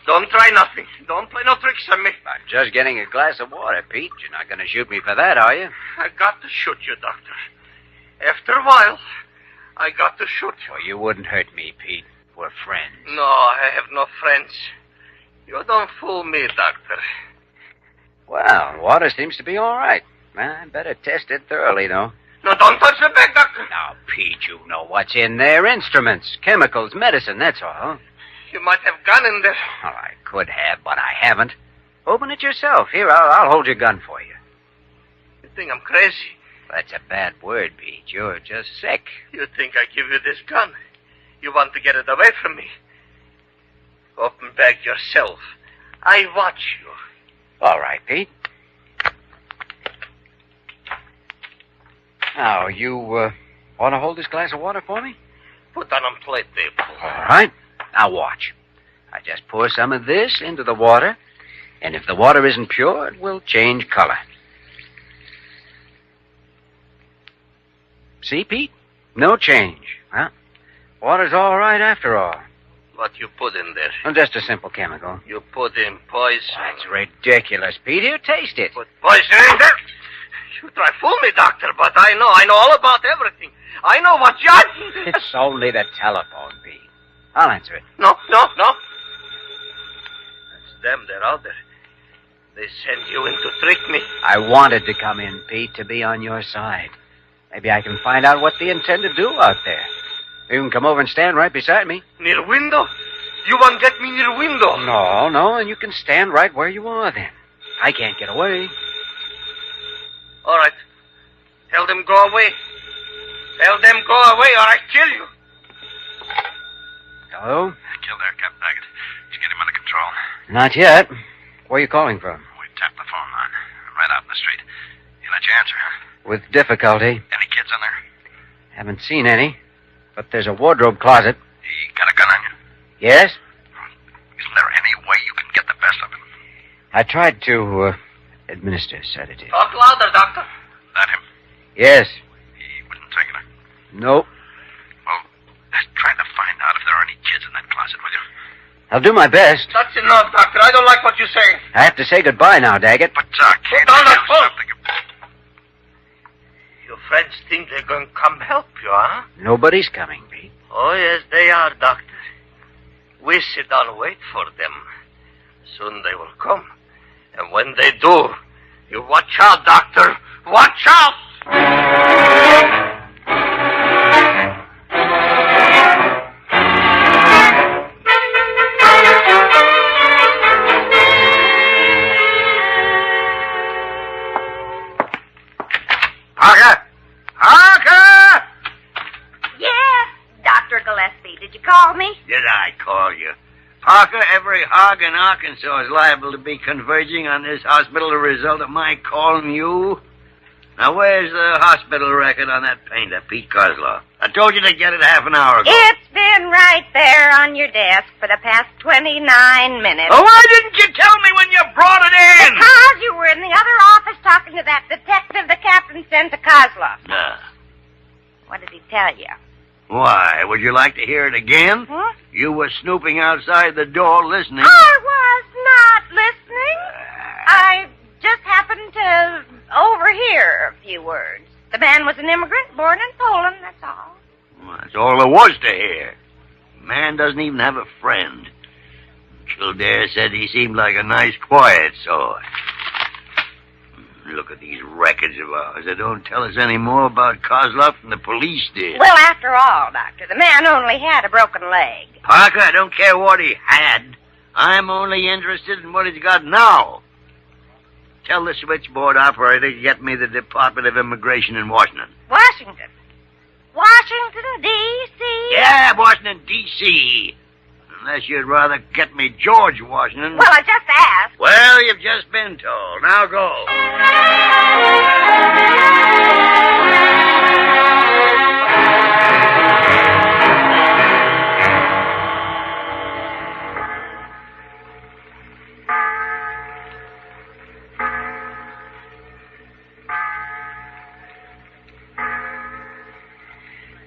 Don't try nothing. Don't play no tricks on me. I'm just getting a glass of water, Pete. You're not going to shoot me for that, are you? I got to shoot you, Doctor. After a while, I got to shoot you. Well, you wouldn't hurt me, Pete. We're friends. No, I have no friends. You don't fool me, Doctor. Well, water seems to be all right. I better test it thoroughly, though. No, don't touch the bag, Doctor. Now, Pete, you know what's in there. Instruments, chemicals, medicine, that's all. You might have gone in there. Well, I could have, but I haven't. Open it yourself. Here, I'll hold your gun for you. You think I'm crazy? That's a bad word, Pete. You're just sick. You think I give you this gun? You want to get it away from me? Open bag yourself. I watch you. All right, Pete. Now, you want to hold this glass of water for me? Put that on plate table. All right. Now, watch. I just pour some of this into the water, and if the water isn't pure, it will change color. See, Pete? No change. Well, water's all right after all. What you put in there? Well, just a simple chemical. You put in poison. That's ridiculous, Pete. Here, taste it. Put poison in there? You try fool me, Doctor, but I know all about everything. I know what you... It's only the telephone, Pete. I'll answer it. No. That's them. They're out there. They send you in to trick me. I wanted to come in, Pete, to be on your side. Maybe I can find out what they intend to do out there. You can come over and stand right beside me. Near window? You want to get me near window? No, and you can stand right where you are then. I can't get away. All right. Tell them go away. Tell them go away or I kill you. Hello? Kildare, Captain Daggett. Did you get him under control? Not yet. Where are you calling from? We tapped the phone line. Right out in the street. He let you answer, huh? With difficulty. Any kids in there? Haven't seen any. But there's a wardrobe closet. He got a gun on you? Yes? Isn't there any way you can get the best of him? I tried to administer sedative. Talk louder, Doctor. That him? Yes. He wouldn't take it, huh? Nope. Well, try to find out if there are any kids in that closet, will you? I'll do my best. That's enough, Doctor. I don't like what you're saying. I have to say goodbye now, Daggett. But, Put down that phone. Your friends think they're going to come help you, huh? Nobody's coming, Pete. Oh, yes, they are, Doctor. We sit down and wait for them. Soon they will come. And when they do, you watch out, Doctor. Watch out! Parker! Yeah, Dr. Gillespie. Did you call me? Did I call you? Parker, every hog in Arkansas is liable to be converging on this hospital as a result of my calling you. Now, where's the hospital record on that painter, Pete Kozloff? I told you to get it half an hour ago. It's been right there on your desk for the past 29 minutes. Oh, why didn't you tell me when you brought it in? Because you were in the other office talking to that detective the captain sent to Kozloff. What did he tell you? Why, would you like to hear it again? Huh? You were snooping outside the door listening. I was not listening. I just happened to overhear a few words. The man was an immigrant born in Poland, that's all. Well, that's all there was to hear. Man doesn't even have a friend. Kildare said he seemed like a nice, quiet sort. Look at these records of ours. They don't tell us any more about Kozloff than the police did. Well, after all, Doctor, the man only had a broken leg. Parker, I don't care what he had. I'm only interested in what he's got now. Tell the switchboard operator to get me the Department of Immigration in Washington. Washington? Washington, D.C.? Yeah, Washington, D.C. Unless you'd rather get me George Washington. Well, I just asked. Well, you've just been told. Now go.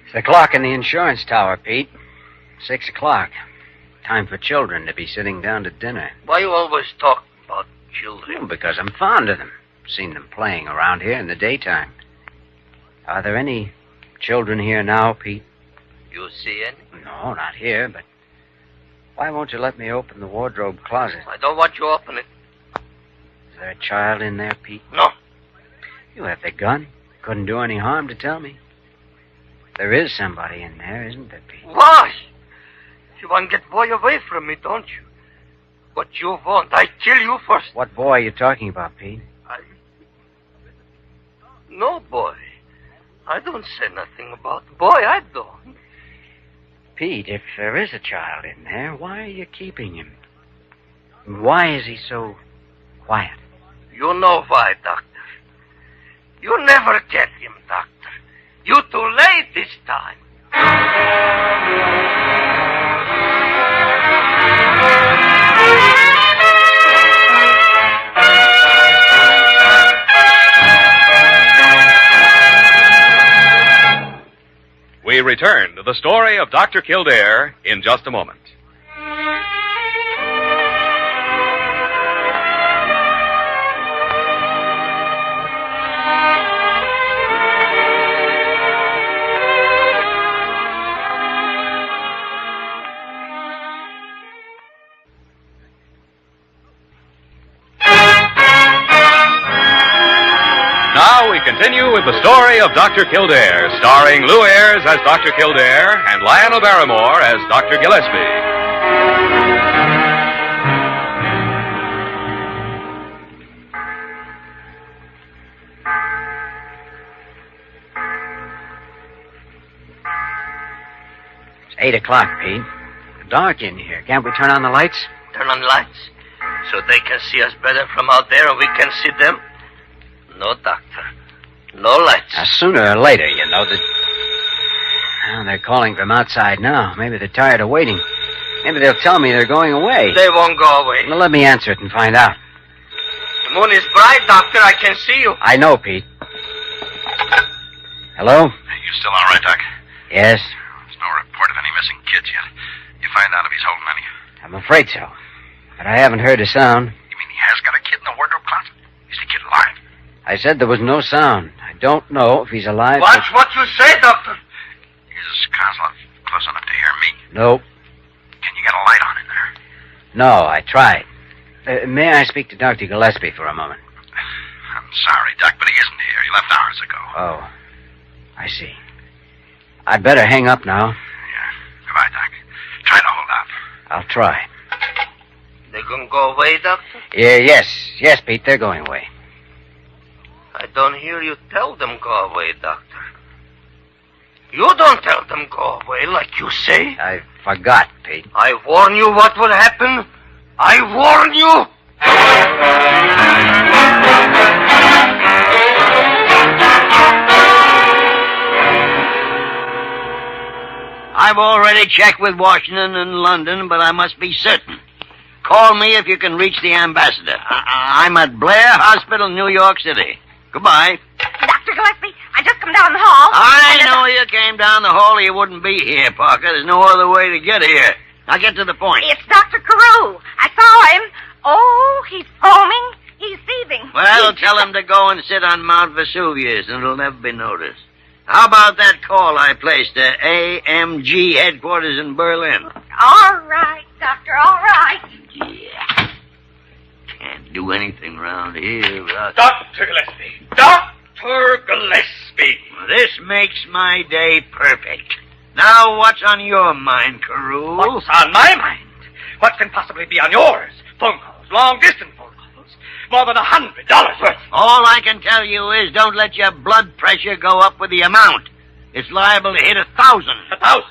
'It's the clock in the insurance tower, Pete. 6 o'clock. time for children to be sitting down to dinner. Why you always talk about children? Well, because I'm fond of them. Seen them playing around here in the daytime. Are there any children here now, Pete? You see any? No, not here, but why won't you let me open the wardrobe closet? I don't want you to open it. Is there a child in there, Pete? No. You have the gun. Couldn't do any harm to tell me. There is somebody in there, isn't there, Pete? Why? You want to get boy away from me, don't you? What you want, I kill you first. What boy are you talking about, Pete? No, boy. I don't say nothing about boy, I don't. Pete, if there is a child in there, why are you keeping him? Why is he so quiet? You know why, Doctor. You never get him, Doctor. You too late this time. We return to the story of Dr. Kildare in just a moment. Now we continue with the story of Dr. Kildare, starring Lou Ayres as Dr. Kildare and Lionel Barrymore as Dr. Gillespie. It's 8 o'clock, Pete. Dark in here. Can't we turn on the lights? Turn on lights so they can see us better from out there and we can see them? No, Doctor. No lights. Sooner or later, you know, Well, they're calling from outside now. Maybe they're tired of waiting. Maybe they'll tell me they're going away. They won't go away. Well, let me answer it and find out. The moon is bright, Doctor. I can see you. I know, Pete. Hello? You still all right, Doc? Yes? There's no report of any missing kids yet. You find out if he's holding any? I'm afraid so. But I haven't heard a sound. You mean he has got a kid in the wardrobe closet? Is the kid alive? I said there was no sound. I don't know if he's alive. Watch what you say, Doctor. Is Kozlov close enough to hear me? Nope. Can you get a light on in there? No, I tried. May I speak to Dr. Gillespie for a moment? I'm sorry, Doc, but he isn't here. He left hours ago. Oh, I see. I'd better hang up now. Yeah. Goodbye, Doc. Try to hold out. I'll try. They're going to go away, Doctor? Yes, Pete, they're going away. I don't hear you tell them go away, Doctor. You don't tell them go away like you say. I forgot, Pete. I warn you what will happen. I warn you. I've already checked with Washington and London, but I must be certain. Call me if you can reach the ambassador. I'm at Blair Hospital, New York City. Goodbye. Dr. Gillespie, I just come down the hall. I know you came down the hall or you wouldn't be here, Parker. There's no other way to get here. Now get to the point. It's Dr. Carew. I saw him. Oh, he's foaming. He's seething. Well, tell him to go and sit on Mount Vesuvius, and it'll never be noticed. How about that call I placed to AMG headquarters in Berlin? All right, Doctor, all right. Yeah. Can't do anything around here without... Dr. Gillespie! Dr. Gillespie! This makes my day perfect. Now, what's on your mind, Carew? What's on my mind? What can possibly be on yours? Phone calls, long-distance phone calls. More than $100 worth. All I can tell you is don't let your blood pressure go up with the amount. It's liable to hit 1,000. 1,000?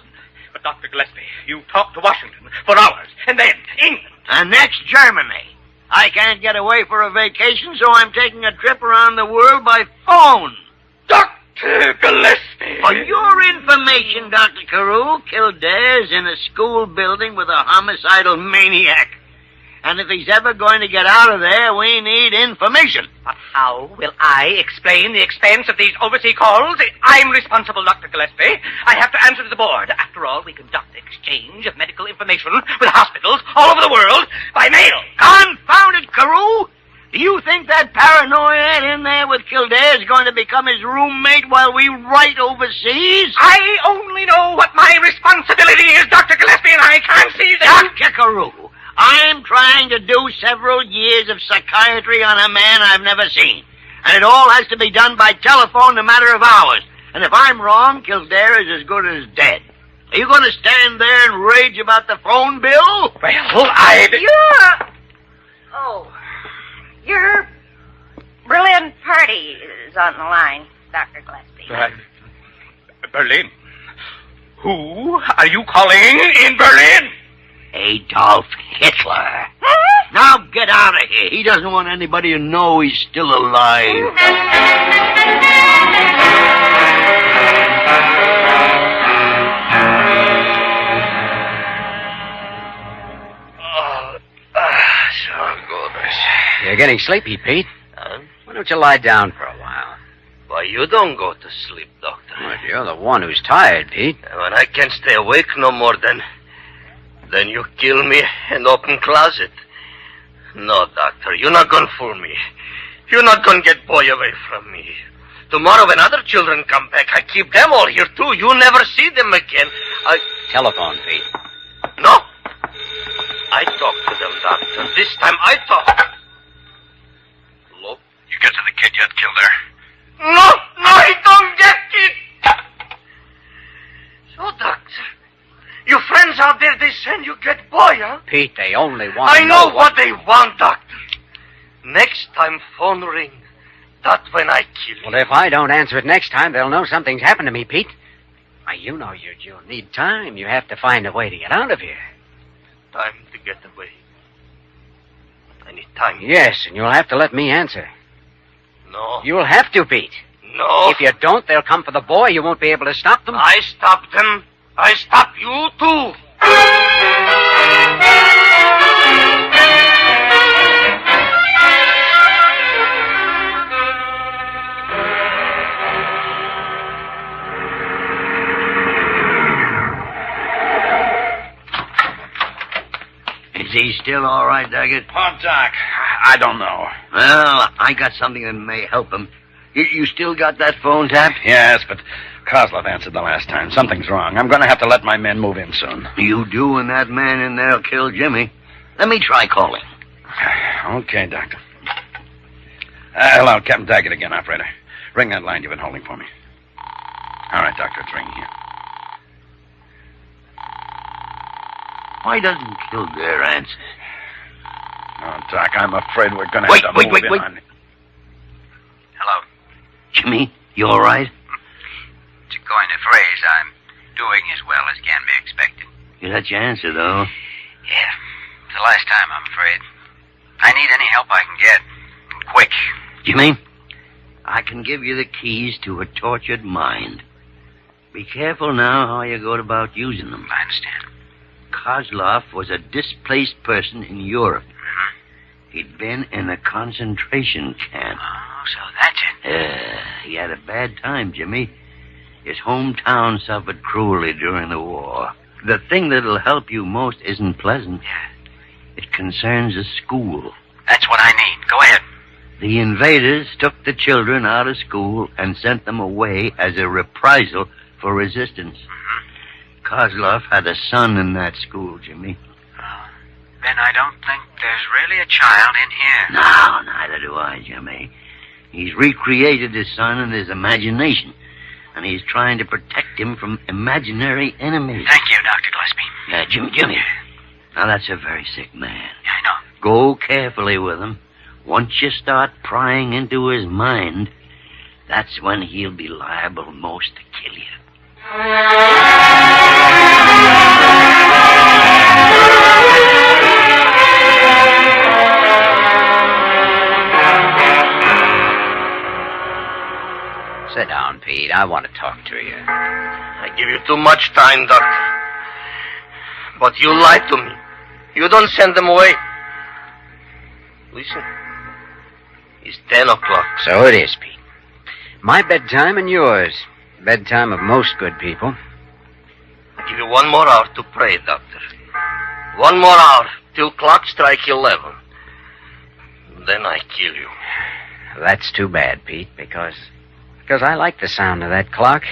But, Dr. Gillespie, you talked to Washington for hours, and then England. And next, Germany. I can't get away for a vacation, so I'm taking a trip around the world by phone. Dr. Gillespie! For your information, Dr. Carew, Kildare's in a school building with a homicidal maniac. And if he's ever going to get out of there, we need information. But how will I explain the expense of these overseas calls? I'm responsible, Dr. Gillespie. I have to answer to the board. After all, we conduct exchange of medical information with hospitals all over the world by mail. Confound it, Carew! Do you think that paranoia in there with Kildare is going to become his roommate while we write overseas? I only know what my responsibility is, Dr. Gillespie, and I can't see that. Dr. Carew, I'm trying to do several years of psychiatry on a man I've never seen. And it all has to be done by telephone in a matter of hours. And if I'm wrong, Kildare is as good as dead. Are you going to stand there and rage about the phone bill? Well, Your brilliant party is on the line, Dr. Gillespie. Berlin. Who are you calling in Berlin? Adolf Hitler. Now get out of here. He doesn't want anybody to know he's still alive. You're getting sleepy, Pete. Why don't you lie down for a while? Why, you don't go to sleep, Doctor. Well, you're the one who's tired, Pete. When I can't stay awake no more, then you kill me and open closet. No, Doctor, you're not gonna fool me. You're not gonna get boy away from me. Tomorrow when other children come back, I keep them all here, too. You never see them again. Telephone, Pete. No. I talk to them, Doctor. This time I talk. Hello? You get to the kid yet, Kildare? No, I don't get it. So, Doctor, your friends out there, they send you get boy, huh? Pete, they only want I to know what they want, Doctor. Next time phone ring, that's when I kill you. Well, if I don't answer it next time, they'll know something's happened to me, Pete. Why, you know you'll need time. You have to find a way to get out of here. Time to get away. I need time. Yes, and you'll have to let me answer. No. You'll have to, Pete. No. If you don't, they'll come for the boy. You won't be able to stop them. I stop them. I stop you, too. Is he still all right, Daggett? Oh, Doc, I don't know. Well, I got something that may help him. You still got that phone tapped? Yes, but Kozlov answered the last time. Something's wrong. I'm going to have to let my men move in soon. You do, and that man in there'll kill Jimmy. Let me try calling. Okay, Doctor. Hello, Captain Daggett again, operator. Ring that line you've been holding for me. All right, Doctor, it's ringing here. Why doesn't Kildare answer? Oh, Doc, I'm afraid we're going to have to move in on... Hello. Jimmy, you all right? To coin a phrase, I'm doing as well as can be expected. You got your answer, though. Yeah. It's the last time, I'm afraid. I need any help I can get. Quick. Jimmy, I can give you the keys to a tortured mind. Be careful now how you go about using them. I understand. Kozlov was a displaced person in Europe. He'd been in a concentration camp. Oh, so that's it. He had a bad time, Jimmy. His hometown suffered cruelly during the war. The thing that'll help you most isn't pleasant. Yeah. It concerns a school. That's what I need. Go ahead. The invaders took the children out of school and sent them away as a reprisal for resistance. Kozlov had a son in that school, Jimmy. Then I don't think there's really a child in here. No, neither do I, Jimmy. He's recreated his son in his imagination, and he's trying to protect him from imaginary enemies. Thank you, Dr. Gillespie. Jimmy. Now, that's a very sick man. I know. Go carefully with him. Once you start prying into his mind, that's when he'll be liable most to kill you. Sit down, Pete. I want to talk to you. I give you too much time, Doctor. But you lied to me. You don't send them away. Listen. It's 10 o'clock. So it is, Pete. My bedtime and yours. Bedtime of most good people. I give you 1 more hour to pray, Doctor. 1 more hour till clock strike 11. Then I kill you. That's too bad, Pete, because I like the sound of that clock.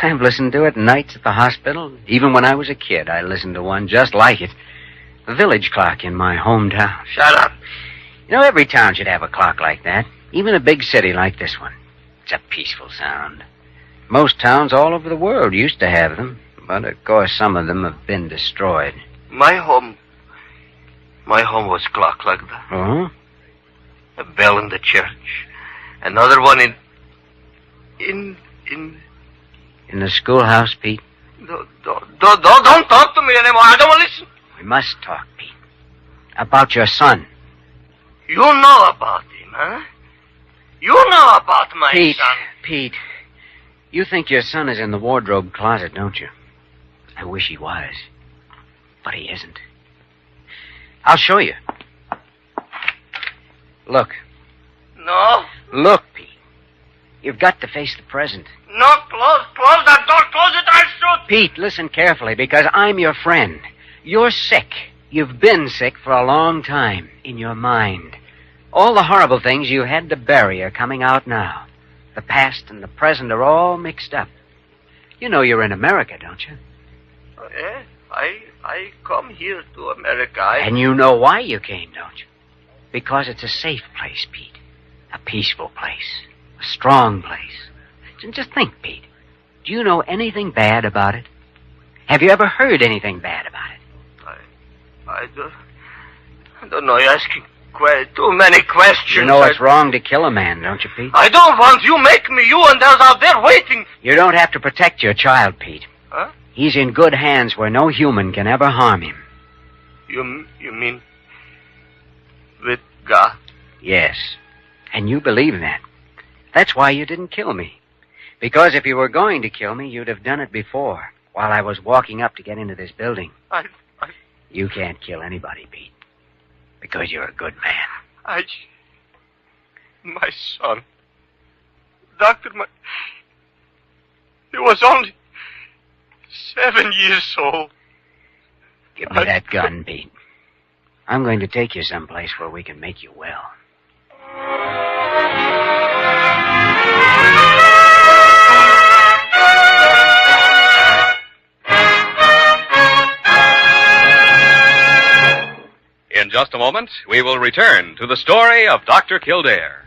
I've listened to it nights at the hospital. Even when I was a kid, I listened to one just like it. The village clock in my hometown. Shut up. You know, every town should have a clock like that. Even a big city like this one. It's a peaceful sound. Most towns all over the world used to have them. But, of course, some of them have been destroyed. My home was clock like that. Oh? A bell in the church. Another one in the schoolhouse, Pete? Don't talk to me anymore. I don't want to listen. We must talk, Pete. About your son. You know about him, huh? You know about my son. Pete, you think your son is in the wardrobe closet, don't you? I wish he was. But he isn't. I'll show you. Look. No. Look, Pete. You've got to face the present. No, close that door. Close it, I'll shoot. Pete, listen carefully, because I'm your friend. You're sick. You've been sick for a long time, in your mind. All the horrible things you had to bury are coming out now. The past and the present are all mixed up. You know you're in America, don't you? Oh, yeah. I come here to America. And you know why you came, don't you? Because it's a safe place, Pete. A peaceful place. A strong place. Just think, Pete. Do you know anything bad about it? Have you ever heard anything bad about it? I don't know. You're asking too many questions. You know it's wrong to kill a man, don't you, Pete? I don't want you. Make me you and those out there waiting. You don't have to protect your child, Pete. Huh? He's in good hands where no human can ever harm him. You mean with God? Yes. And you believe that. That's why you didn't kill me. Because if you were going to kill me, you'd have done it before, while I was walking up to get into this building. You can't kill anybody, Pete. Because you're a good man. My son. Doctor, he was only 7 years old. Give me that gun, Pete. I'm going to take you someplace where we can make you well. In just a moment, we will return to the story of Dr. Kildare.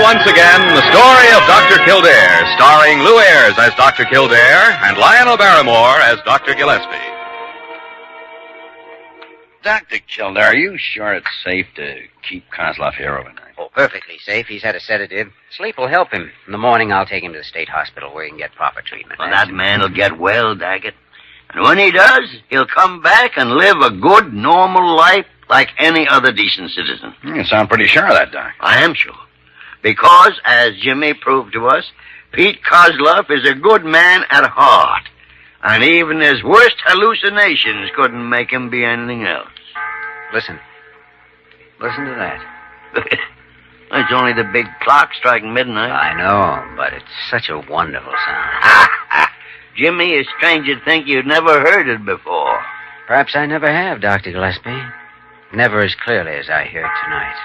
Once again, the story of Dr. Kildare, starring Lou Ayres as Dr. Kildare and Lionel Barrymore as Dr. Gillespie. Dr. Kildare, are you sure it's safe to keep Kozlov here overnight? Oh, perfectly safe. He's had a sedative. Sleep will help him. In the morning, I'll take him to the state hospital where he can get proper treatment. Well, that man will get well, Daggett. And when he does, he'll come back and live a good, normal life like any other decent citizen. You sound pretty sure of that, Doc. I am sure. Because, as Jimmy proved to us, Pete Kozlov is a good man at heart. And even his worst hallucinations couldn't make him be anything else. Listen. Listen to that. It's only the big clock striking midnight. I know, but it's such a wonderful sound. Jimmy, it's strange you'd think you'd never heard it before. Perhaps I never have, Dr. Gillespie. Never as clearly as I hear it tonight.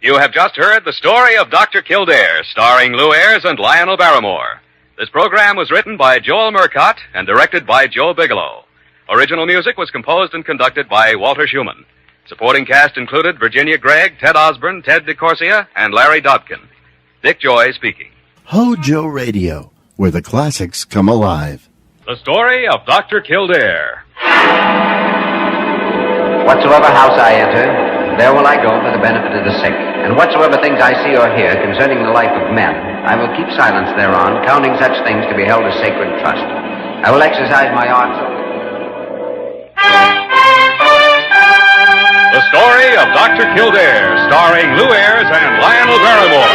You have just heard the story of Dr. Kildare, starring Lou Ayres and Lionel Barrymore. This program was written by Joel Murcott and directed by Joe Bigelow. Original music was composed and conducted by Walter Schumann. Supporting cast included Virginia Gregg, Ted Osborne, Ted DeCorsia, and Larry Dobkin. Dick Joy speaking. HOJO Radio, where the classics come alive. The story of Dr. Kildare. Whatsoever house I enter, there will I go for the benefit of the sick. And whatsoever things I see or hear concerning the life of men, I will keep silence thereon, counting such things to be held as sacred trust. I will exercise my art so... The story of Dr. Kildare, starring Lou Ayres and Lionel Barrymore.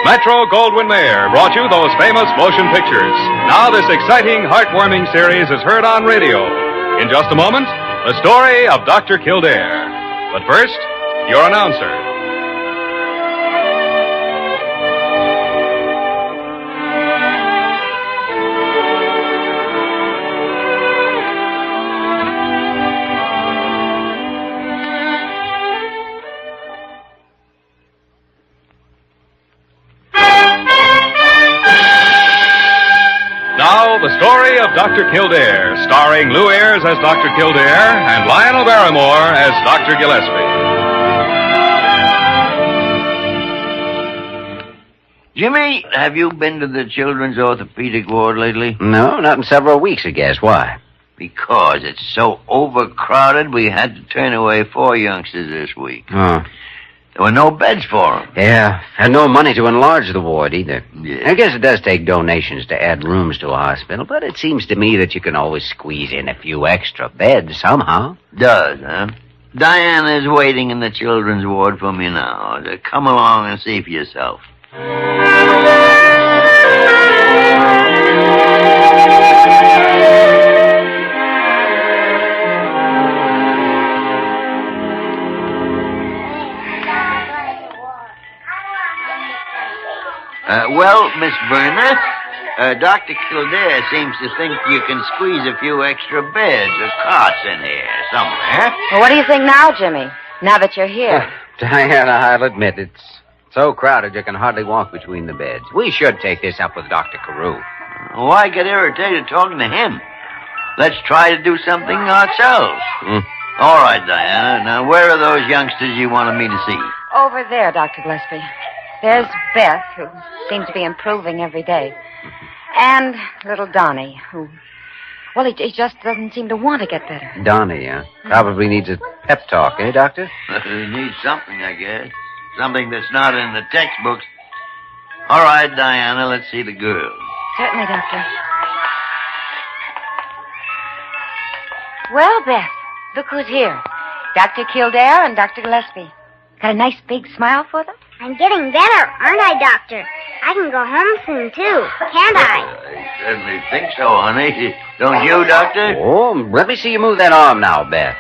Metro-Goldwyn-Mayer brought you those famous motion pictures. Now this exciting, heartwarming series is heard on radio. In just a moment, the story of Dr. Kildare. But first, your announcer. Now, the story of Dr. Kildare, starring Lou Ayres as Dr. Kildare and Lionel Barrymore as Dr. Gillespie. Jimmy, have you been to the children's orthopedic ward lately? No, not in several weeks, I guess. Why? Because it's so overcrowded, we had to turn away 4 youngsters this week. Oh. There were no beds for them. Yeah, and no money to enlarge the ward either. Yeah. I guess it does take donations to add rooms to a hospital, but it seems to me that you can always squeeze in a few extra beds somehow. Does, huh? Diana's waiting in the children's ward for me now. Come along and see for yourself. Well, Miss Verner, Dr. Kildare seems to think you can squeeze a few extra beds or cots in here somewhere. Well, what do you think now, Jimmy? Now that you're here. Diana, I'll admit it's so crowded you can hardly walk between the beds. We should take this up with Dr. Carew. Why get irritated talking to him? Let's try to do something ourselves. All right, Diana. Now, where are those youngsters you wanted me to see? Over there, Dr. Gillespie. There's Beth, who seems to be improving every day. And little Donnie, who... Well, he just doesn't seem to want to get better. Donnie, probably needs a pep talk, eh, Doctor? He needs something, I guess. Something that's not in the textbooks. All right, Diana, let's see the girls. Certainly, Doctor. Well, Beth, look who's here. Dr. Kildare and Dr. Gillespie. Got a nice big smile for them? I'm getting better, aren't I, Doctor? I can go home soon, too, can't I? I certainly think so, honey. Don't you, Doctor? Oh, let me see you move that arm now, Beth.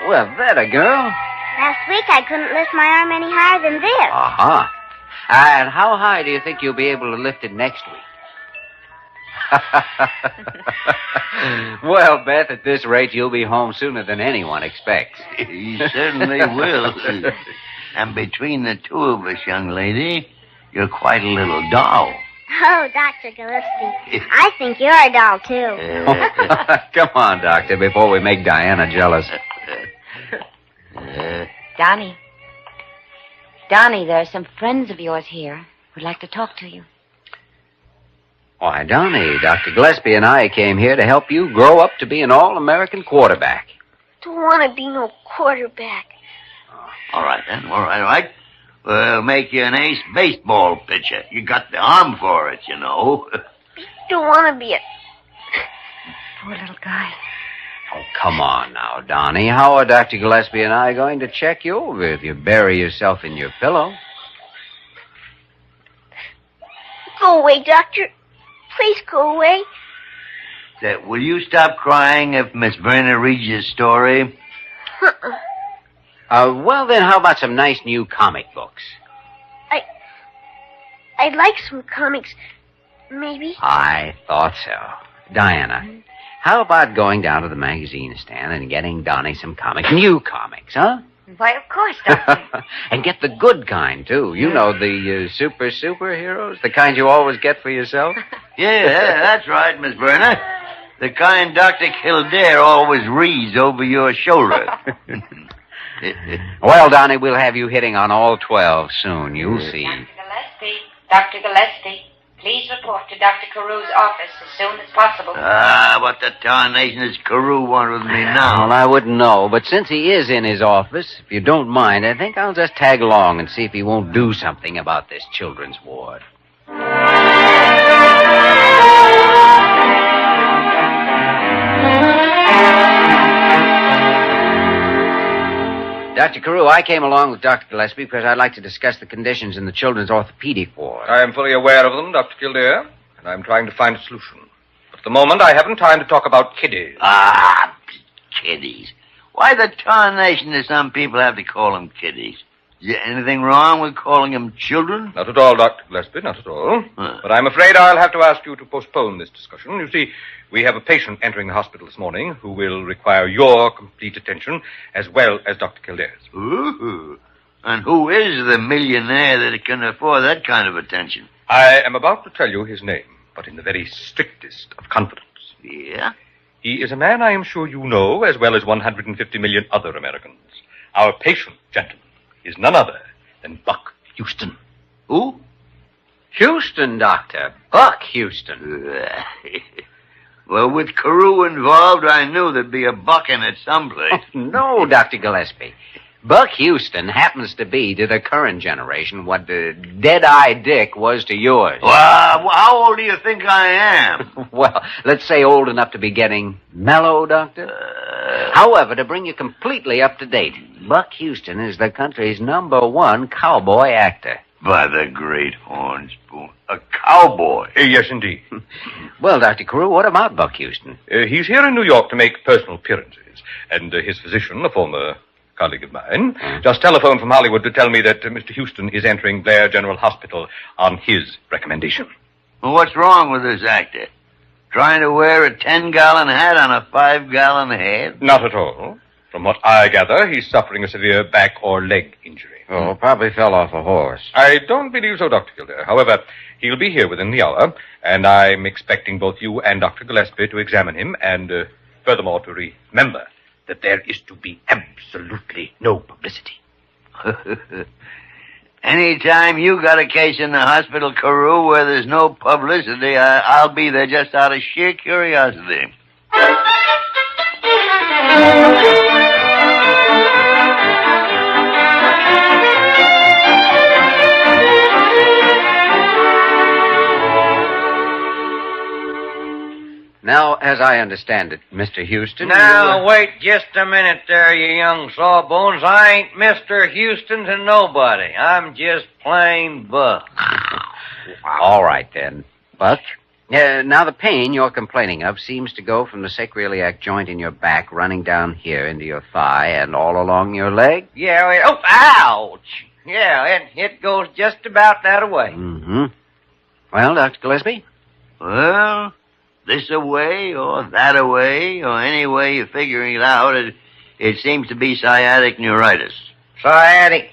Well, that a girl. Last week I couldn't lift my arm any higher than this. Uh-huh. And how high do you think you'll be able to lift it next week? Well, Beth, at this rate, you'll be home sooner than anyone expects. He certainly will. And between the two of us, young lady, you're quite a little doll. Oh, Dr. Gillespie, I think you're a doll, too. Come on, Doctor, before we make Diana jealous. Donnie. Donnie, there are some friends of yours here who'd like to talk to you. Why, Donnie, Dr. Gillespie and I came here to help you grow up to be an all-American quarterback. Don't want to be no quarterback. All right, then. All right. We'll make you an ace baseball pitcher. You got the arm for it, you know. Don't want to be a... Poor little guy. Oh, come on now, Donnie. How are Dr. Gillespie and I going to check you over if you bury yourself in your pillow? Go away, Doctor. Please go away. Will you stop crying if Miss Verna reads you a story? Well, then, how about some nice new comic books? I'd like some comics, maybe. I thought so. Diana, how about going down to the magazine stand and getting Donnie some new comics, huh? Why, of course, Doctor. And get the good kind, too. You know, the superheroes, the kind you always get for yourself. Yeah, that's right, Miss Verna. The kind Dr. Kildare always reads over your shoulder. Well, Donnie, we'll have you hitting on all 12 soon. You'll see. Dr. Gillespie, please report to Dr. Carew's office as soon as possible. What the tarnation does Carew want with me now? Well, I wouldn't know, but since he is in his office, if you don't mind, I think I'll just tag along and see if he won't do something about this children's ward. Dr. Carew, I came along with Dr. Gillespie because I'd like to discuss the conditions in the children's orthopedic ward. I am fully aware of them, Dr. Kildare, and I'm trying to find a solution. But at the moment, I haven't time to talk about kiddies. Kiddies. Why the tarnation do some people have to call them kiddies? Is there anything wrong with calling them children? Not at all, Dr. Gillespie, not at all. But I'm afraid I'll have to ask you to postpone this discussion. You see, we have a patient entering the hospital this morning who will require your complete attention as well as Dr. Kildare's. Ooh. And who is the millionaire that can afford that kind of attention? I am about to tell you his name, but in the very strictest of confidence. Yeah? He is a man I am sure you know as well as 150 million other Americans. Our patient, gentlemen, is none other than Buck Houston. Who? Houston, Doctor. Buck Houston. Well, with Carew involved, I knew there'd be a buck in it someplace. Oh, no, Dr. Gillespie. Buck Houston happens to be to the current generation what Dead-Eye Dick was to yours. Well, how old do you think I am? Well, let's say old enough to be getting mellow, Doctor. However, to bring you completely up to date, Buck Houston is the country's #1 cowboy actor. By the great horn spoon. A cowboy? Yes, indeed. Well, Dr. Carew, what about Buck Houston? He's here in New York to make personal appearances, and his physician, a former colleague of mine, just telephoned from Hollywood to tell me that Mr. Houston is entering Blair General Hospital on his recommendation. Well, what's wrong with this actor? Trying to wear a 10-gallon hat on a 5-gallon head? Not at all. From what I gather, he's suffering a severe back or leg injury. Oh, probably fell off a horse. I don't believe so, Dr. Kildare. However, he'll be here within the hour, and I'm expecting both you and Dr. Gillespie to examine him, and furthermore to remember that there is to be absolutely no publicity. Anytime you got a case in the hospital, Carew, where there's no publicity, I'll be there just out of sheer curiosity. Now, as I understand it, Mr. Houston... Now, wait just a minute there, you young sawbones. I ain't Mr. Houston to nobody. I'm just plain Buck. All right, then. Buck, now the pain you're complaining of seems to go from the sacroiliac joint in your back running down here into your thigh and all along your leg? Yeah, ouch! Yeah, it goes just about that way. Mm-hmm. Well, Dr. Gillespie? Well... this away or that away or any way you're figuring it out, it seems to be sciatic neuritis. Sciatic?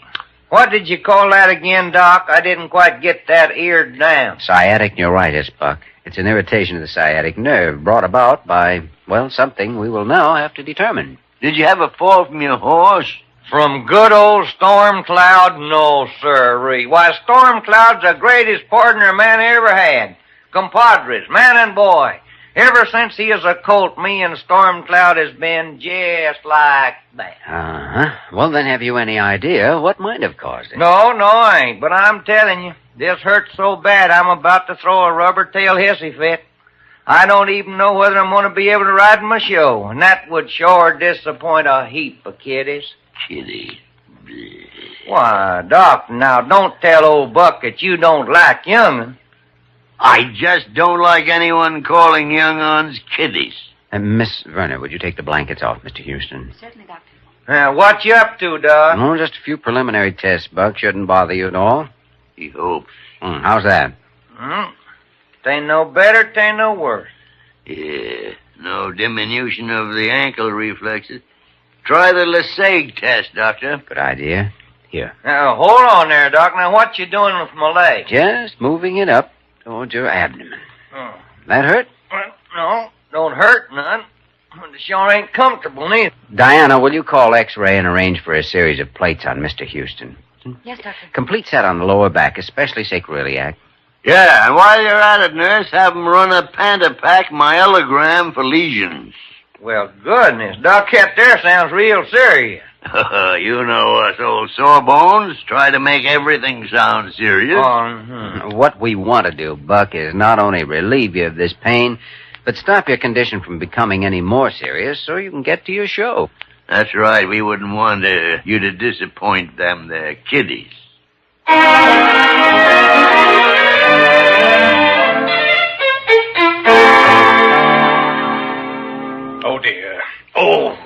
What did you call that again, Doc? I didn't quite get that eared down. Sciatic neuritis, Buck. It's an irritation of the sciatic nerve brought about by, well, something we will now have to determine. Did you have a fall from your horse? From good old Storm Cloud? No, sirree. Why, Storm Cloud's the greatest partner a man ever had. Compadres, man and boy. Ever since he is a colt, me and Storm Cloud has been just like that. Uh-huh. Well, then, have you any idea what might have caused it? No, I ain't. But I'm telling you, this hurts so bad I'm about to throw a rubber-tail hissy fit. I don't even know whether I'm going to be able to ride in my show, and that would sure disappoint a heap of kiddies. Kiddies? Why, Doc, now don't tell old Buck that you don't like young'un. I just don't like anyone calling young-uns kiddies. Miss Werner, would you take the blankets off, Mr. Houston? Certainly, Doctor. What you up to, Doc? Oh, just a few preliminary tests, Buck. Shouldn't bother you at all. He hopes. How's that? Tain't no better, tain't no worse. Yeah, no diminution of the ankle reflexes. Try the Lesage test, Doctor. Good idea. Here. Now, hold on there, Doc. Now, what you doing with my leg? Just moving it up towards your abdomen. Oh. That hurt? Well, no, don't hurt. sure ain't comfortable, neither. Diana, will you call X-ray and arrange for a series of plates on Mr. Houston? Yes, Doctor. Complete set on the lower back, especially sacroiliac. Yeah, and while you're at it, nurse, have 'em run a Pantapac myelogram for lesions. Well, goodness, Doc, that there sounds real serious. You know us old sawbones. Try to make everything sound serious. What we want to do, Buck, is not only relieve you of this pain, but stop your condition from becoming any more serious so you can get to your show. That's right. We wouldn't want you to disappoint them there kiddies. Oh, dear. Oh,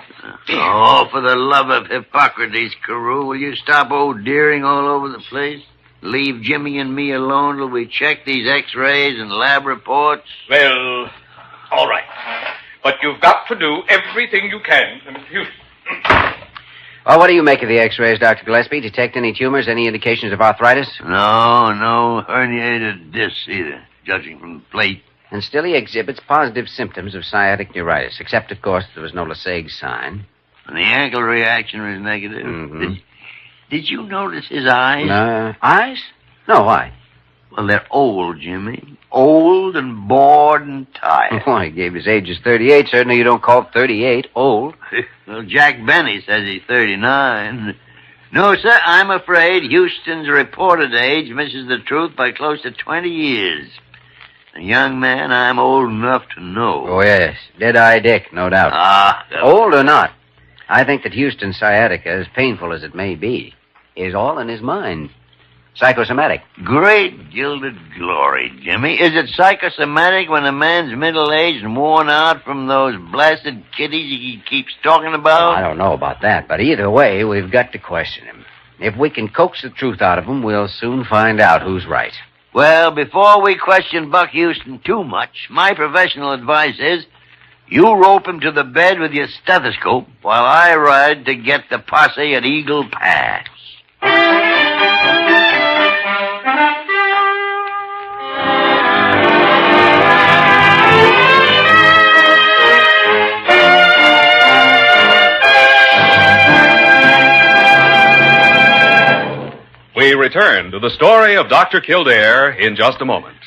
dear. Oh, for the love of Hippocrates, Carew, will you stop deering all over the place? Leave Jimmy and me alone till we check these X-rays and lab reports? Well, all right. But you've got to do everything you can, Mr. Houston. Well, what do you make of the X-rays, Dr. Gillespie? Detect any tumors, any indications of arthritis? No herniated discs either, judging from the plate. And still he exhibits positive symptoms of sciatic neuritis, except, of course, there was no Lasag's sign. And the ankle reaction was negative. Mm-hmm. Did you notice his eyes? Eyes? No, why? Well, they're old, Jimmy. Old and bored and tired. Well, he gave his age as 38. Certainly you don't call 38 old. Well, Jack Benny says he's 39. No, sir, I'm afraid Houston's reported age misses the truth by close to 20 years. A young man, I'm old enough to know. Oh, yes. Dead-eye Dick, no doubt. Old or not, I think that Houston's sciatica, as painful as it may be, is all in his mind. Psychosomatic. Great gilded glory, Jimmy. Is it psychosomatic when a man's middle-aged and worn out from those blasted kiddies he keeps talking about? I don't know about that, but either way, we've got to question him. If we can coax the truth out of him, we'll soon find out who's right. Well, before we question Buck Houston too much, my professional advice is you rope him to the bed with your stethoscope while I ride to get the posse at Eagle Pass. We return to the story of Dr. Kildare in just a moment.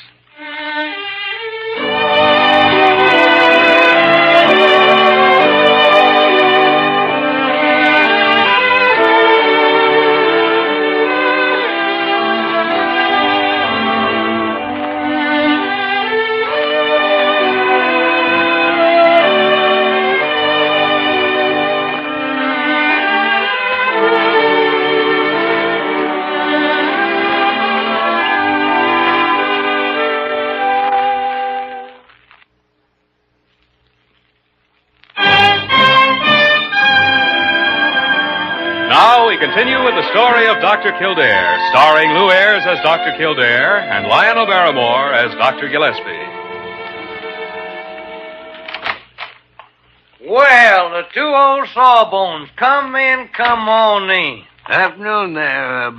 Continue with the story of Dr. Kildare, starring Lou Ayres as Dr. Kildare and Lionel Barrymore as Dr. Gillespie. Well, the two old sawbones, come on in. Afternoon there,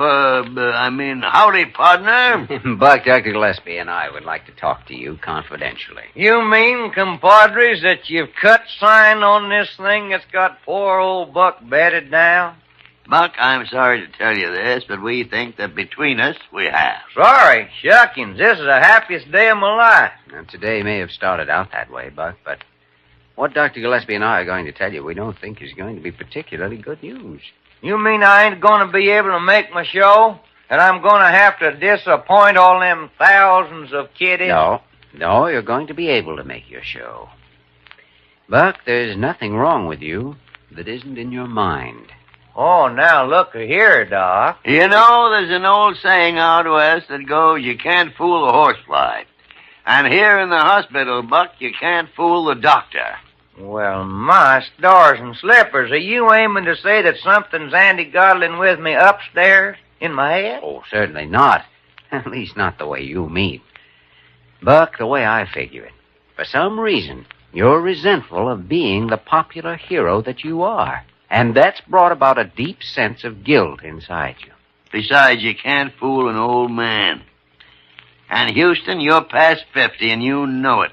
howdy, partner. Buck, Dr. Gillespie and I would like to talk to you confidentially. You mean, compadres, that you've cut sign on this thing that's got poor old Buck bedded down? Buck, I'm sorry to tell you this, but we think that between us, we have. Sorry, shuckings. This is the happiest day of my life. Now, today may have started out that way, Buck, but what Dr. Gillespie and I are going to tell you, we don't think is going to be particularly good news. You mean I ain't going to be able to make my show? And I'm going to have to disappoint all them thousands of kiddies? No, you're going to be able to make your show. Buck, there's nothing wrong with you that isn't in your mind. Oh, now look here, Doc. You know, there's an old saying out west that goes, you can't fool a horsefly. And here in the hospital, Buck, you can't fool the doctor. Well, my stars and slippers, are you aiming to say that something's anti-goddling with me upstairs in my head? Oh, certainly not. At least not the way you mean. Buck, the way I figure it, for some reason, you're resentful of being the popular hero that you are. And that's brought about a deep sense of guilt inside you. Besides, you can't fool an old man. And, Houston, you're past 50, and you know it.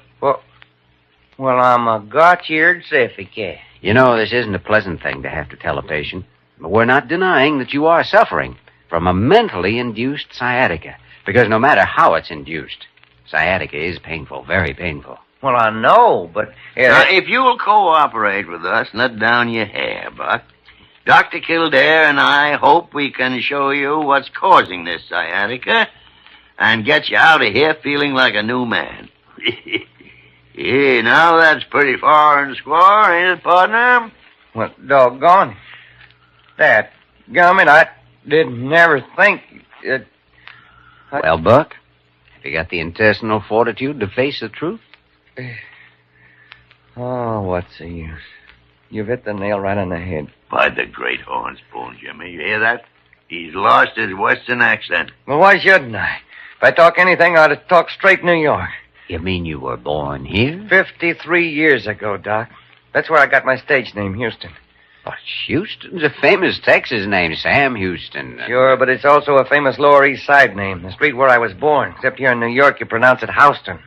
Well, I'm a got-eared certificate. You know, this isn't a pleasant thing to have to tell a patient, but we're not denying that you are suffering from a mentally induced sciatica, because no matter how it's induced, sciatica is painful, very painful. Well, I know, but... Now, if you'll cooperate with us, let down your hair, Buck. Dr. Kildare and I hope we can show you what's causing this sciatica and get you out of here feeling like a new man. Yeah, now that's pretty far and square, ain't it, partner? Well, doggone. That gummit, I didn't never think... Well, Buck, have you got the intestinal fortitude to face the truth? Oh, what's the use? You've hit the nail right on the head. By the great horn spoon, Jimmy. You hear that? He's lost his western accent. Well, why shouldn't I? If I talk anything, I ought to talk straight New York. You mean you were born here? 53 years ago, Doc. That's where I got my stage name, Houston. But Houston's a famous Texas name, Sam Houston. Sure, but it's also a famous Lower East Side name, the street where I was born. Except here in New York, you pronounce it Houston.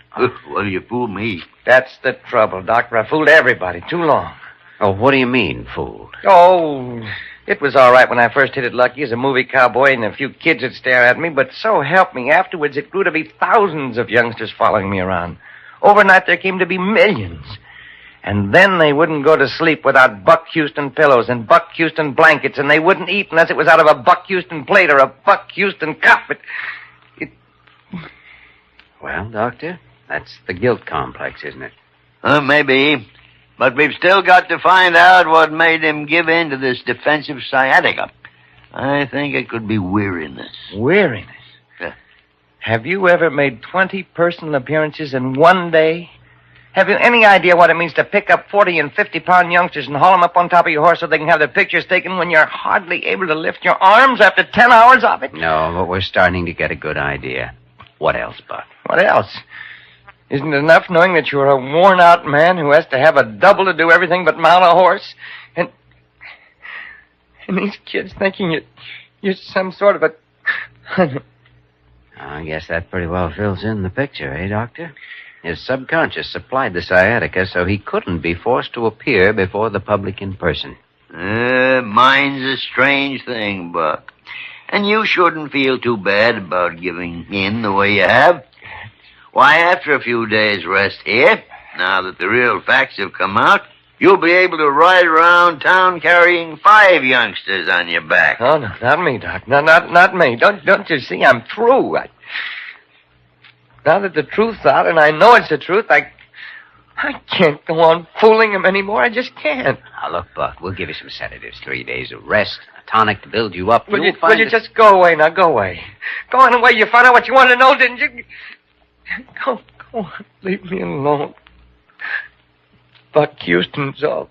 Well, you fooled me. That's the trouble, Doctor. I fooled everybody too long. Oh, what do you mean, fooled? Oh, it was all right when I first hit it lucky as a movie cowboy and a few kids would stare at me, but so help me, afterwards it grew to be thousands of youngsters following me around. Overnight there came to be millions. And then they wouldn't go to sleep without Buck Houston pillows and Buck Houston blankets, and they wouldn't eat unless it was out of a Buck Houston plate or a Buck Houston cup. Well, Doctor, that's the guilt complex, isn't it? Maybe. But we've still got to find out what made him give in to this defensive sciatica. I think it could be weariness. Weariness? Yeah. Have you ever made 20 personal appearances in one day? Have you any idea what it means to pick up 40 and 50-pound youngsters and haul them up on top of your horse so they can have their pictures taken when you're hardly able to lift your arms after 10 hours of it? No, but we're starting to get a good idea. What else, Buck? What else? Isn't it enough knowing that you're a worn-out man who has to have a double to do everything but mount a horse? And these kids thinking you're some sort of a... I guess that pretty well fills in the picture, eh, Doctor? His subconscious supplied the sciatica so he couldn't be forced to appear before the public in person. Mind's a strange thing, Buck. And you shouldn't feel too bad about giving in the way you have. Why, after a few days' rest here, now that the real facts have come out, you'll be able to ride around town carrying 5 youngsters on your back. Oh, no, not me, Doc. No, not me. Don't you see? I'm through. Now that the truth's out, and I know it's the truth, I can't go on fooling him anymore. I just can't. Now, look, Buck, we'll give you some sedatives, 3 days of rest, a tonic to build you up. Will you just go away now? Go away. Go on away. You found out what you wanted to know, didn't you? Go on. Leave me alone. Buck Houston's all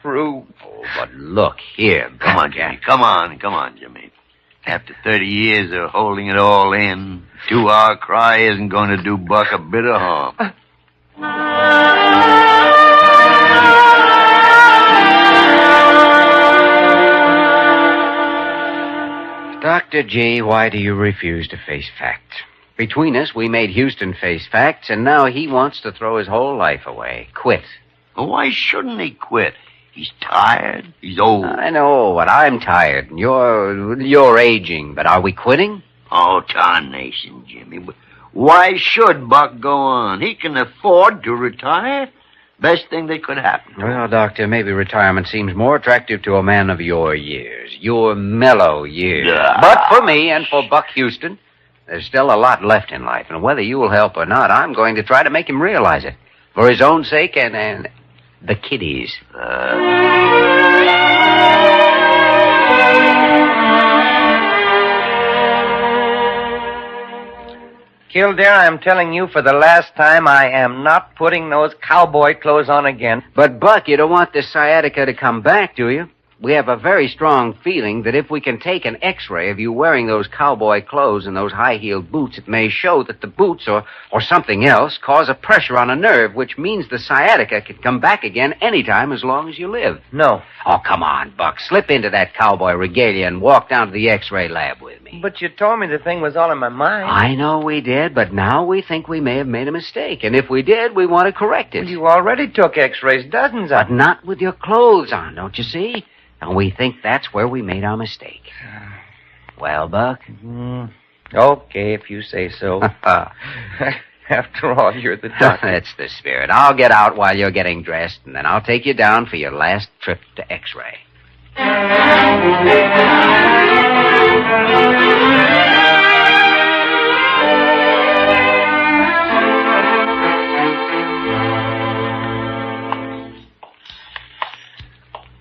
through. Oh, but look here, Buck. Come on, Jimmy. Come on, Jimmy. After 30 years of holding it all in, 2-hour cry isn't going to do Buck a bit of harm. Dr. G, why do you refuse to face facts? Between us, we made Houston face facts, and now he wants to throw his whole life away. Quit. Well, why shouldn't he quit? He's tired. He's old. I know, but I'm tired. You're aging, but are we quitting? Oh, tarnation, Jimmy. Why should Buck go on? He can afford to retire. Best thing that could happen. Well, Doctor, maybe retirement seems more attractive to a man of your years, your mellow years. But for me and for Buck Houston, there's still a lot left in life, and whether you will help or not, I'm going to try to make him realize it. For his own sake and the kiddies. Kildare, I'm telling you for the last time, I am not putting those cowboy clothes on again. But, Buck, you don't want this sciatica to come back, do you? We have a very strong feeling that if we can take an x-ray of you wearing those cowboy clothes and those high-heeled boots, it may show that the boots or something else cause a pressure on a nerve, which means the sciatica can come back again anytime as long as you live. No. Oh, come on, Buck. Slip into that cowboy regalia and walk down to the x-ray lab with me. me. But you told me the thing was all in my mind. I know we did, but now we think we may have made a mistake. And if we did, we want to correct it. Well, you already took x-rays, dozens of But them. not with your clothes on, don't you see? And we think that's where we made our mistake. Well, Buck? Okay, if you say so. After all, you're the doctor. That's the spirit. I'll get out while you're getting dressed, and then I'll take you down for your last trip to X-ray.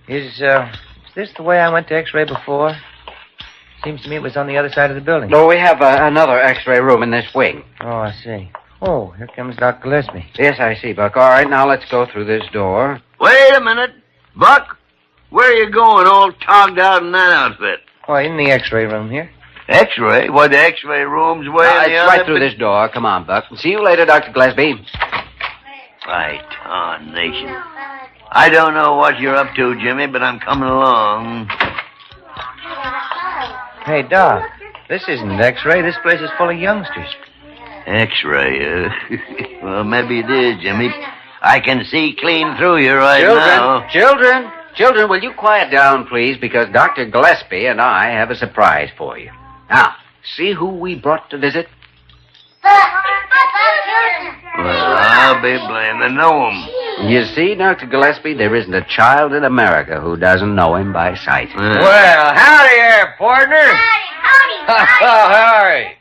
Is this the way I went to X-ray before? Seems to me it was on the other side of the building. No, we have another X-ray room in this wing. Oh, I see. Oh, here comes Dr. Gillespie. Yes, I see, Buck. All right, now let's go through this door. Wait a minute. Buck, where are you going all togged out in that outfit? Oh, in the X-ray room here. X-ray? What, the X-ray room's way in the It's other... right through this door. Come on, Buck. See you later, Dr. Gillespie. Right, nation. I don't know what you're up to, Jimmy, but I'm coming along. Hey, Doc, this isn't an X-ray. This place is full of youngsters. X-ray, well, maybe it is, Jimmy. I can see clean through you right now. Children, will you quiet down, please, because Dr. Gillespie and I have a surprise for you. Now, see who we brought to visit? Well, I'll be blamed. I know him. You see, Dr. Gillespie, there isn't a child in America who doesn't know him by sight. Well, howdy there, partner. Howdy.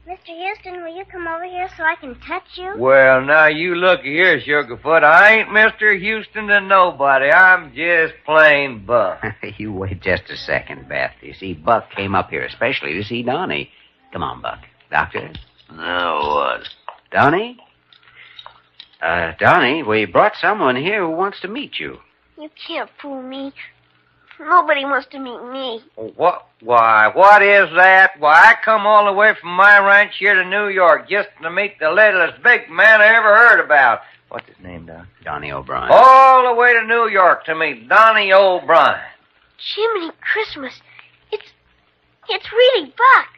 Mr. Houston, will you come over here so I can touch you? Well, now, you look here, Sugarfoot. I ain't Mr. Houston to nobody. I'm just plain Buck. You wait just a second, Beth. You see, Buck came up here especially to see Donnie. Come on, Buck. Doctor? Now what? Donnie? Donnie, we brought someone here who wants to meet you. You can't fool me. Nobody wants to meet me. What? Why, what is that? Why, I come all the way from my ranch here to New York just to meet the littlest big man I ever heard about. What's his name, Doc? Donnie O'Brien. All the way to New York to meet Donnie O'Brien. Jiminy Christmas. It's really Buck.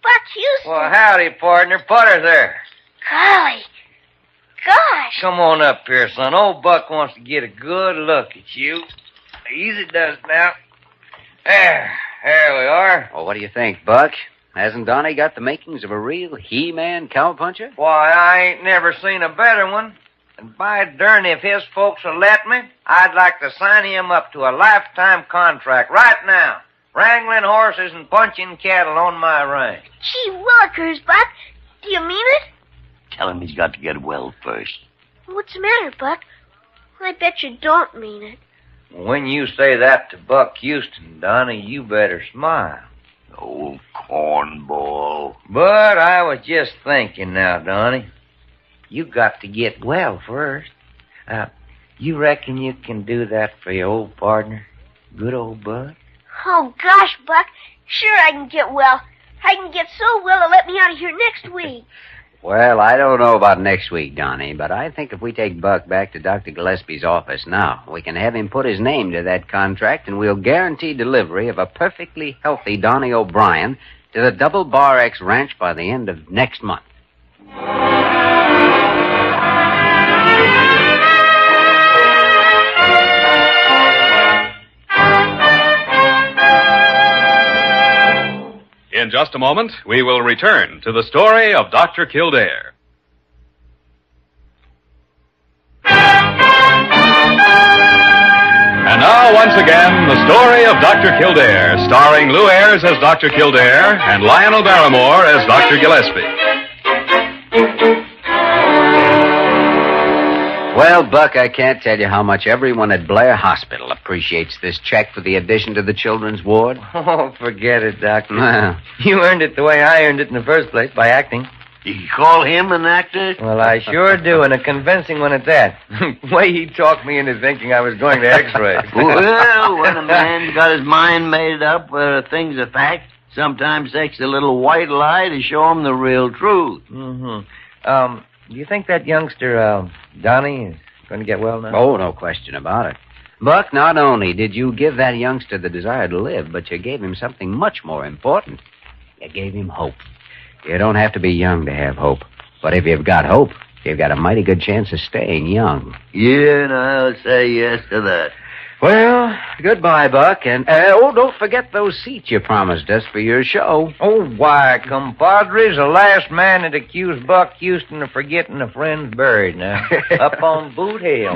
Buck Houston. Well, howdy, partner. Put her there. Golly. Gosh. Come on up here, son. Old Buck wants to get a good look at you. Easy does now. There we are. Well, what do you think, Buck? Hasn't Donnie got the makings of a real He-Man cowpuncher? Why, I ain't never seen a better one. And by darn, if his folks will let me, I'd like to sign him up to a lifetime contract right now. Wrangling horses and punching cattle on my ranch. Gee willikers, Buck. Do you mean it? Tell him he's got to get well first. What's the matter, Buck? I bet you don't mean it. When you say that to Buck Houston, Donnie, you better smile. Old cornball. But I was just thinking now, Donnie. You got to get well first. You reckon you can do that for your old partner? Good old Buck? Oh, gosh, Buck. Sure I can get well. I can get so well they'll let me out of here next week. Well, I don't know about next week, Donnie, but I think if we take Buck back to Dr. Gillespie's office now, we can have him put his name to that contract, and we'll guarantee delivery of a perfectly healthy Donnie O'Brien to the Double Bar X Ranch by the end of next month. In just a moment, we will return to the story of Dr. Kildare. And now, once again, the story of Dr. Kildare, starring Lou Ayres as Dr. Kildare and Lionel Barrymore as Dr. Gillespie. Well, Buck, I can't tell you how much everyone at Blair Hospital appreciates this check for the addition to the children's ward. Oh, forget it, Doctor. Well. You earned it the way I earned it in the first place, by acting. You call him an actor? Well, I sure do, and a convincing one at that. The way he talked me into thinking I was going to X-ray. Well, when a man's got his mind made up where a thing's a fact, sometimes takes a little white lie to show him the real truth. Mm-hmm. Do you think that youngster, Donnie, is going to get well now? Oh, no question about it. Buck, not only did you give that youngster the desire to live, but you gave him something much more important. You gave him hope. You don't have to be young to have hope. But if you've got hope, you've got a mighty good chance of staying young. Yeah, and I'll say yes to that. Well, goodbye, Buck. And, don't forget those seats you promised us for your show. Oh, why, compadres, the last man that accused Buck Houston of forgetting a friend's buried now. Up on Boot Hill.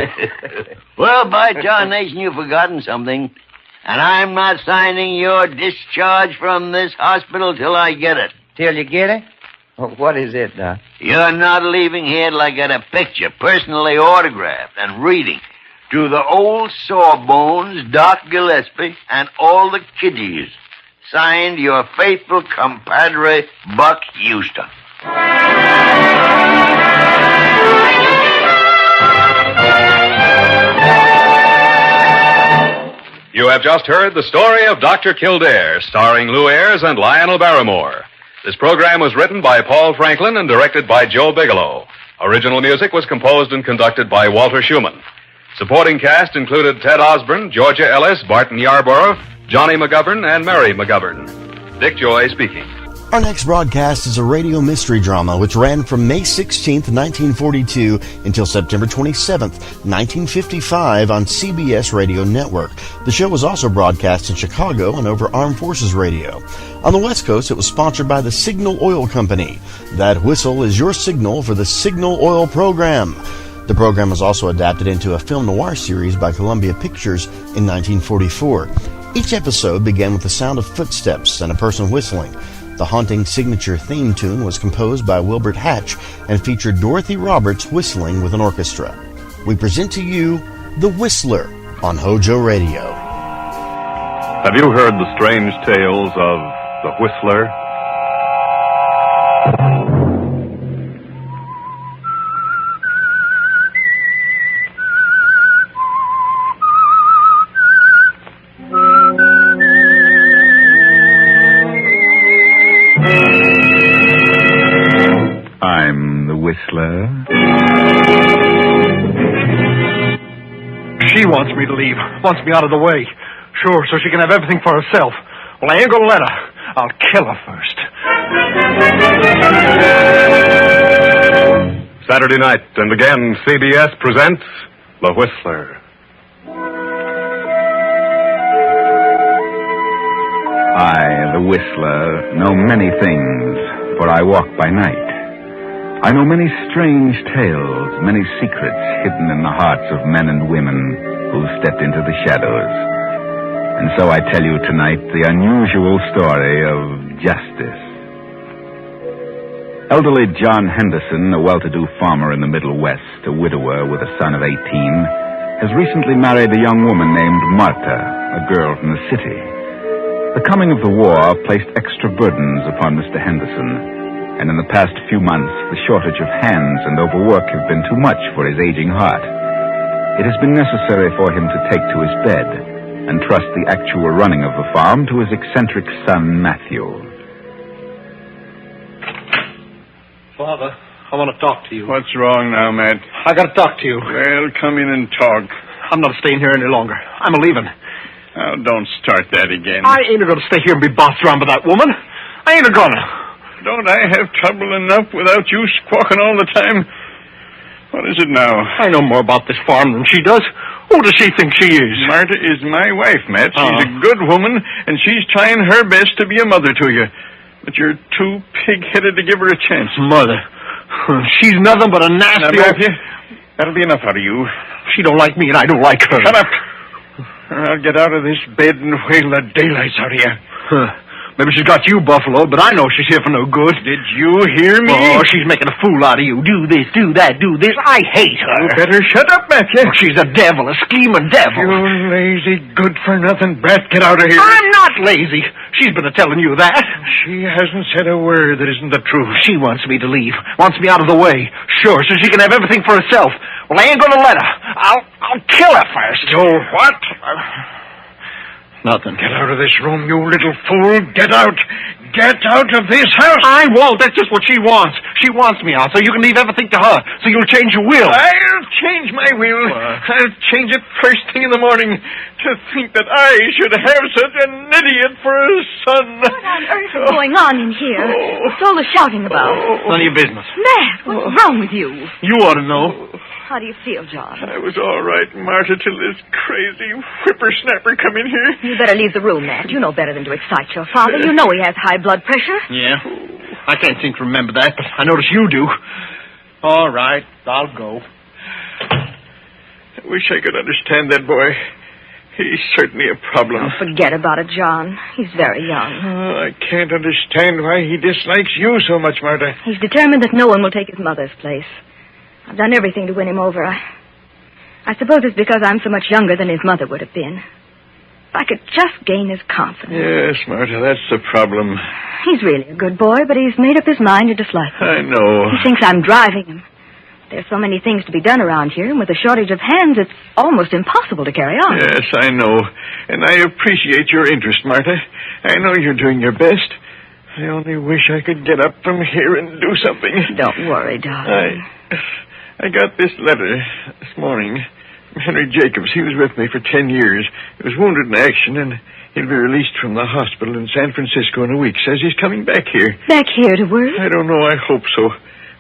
Well, by tarnation, you've forgotten something. And I'm not signing your discharge from this hospital till I get it. Till you get it? Well, what is it, Doc? You're not leaving here till I get a picture, personally autographed and reading. To the old sawbones, Doc Gillespie, and all the kiddies. Signed, your faithful compadre, Buck Houston. You have just heard the story of Dr. Kildare, starring Lou Ayres and Lionel Barrymore. This program was written by Paul Franklin and directed by Joe Bigelow. Original music was composed and conducted by Walter Schumann. Supporting cast included Ted Osborne, Georgia Ellis, Barton Yarborough, Johnny McGovern, and Mary McGovern. Dick Joy speaking. Our next broadcast is a radio mystery drama which ran from May 16th, 1942 until September 27th, 1955 on CBS Radio Network. The show was also broadcast in Chicago and over Armed Forces Radio. On the West Coast, it was sponsored by the Signal Oil Company. That whistle is your signal for the Signal Oil program. The program was also adapted into a film noir series by Columbia Pictures in 1944. Each episode began with the sound of footsteps and a person whistling. The haunting signature theme tune was composed by Wilbert Hatch and featured Dorothy Roberts whistling with an orchestra. We present to you The Whistler on HOJO Radio. Have you heard the strange tales of the Whistler? I'm the Whistler. She wants me to leave, wants me out of the way. Sure, so she can have everything for herself. Well, I ain't gonna let her. I'll kill her first. Saturday night, and again, CBS presents The Whistler. I, the Whistler, know many things, for I walk by night. I know many strange tales, many secrets hidden in the hearts of men and women who stepped into the shadows. And so I tell you tonight the unusual story of justice. Elderly John Henderson, a well-to-do farmer in the Middle West, a widower with a son of 18, has recently married a young woman named Martha, a girl from the city. The coming of the war placed extra burdens upon Mr. Henderson, and in the past few months, the shortage of hands and overwork have been too much for his aging heart. It has been necessary for him to take to his bed and trust the actual running of the farm to his eccentric son, Matthew. Father, I want to talk to you. What's wrong now, Matt? I got to talk to you. Well, come in and talk. I'm not staying here any longer. I'm a-leaving. Now, don't start that again. I ain't going to stay here and be bossed around by that woman. I ain't gonna. Don't I have trouble enough without you squawking all the time? What is it now? I know more about this farm than she does. Who does she think she is? Martha is my wife, Matt. She's a good woman, and she's trying her best to be a mother to you. But you're too pig-headed to give her a chance. Mother? She's nothing but a nasty... Now, Matthew, that'll be enough out of you. She don't like me, and I don't like her. Shut up. Or I'll get out of this bed and whale the daylights out of you. Maybe she's got you, Buffalo, but I know she's here for no good. Did you hear me? Oh, she's making a fool out of you. Do this, do that, do this. I hate her. You better shut up, Matthew. Oh, she's a devil, a scheming devil. You lazy, good-for-nothing brat. Get out of here. I'm not lazy. She's been telling you that. She hasn't said a word that isn't the truth. She wants me to leave. Wants me out of the way. Sure, so she can have everything for herself. Well, I ain't gonna let her. I'll kill her first. You what? Nothing. Get out of this room, you little fool. Get out. get out of this house. I won't. That's just what she wants. She wants me out, so you can leave everything to her, so you'll change your will. I'll change my will. I'll change it first thing in the morning. To think that I should have such an idiot for a son. What on earth is going on in here? What's all the shouting about? None of your business. Matt, what's wrong with you? You ought to know. How do you feel, John? I was all right, Martha, till this crazy whippersnapper come in here. You better leave the room, Matt. You know better than to excite your father. You know he has high blood pressure. Yeah. I can't seem to remember that, but I notice you do. All right, I'll go. I wish I could understand that boy. He's certainly a problem. Oh, forget about it, John. He's very young. Oh, I can't understand why he dislikes you so much, Martha. He's determined that no one will take his mother's place. I've done everything to win him over. I suppose it's because I'm so much younger than his mother would have been. If I could just gain his confidence. Yes, Martha, that's the problem. He's really a good boy, but he's made up his mind to dislike me. I know. He thinks I'm driving him. There's so many things to be done around here, and with a shortage of hands, it's almost impossible to carry on. Yes, I know. And I appreciate your interest, Martha. I know you're doing your best. I only wish I could get up from here and do something. Don't worry, darling. I got this letter this morning from Henry Jacobs. He was with me for 10 years. He was wounded in action, and he'll be released from the hospital in San Francisco in a week. Says he's coming back here. Back here to work? I don't know. I hope so.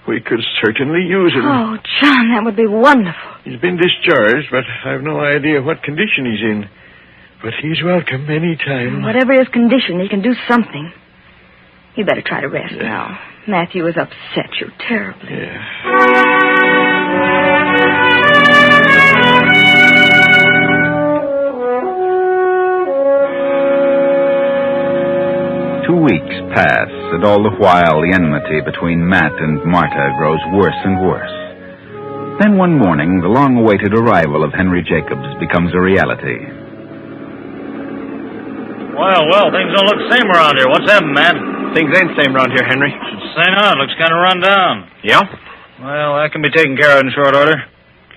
We could certainly use him. Oh, John, that would be wonderful. He's been discharged, but I've no idea what condition he's in. But he's welcome any time. Whatever his condition, he can do something. You better try to rest now. Matthew has upset you terribly. Yeah. 2 weeks pass, and all the while the enmity between Matt and Martha grows worse and worse. Then one morning, the long-awaited arrival of Henry Jacobs becomes a reality. Well, things don't look the same around here. What's happened, Matt? Things ain't the same around here, Henry. Should say not. Looks kind of run down. Yeah? Well, that can be taken care of in short order.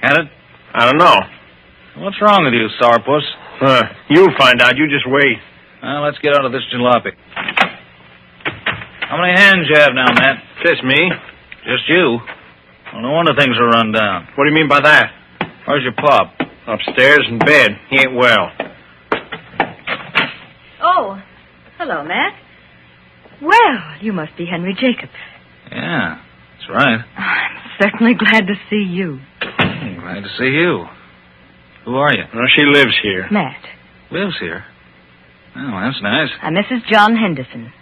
Can it? I don't know. What's wrong with you, sourpuss? You'll find out. You just wait. Well, let's get out of this jalopy. How many hands you have now, Matt? Just me. Just you? Well, no wonder things are run down. What do you mean by that? Where's your pop? Upstairs in bed. He ain't well. Oh, hello, Matt. Well, you must be Henry Jacobs. Yeah, that's right. I'm certainly glad to see you. I'm glad to see you. Who are you? Well, she lives here. Matt. Lives here? Oh, that's nice. I'm Mrs. John Henderson.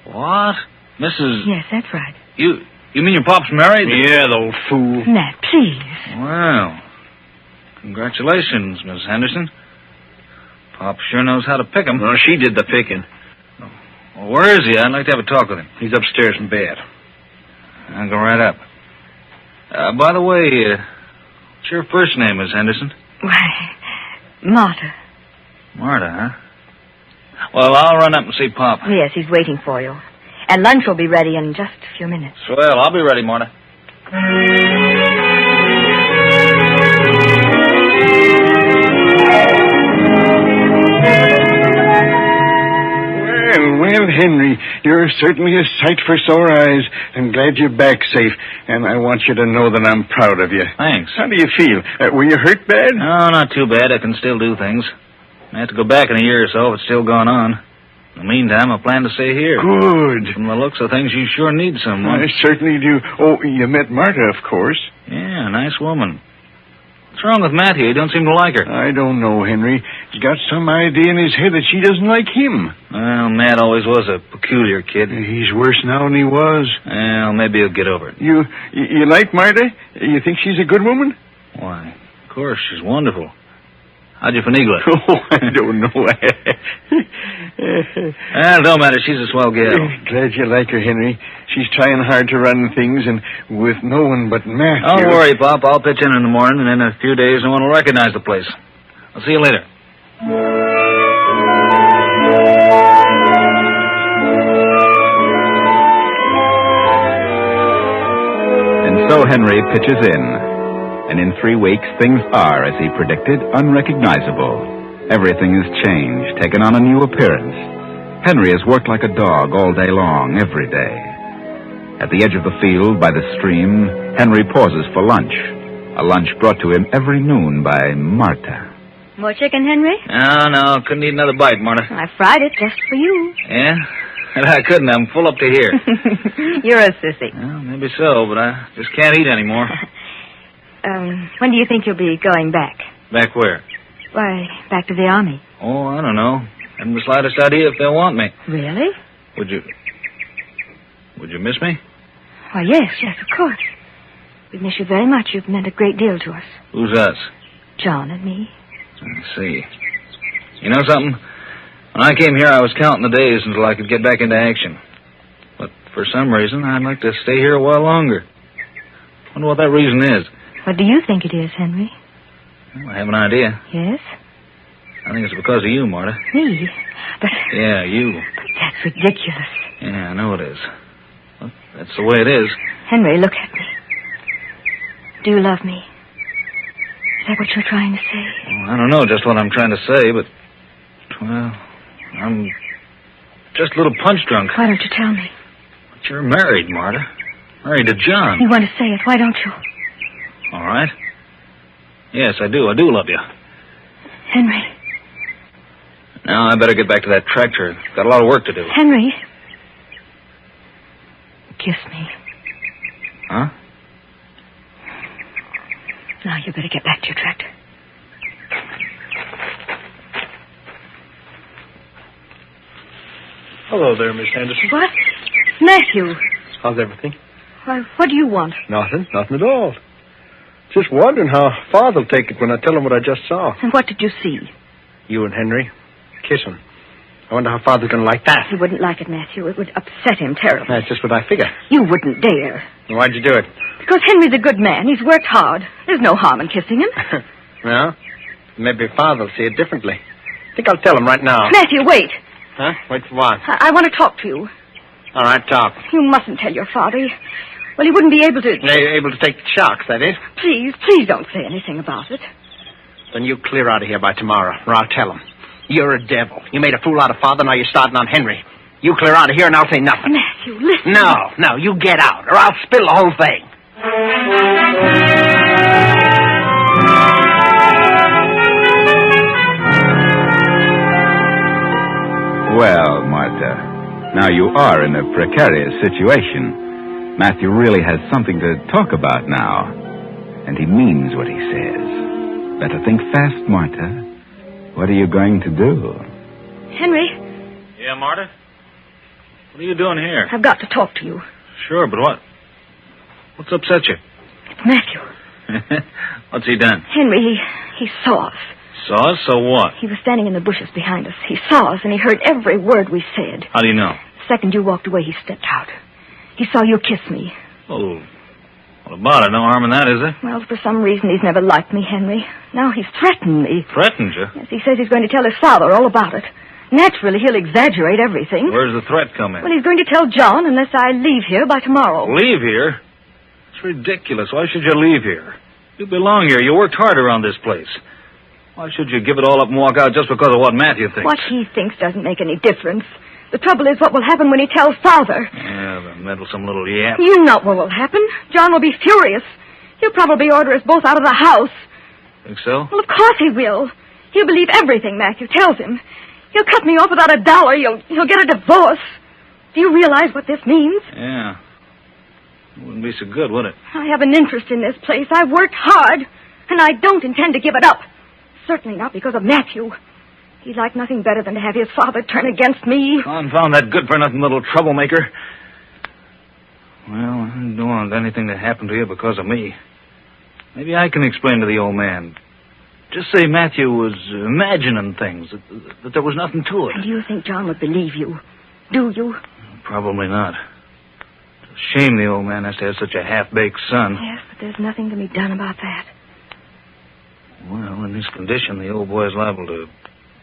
What? Mrs. Yes, that's right. You mean your pop's married? Yeah, the old fool. Matt, please. Well, congratulations, Miss Henderson. Pop sure knows how to pick 'em. Well, she did the picking. Well, where is he? I'd like to have a talk with him. He's upstairs in bed. I'll go right up. By the way, what's your first name, Miss Henderson? Why, Martha. Martha, huh? Well, I'll run up and see Pop. Yes, he's waiting for you. And lunch will be ready in just a few minutes. Swell, I'll be ready, Martha. Well, Henry, you're certainly a sight for sore eyes. I'm glad you're back safe, and I want you to know that I'm proud of you. Thanks. How do you feel? Were you hurt bad? No, not too bad. I can still do things. I have to go back in a year or so if it's still going on. In the meantime, I plan to stay here. Good. From the looks of things, you sure need someone. I certainly do. Oh, you met Martha, of course. Yeah, nice woman. What's wrong with Matthew? You don't seem to like her. I don't know, Henry. He's got some idea in his head that she doesn't like him. Well, Matt always was a peculiar kid. He's worse now than he was. Well, maybe he'll get over it. You like Martha? You think she's a good woman? Why, of course, she's wonderful. How'd you finagle it? Oh, I don't know. Well, it don't matter. She's a swell gal. Glad you like her, Henry. She's trying hard to run things, and with no one but Matt. Don't worry, Pop. I'll pitch in the morning, and in a few days, no one will recognize the place. I'll see you later. And so Henry pitches in. And in 3 weeks, things are, as he predicted, unrecognizable. Everything has changed, taken on a new appearance. Henry has worked like a dog all day long, every day. At the edge of the field, by the stream, Henry pauses for lunch. A lunch brought to him every noon by Marta. More chicken, Henry? No, couldn't eat another bite, Marta. I fried it just for you. Yeah? I couldn't. I'm full up to here. You're a sissy. Well, maybe so, but I just can't eat anymore. When do you think you'll be going back? Back where? Why, back to the army. Oh, I don't know. Haven't the slightest idea if they'll want me. Really? Would you miss me? Why, yes, of course. We miss you very much. You've meant a great deal to us. Who's us? John and me. I see. You know something? When I came here, I was counting the days until I could get back into action. But for some reason, I'd like to stay here a while longer. Wonder what that reason is. What do you think it is, Henry? Well, I have an idea. Yes? I think it's because of you, Marta. Me? But... Yeah, you. But that's ridiculous. Yeah, I know it is. Well, that's the way it is. Henry, look at me. Do you love me? Is that what you're trying to say? Well, I don't know just what I'm trying to say, but... Well, I'm just a little punch drunk. Why don't you tell me? But you're married, Marta. Married to John. You want to say it. Why don't you? All right. Yes, I do. I do love you. Henry. Now, I better get back to that tractor. Got a lot of work to do. Henry. Kiss me. Huh? Now, you better get back to your tractor. Hello there, Miss Anderson. What? Matthew. How's everything? Why, what do you want? Nothing at all. Just wondering how Father'll take it when I tell him what I just saw. And what did you see? You and Henry kissing. I wonder how Father's going to like that. He wouldn't like it, Matthew. It would upset him terribly. That's just what I figure. You wouldn't dare. Why'd you do it? Because Henry's a good man. He's worked hard. There's no harm in kissing him. Well, maybe Father'll see it differently. I think I'll tell him right now. Matthew, wait. Huh? Wait for what? I want to talk to you. All right, talk. You mustn't tell your father. Well, he wouldn't be able to... Able to take the shocks, that is? Please don't say anything about it. Then you clear out of here by tomorrow, or I'll tell him. You're a devil. You made a fool out of Father, now you're starting on Henry. You clear out of here and I'll say nothing. Matthew, listen. No, you get out, or I'll spill the whole thing. Well, Marta, now you are in a precarious situation. Matthew really has something to talk about now. And he means what he says. Better think fast, Marta. What are you going to do? Henry? Yeah, Marta? What are you doing here? I've got to talk to you. Sure, but what? What's upset you? It's Matthew. What's he done? Henry, he saw us. Saw us? So what? He was standing in the bushes behind us. He saw us, and he heard every word we said. How do you know? The second you walked away, he stepped out. He saw you kiss me. Oh, what about it? No harm in that, is there? Well, for some reason, he's never liked me, Henry. Now he's threatened me. Threatened you? Yes, he says he's going to tell his father all about it. Naturally, he'll exaggerate everything. Where's the threat coming? Well, he's going to tell John unless I leave here by tomorrow. Leave here? It's ridiculous. Why should you leave here? You belong here. You worked hard around this place. Why should you give it all up and walk out just because of what Matthew thinks? What he thinks doesn't make any difference. The trouble is what will happen when he tells Father. Yeah, the meddlesome little yap. You know what will happen. John will be furious. He'll probably order us both out of the house. Think so? Well, of course he will. He'll believe everything Matthew tells him. He'll cut me off without $1. He'll get a divorce. Do you realize what this means? Yeah. It wouldn't be so good, would it? I have an interest in this place. I've worked hard, and I don't intend to give it up. Certainly not because of Matthew. He'd like nothing better than to have his father turn against me. Confound that good-for-nothing little troublemaker. Well, I don't want anything to happen to you because of me. Maybe I can explain to the old man. Just say Matthew was imagining things, that there was nothing to it. And do you think John would believe you? Do you? Probably not. It's a shame the old man has to have such a half-baked son. Yes, but there's nothing to be done about that. Well, in this condition, the old boy's liable to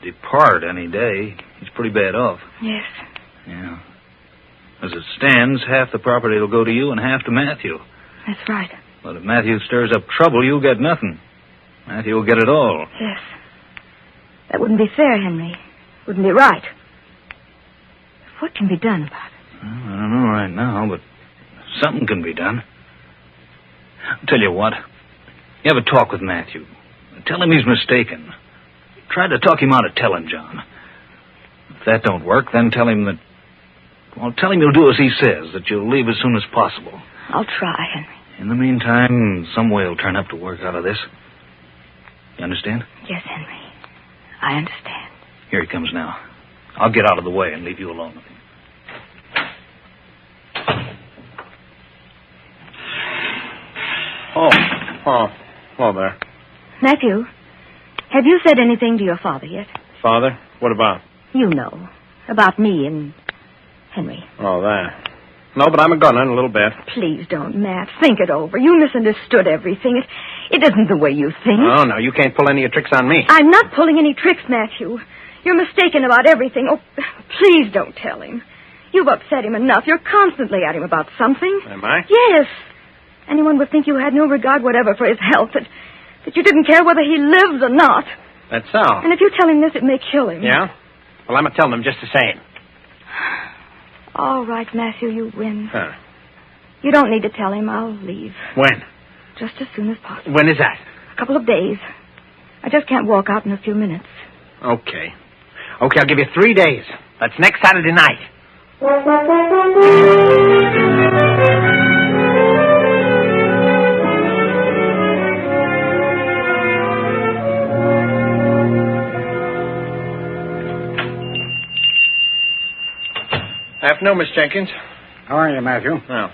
depart any day. He's pretty bad off. Yes. Yeah. As it stands, half the property will go to you and half to Matthew. That's right. But if Matthew stirs up trouble, you'll get nothing. Matthew will get it all. Yes. That wouldn't be fair, Henry. Wouldn't be right. What can be done about it? Well, I don't know right now, but something can be done. I'll tell you what. You have a talk with Matthew. Tell him he's mistaken. Try to talk him out of telling John. If that don't work, then tell him that... Well, tell him you'll do as he says, that you'll leave as soon as possible. I'll try, Henry. In the meantime, some way will turn up to work out of this. You understand? Yes, Henry. I understand. Here he comes now. I'll get out of the way and leave you alone with him. Hello there. Matthew, have you said anything to your father yet? Father? What about? You know. About me and Henry. Oh, that. No, but I'm a-gonna in a little bit. Please don't, Matt. Think it over. You misunderstood everything. It isn't the way you think. Oh, no, you can't pull any of your tricks on me. I'm not pulling any tricks, Matthew. You're mistaken about everything. Oh, please don't tell him. You've upset him enough. You're constantly at him about something. Am I? Yes. Anyone would think you had no regard whatever for his health, that you didn't care whether he lives or not. That's so. And if you tell him this, it may kill him. Yeah? Well, I'm going to tell him just the same. All right, Matthew, you win. Huh. You don't need to tell him. I'll leave. When? Just as soon as possible. When is that? A couple of days. I just can't walk out in a few minutes. Okay. Okay, I'll give you 3 days. That's next Saturday night. Afternoon, Miss Jenkins. How are you, Matthew? Well,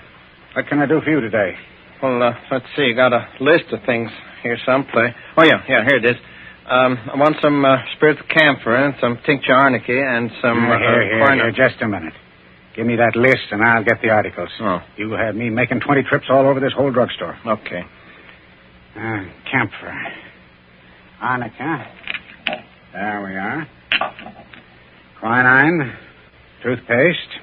What can I do for you today? Well, let's see. Got a list of things here someplace. Oh, yeah, here it is. I want some spirits of camphor and some tincture arnica and some... Here, just a minute. Give me that list and I'll get the articles. Oh. You have me making 20 trips all over this whole drugstore. Okay. Camphor. Arnica. There we are. Quinine. Toothpaste.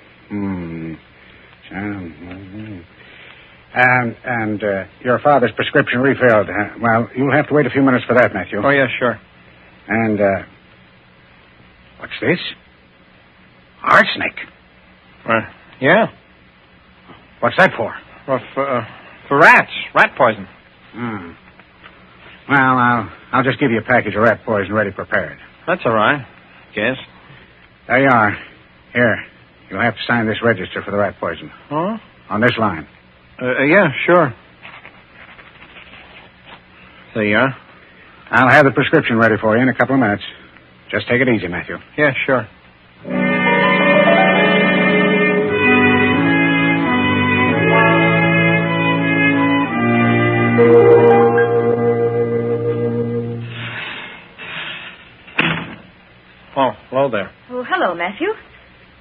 And your father's prescription refilled. Well, you'll have to wait a few minutes for that, Matthew. Oh, yeah, sure. And, what's this? Arsenic. Yeah. What's that for? Well, for rats. Rat poison. Well, I'll just give you a package of rat poison ready prepared. That's all right. Guess. There you are. Here. You'll have to sign this register for the rat poison. Huh? On this line. Yeah, sure. There you are. I'll have the prescription ready for you in a couple of minutes. Just take it easy, Matthew. Yeah, sure. Oh, hello there. Oh, hello, Matthew.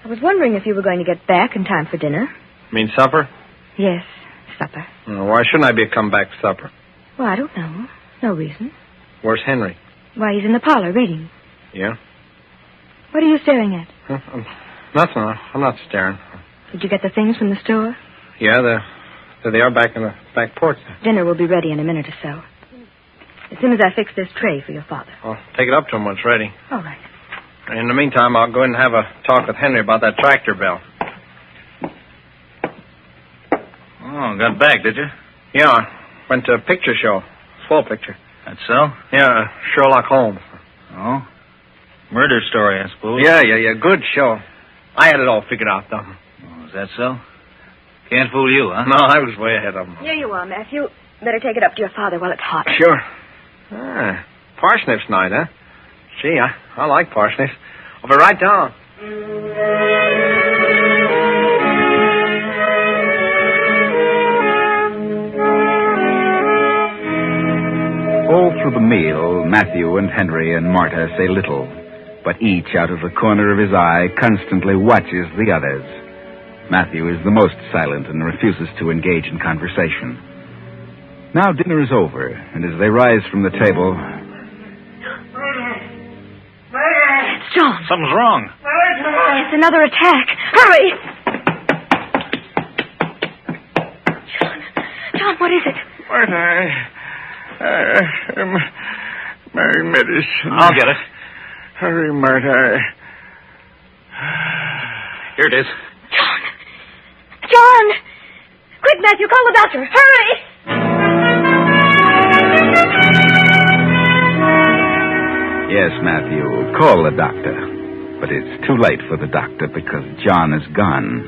I was wondering if you were going to get back in time for dinner. Mean supper? Yes, supper. Why shouldn't I be come back for supper? Well, I don't know. No reason. Where's Henry? Why, he's in the parlor reading. Yeah? What are you staring at? Nothing. I'm not staring. Did you get the things from the store? Yeah, there they are back in the back porch. Dinner will be ready in a minute or so. As soon as I fix this tray for your father. I'll take it up to him when it's ready. All right. In the meantime, I'll go in and have a talk with Henry about that tractor bell. Oh, got back, did you? Yeah, went to a picture show. Full picture. That's so? Yeah, Sherlock Holmes. Oh? Murder story, I suppose. Yeah. Good show. I had it all figured out, though. Oh, is that so? Can't fool you, huh? No, I was way ahead of them. Here you are, Matthew. Better take it up to your father while it's hot. Sure. Parsnips night, huh? Gee, I like parsnips. I'll be right down. All through the meal, Matthew and Henry and Marta say little, but each out of the corner of his eye constantly watches the others. Matthew is the most silent and refuses to engage in conversation. Now dinner is over, and as they rise from the table... It's John. Something's wrong. It's another attack. Hurry! John, what is it? My medicine. I'll get it. Hurry, Marta. Here it is. John! Quick, Matthew, call the doctor. Hurry! Yes, Matthew, call the doctor. But it's too late for the doctor because John is gone.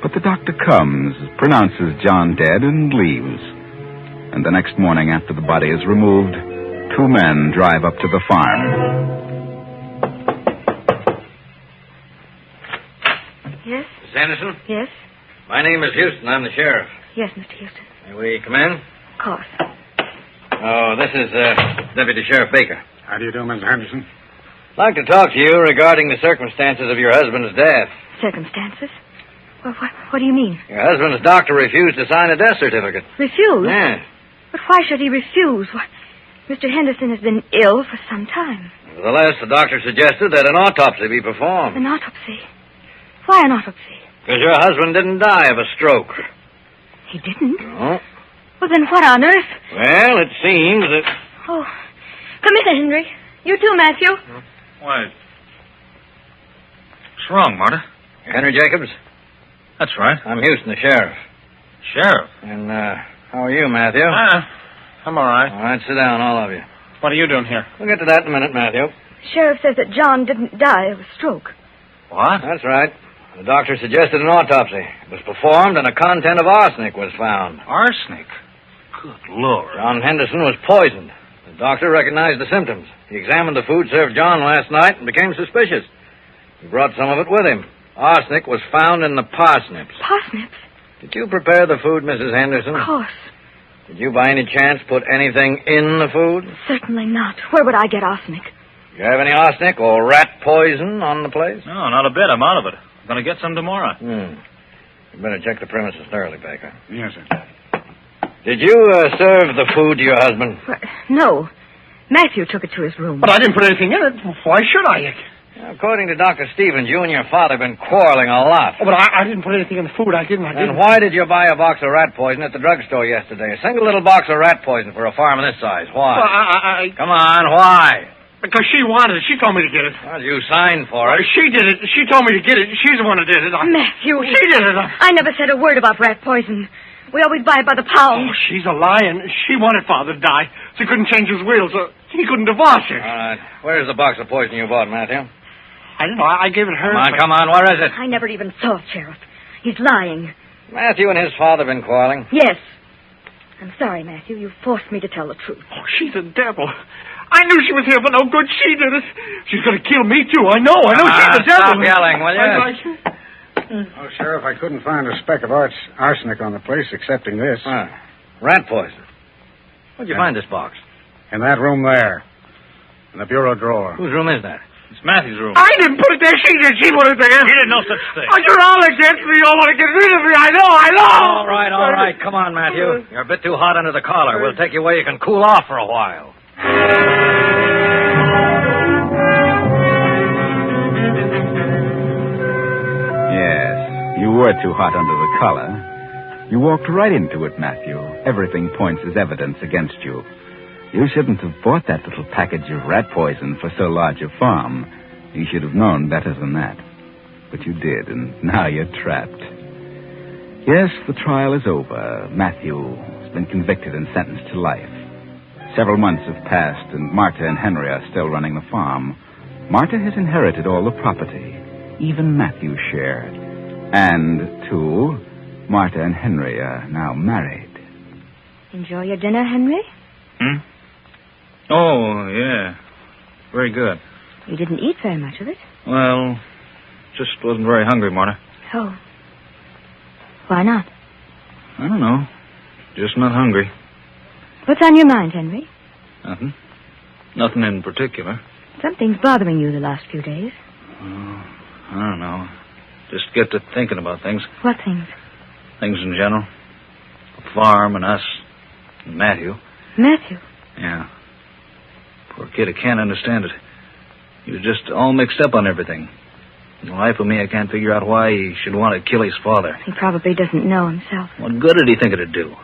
But the doctor comes, pronounces John dead, and leaves. And the next morning, after the body is removed, 2 men drive up to the farm. Yes? Miss Anderson? Yes? My name is Houston. I'm the sheriff. Yes, Mr. Houston. May we come in? Of course. Oh, this is Deputy Sheriff Baker. How do you do, Mr. Henderson? I'd like to talk to you regarding the circumstances of your husband's death. Circumstances? Well, what do you mean? Your husband's doctor refused to sign a death certificate. Refused? Yes. But why should he refuse? Why, Mr. Henderson has been ill for some time. Nevertheless, the doctor suggested that an autopsy be performed. An autopsy? Why an autopsy? Because your husband didn't die of a stroke. He didn't? No. Well, then what on earth? Well, it seems that... Oh, come in, Henry. You too, Matthew. Why? What's wrong, Marta? Henry Jacobs? That's right. I'm Houston, the sheriff. Sheriff? And, how are you, Matthew? I'm all right. All right, sit down, all of you. What are you doing here? We'll get to that in a minute, Matthew. The sheriff says that John didn't die of a stroke. What? That's right. The doctor suggested an autopsy. It was performed, and a content of arsenic was found. Arsenic? Good Lord. John Henderson was poisoned. The doctor recognized the symptoms. He examined the food served John last night and became suspicious. He brought some of it with him. Arsenic was found in the parsnips. Parsnips? Did you prepare the food, Mrs. Henderson? Of course. Did you by any chance put anything in the food? Certainly not. Where would I get arsenic? Do you have any arsenic or rat poison on the place? No, not a bit. I'm out of it. I'm going to get some tomorrow. You better check the premises thoroughly, Baker. Yes, sir. Did you serve the food to your husband? No. Matthew took it to his room. But I didn't put anything in it. Why should I? According to Dr. Stevens, you and your father have been quarreling a lot. Oh, but I didn't put anything in the food. I didn't. And why did you buy a box of rat poison at the drugstore yesterday? A single little box of rat poison for a farm of this size. Why? Well, Come on, why? Because she wanted it. She told me to get it. Well, you signed for it. She did it. She told me to get it. She's the one who did it. Matthew. She did it. I never said a word about rat poison. We always buy it by the pound. Oh, she's a lion. She wanted Father to die, so he couldn't change his will, so he couldn't divorce her. All right. Where's the box of poison you bought, Matthew? I don't know. I gave it her. Come on. Where is it? I never even saw it, Sheriff. He's lying. Matthew and his father have been quarreling. Yes. I'm sorry, Matthew. You forced me to tell the truth. Oh, she's a devil. I knew she was here for no good. She did it. She's going to kill me, too. I know. She's a devil. Stop yelling, will you? Oh, Sheriff, I couldn't find a speck of arsenic on the place excepting this. Rat poison. Where'd you find this box? In that room there. In the bureau drawer. Whose room is that? It's Matthew's room. I didn't put it there. She did. She put it there. He didn't know such a thing. Oh, you're all against me. You all want to get rid of me. I know. All right. Come on, Matthew. You're a bit too hot under the collar. We'll take you where you can cool off for a while. Yes, you were too hot under the collar. You walked right into it, Matthew. Everything points as evidence against you. You shouldn't have bought that little package of rat poison for so large a farm. You should have known better than that. But you did, and now you're trapped. Yes, the trial is over. Matthew has been convicted and sentenced to life. Several months have passed, and Marta and Henry are still running the farm. Marta has inherited all the property, even Matthew's share. And, too, Marta and Henry are now married. Enjoy your dinner, Henry? Oh, yeah. Very good. You didn't eat very much of it. Well, just wasn't very hungry, Marta. Oh. Why not? I don't know. Just not hungry. What's on your mind, Henry? Nothing. Nothing in particular. Something's bothering you the last few days. Oh, I don't know. Just get to thinking about things. What things? Things in general. The farm and us. And Matthew. Matthew? Yeah. Poor kid, I can't understand it. He was just all mixed up on everything. The life of me, I can't figure out why he should want to kill his father. He probably doesn't know himself. What good did he think it'd do?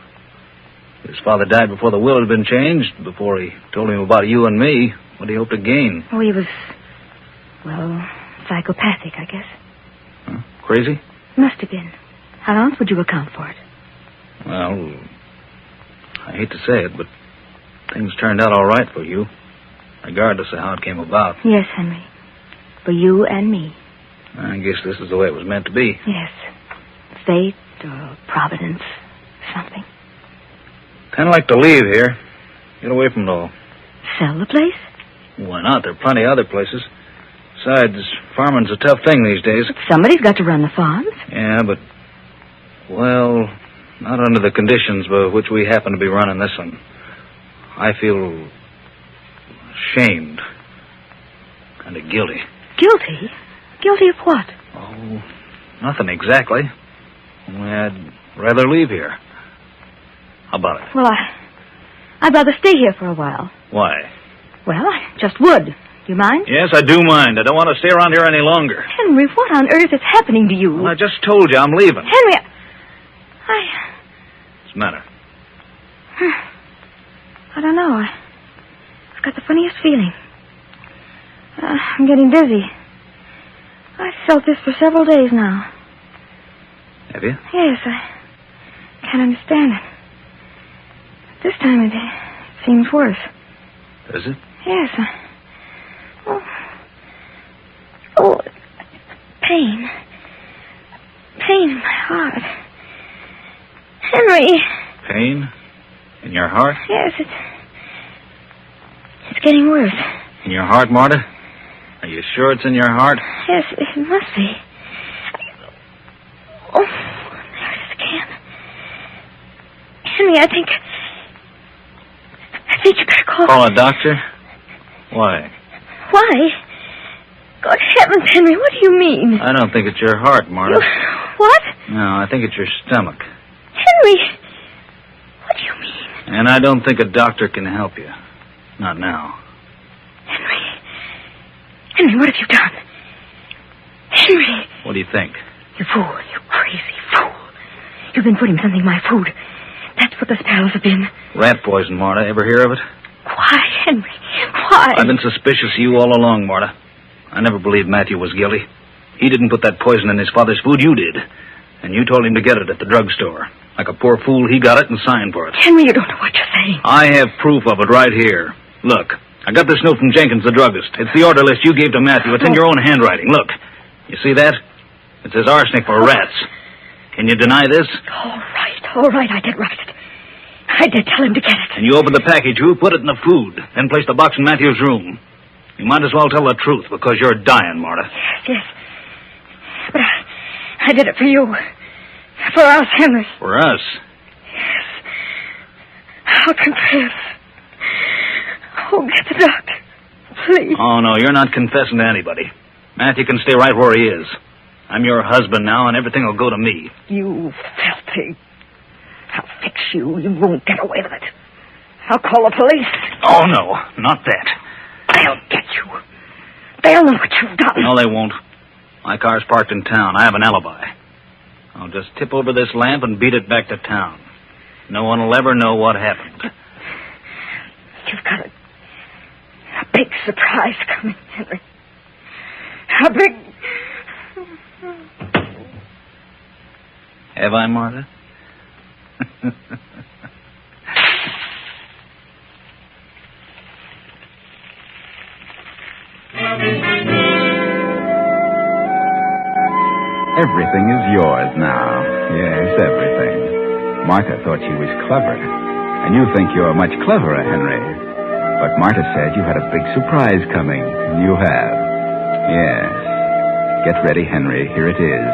His father died before the will had been changed, before he told him about you and me. What did he hope to gain? Oh, he was, well, psychopathic, I guess. Of Crazy? Must have been. How else would you account for it? Well, I hate to say it, but things turned out all right for you, regardless of how it came about. Yes, Henry. For you and me. I guess this is the way it was meant to be. Yes. Fate or providence, something. Kind of like to leave here. Get away from it all. Sell the place? Why not? There are plenty of other places. Besides, farming's a tough thing these days. But somebody's got to run the farms. Yeah, but, well, not under the conditions by which we happen to be running this one. I feel ashamed. Kind of guilty. Guilty? Guilty of what? Oh, nothing exactly. Only I'd rather leave here. How about it? Well, I'd rather stay here for a while. Why? Well, I just would. Do you mind? Yes, I do mind. I don't want to stay around here any longer. Henry, what on earth is happening to you? Well, I just told you I'm leaving. Henry, What's the matter? I don't know. I've got the funniest feeling. I'm getting dizzy. I've felt this for several days now. Have you? Yes, I can't understand it. This time it seems worse. Does it? Yes. Oh, pain. Pain in my heart. Henry. Pain? In your heart? Yes, it's getting worse. In your heart, Marta? Are you sure it's in your heart? Yes, it must be. Oh, there it is again. Henry, I think you better call... Call a doctor? Why? Why? Good heavens, Henry, what do you mean? I don't think it's your heart, Marta. What? No, I think it's your stomach. Henry, what do you mean? And I don't think a doctor can help you. Not now. Henry, what have you done? Henry! What do you think? You fool, you crazy fool. You've been putting something in my food. That's what the sparrows have been. Rat poison, Marta. Ever hear of it? Why, Henry? Why? I've been suspicious of you all along, Marta. I never believed Matthew was guilty. He didn't put that poison in his father's food. You did. And you told him to get it at the drugstore. Like a poor fool, he got it and signed for it. Henry, you don't know what you're saying. I have proof of it right here. Look. I got this note from Jenkins, the druggist. It's the order list you gave to Matthew. It's in your own handwriting. Look. You see that? It says arsenic for rats. Can you deny this? All right, I did write it. I did tell him to get it. And you opened the package, you put it in the food, then placed the box in Matthew's room. You might as well tell the truth, because you're dying, Marta. Yes. But I did it for you. For us, Henry. For us? Yes. I'll confess. Oh, get the doctor. Please. Oh, no, you're not confessing to anybody. Matthew can stay right where he is. I'm your husband now, and everything will go to me. You filthy. I'll fix you. You won't get away with it. I'll call the police. Oh, no, not that. They'll get you. They'll know what you've done. No, they won't. My car's parked in town. I have an alibi. I'll just tip over this lamp and beat it back to town. No one will ever know what happened. You've got a big surprise coming, Henry. A big... Have I, Marta? Everything is yours now. Yes, everything. Martha thought she was clever. And you think you're much cleverer, Henry. But Martha said you had a big surprise coming. And you have. Yes. Get ready, Henry. Here it is.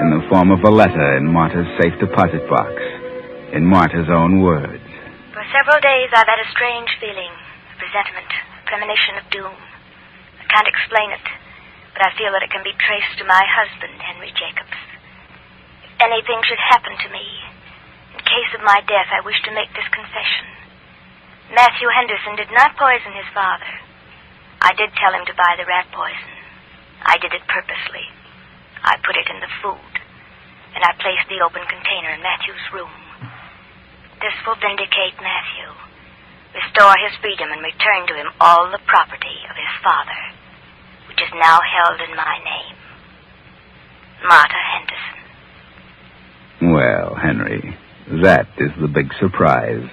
In the form of a letter in Martha's safe deposit box. In Martha's own words. For several days I've had a strange feeling. A presentiment. A premonition of doom. I can't explain it. But I feel that it can be traced to my husband, Henry Jacobs. If anything should happen to me, in case of my death, I wish to make this confession. Matthew Henderson did not poison his father. I did tell him to buy the rat poison. I did it purposely. I put it in the food, and I placed the open container in Matthew's room. This will vindicate Matthew, restore his freedom, and return to him all the property of his father, which is now held in my name. Marta Henderson. Well, Henry, that is the big surprise.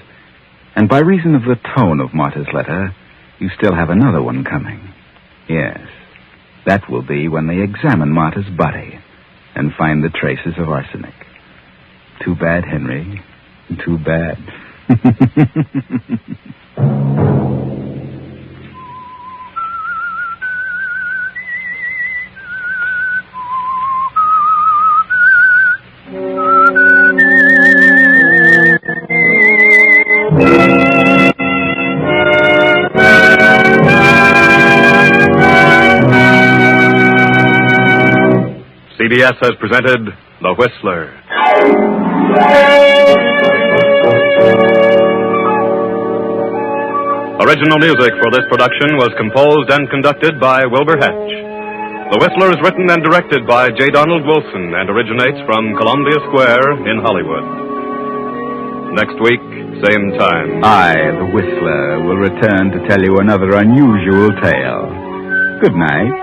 And by reason of the tone of Marta's letter, you still have another one coming. Yes, that will be when they examine Marta's body and find the traces of arsenic. Too bad, Henry. Too bad. CBS has presented The Whistler. Original music for this production was composed and conducted by Wilbur Hatch. The Whistler is written and directed by J. Donald Wilson and originates from Columbia Square in Hollywood. Next week, same time. I, the Whistler, will return to tell you another unusual tale. Good night.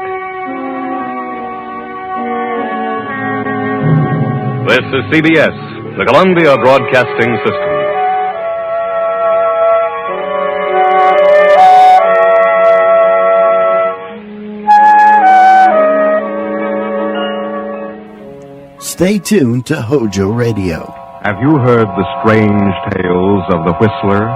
This is CBS, the Columbia Broadcasting System. Stay tuned to HOJO Radio. Have you heard the strange tales of the Whistler?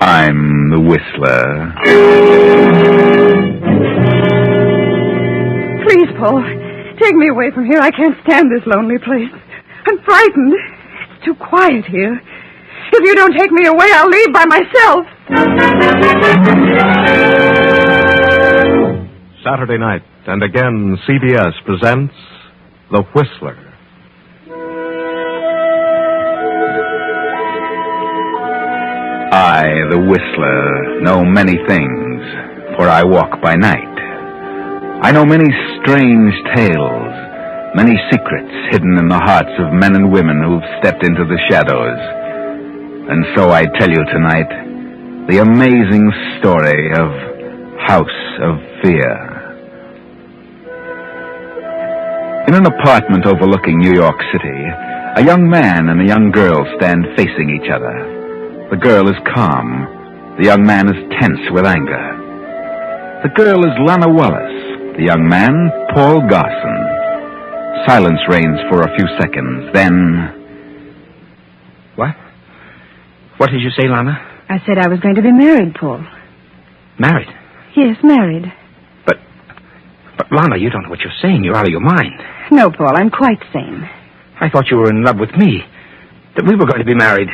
I'm the Whistler. Please, Paul, take me away from here. I can't stand this lonely place. I'm frightened. It's too quiet here. If you don't take me away, I'll leave by myself. Saturday night, and again, CBS presents The Whistler. I, the Whistler, know many things, for I walk by night. I know many strange tales, many secrets hidden in the hearts of men and women who've stepped into the shadows. And so I tell you tonight the amazing story of House of Fear. In an apartment overlooking New York City, a young man and a young girl stand facing each other. The girl is calm. The young man is tense with anger. The girl is Lana Wallace. The young man, Paul Garson. Silence reigns for a few seconds. Then... What? What did you say, Lana? I said I was going to be married, Paul. Married? Yes, married. But, Lana, you don't know what you're saying. You're out of your mind. No, Paul, I'm quite sane. I thought you were in love with me. That we were going to be married.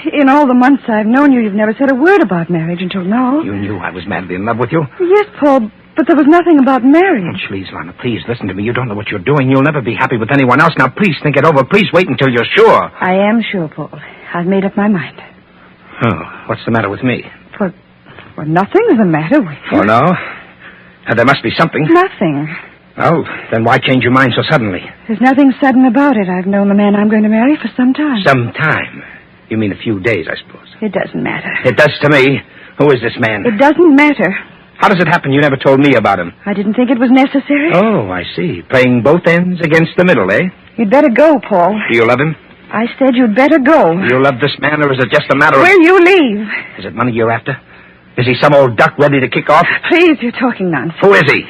In all the months I've known you, you've never said a word about marriage until now. You knew I was madly in love with you? Yes, Paul, but there was nothing about marriage. Oh, please, Lana, please listen to me. You don't know what you're doing. You'll never be happy with anyone else. Now, please think it over. Please wait until you're sure. I am sure, Paul. I've made up my mind. Oh, what's the matter with me? Well, nothing's the matter with you. Oh, no? There must be something. Nothing. Oh, then why change your mind so suddenly? There's nothing sudden about it. I've known the man I'm going to marry for some time. Some time? You mean a few days, I suppose. It doesn't matter. It does to me. Who is this man? It doesn't matter. How does it happen you never told me about him? I didn't think it was necessary. Oh, I see. Playing both ends against the middle, eh? You'd better go, Paul. Do you love him? I said you'd better go. Do you love this man, or is it just a matter of... Will you leave? Is it money you're after? Is he some old duck ready to kick off? Please, you're talking nonsense. Who is he?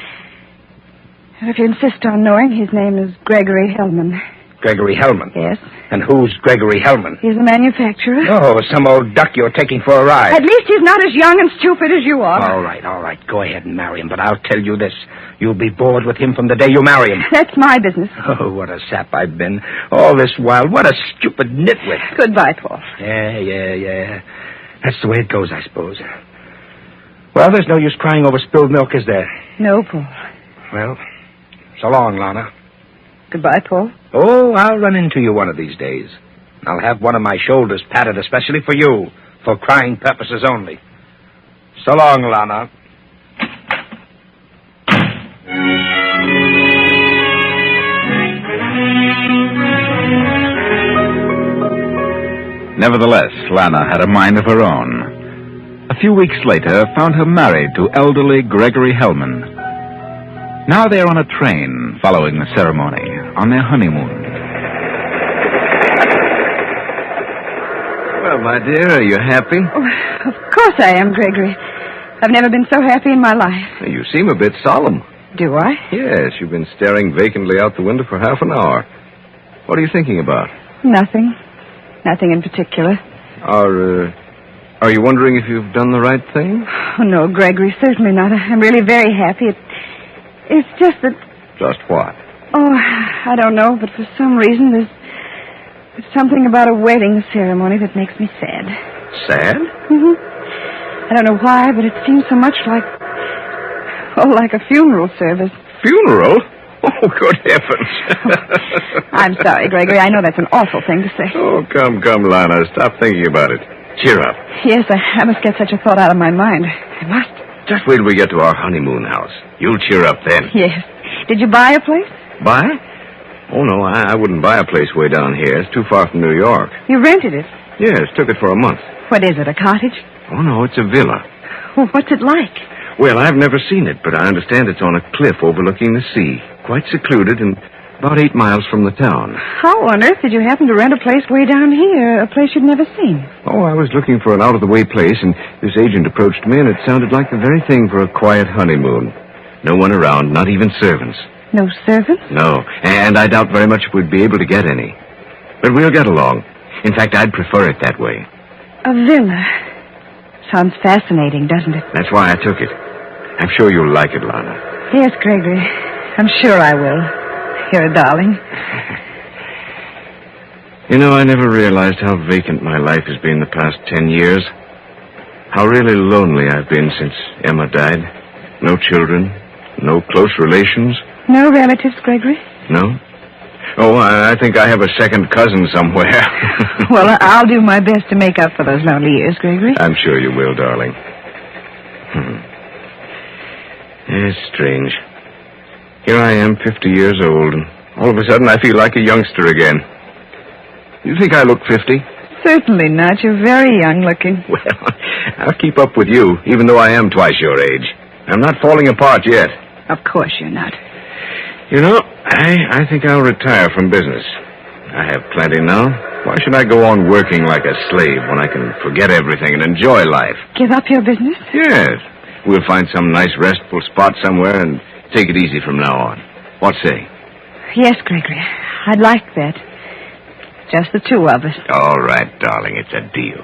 If you insist on knowing, his name is Gregory Hellman. Gregory Hellman? Yes. And who's Gregory Hellman? He's a manufacturer. Oh, some old duck you're taking for a ride. At least he's not as young and stupid as you are. All right. Go ahead and marry him. But I'll tell you this. You'll be bored with him from the day you marry him. That's my business. Oh, what a sap I've been. All this while. What a stupid nitwit. Goodbye, Paul. Yeah. That's the way it goes, I suppose. Well, there's no use crying over spilled milk, is there? No, Paul. Well, so long, Lana. Goodbye, Paul. Oh, I'll run into you one of these days. I'll have one of my shoulders patted especially for you, for crying purposes only. So long, Lana. Nevertheless, Lana had a mind of her own. A few weeks later, found her married to elderly Gregory Hellman. Now they're on a train, following the ceremony, on their honeymoon. Well, my dear, are you happy? Oh, of course I am, Gregory. I've never been so happy in my life. You seem a bit solemn. Do I? Yes, you've been staring vacantly out the window for half an hour. What are you thinking about? Nothing. Nothing in particular. Are you wondering if you've done the right thing? Oh, no, Gregory, certainly not. I'm really very happy. It's just that... Just what? Oh, I don't know, but for some reason there's something about a wedding ceremony that makes me sad. Sad? Mm-hmm. I don't know why, but it seems so much like a funeral service. Funeral? Oh, good heavens. I'm sorry, Gregory. I know that's an awful thing to say. Oh, come, Lana. Stop thinking about it. Cheer up. Yes, I must get such a thought out of my mind. I must. Just wait till we get to our honeymoon house. You'll cheer up then. Yes. Did you buy a place? Buy? Oh, no, I wouldn't buy a place way down here. It's too far from New York. You rented it? Yes, took it for a month. What is it, a cottage? Oh, no, it's a villa. Well, what's it like? Well, I've never seen it, but I understand it's on a cliff overlooking the sea. Quite secluded and about 8 miles from the town. How on earth did you happen to rent a place way down here, a place you'd never seen? Oh, I was looking for an out-of-the-way place, and this agent approached me, and it sounded like the very thing for a quiet honeymoon. No one around, not even servants. No servants? No, and I doubt very much if we'd be able to get any. But we'll get along. In fact, I'd prefer it that way. A villa. Sounds fascinating, doesn't it? That's why I took it. I'm sure you'll like it, Lana. Yes, Gregory. I'm sure I will. You're a darling. You know, I never realized how vacant my life has been the past 10 years. How really lonely I've been since Emma died. No children, no close relations. No relatives, Gregory? No? Oh, I think I have a second cousin somewhere. Well, I'll do my best to make up for those lonely years, Gregory. I'm sure you will, darling. It's strange. Here I am, 50 years old, and all of a sudden I feel like a youngster again. You think I look 50? Certainly not. You're very young looking. Well, I'll keep up with you, even though I am twice your age. I'm not falling apart yet. Of course you're not. You know, I think I'll retire from business. I have plenty now. Why should I go on working like a slave when I can forget everything and enjoy life? Give up your business? Yes. We'll find some nice restful spot somewhere and take it easy from now on. What say? Yes, Gregory. I'd like that. Just the two of us. All right, darling. It's a deal.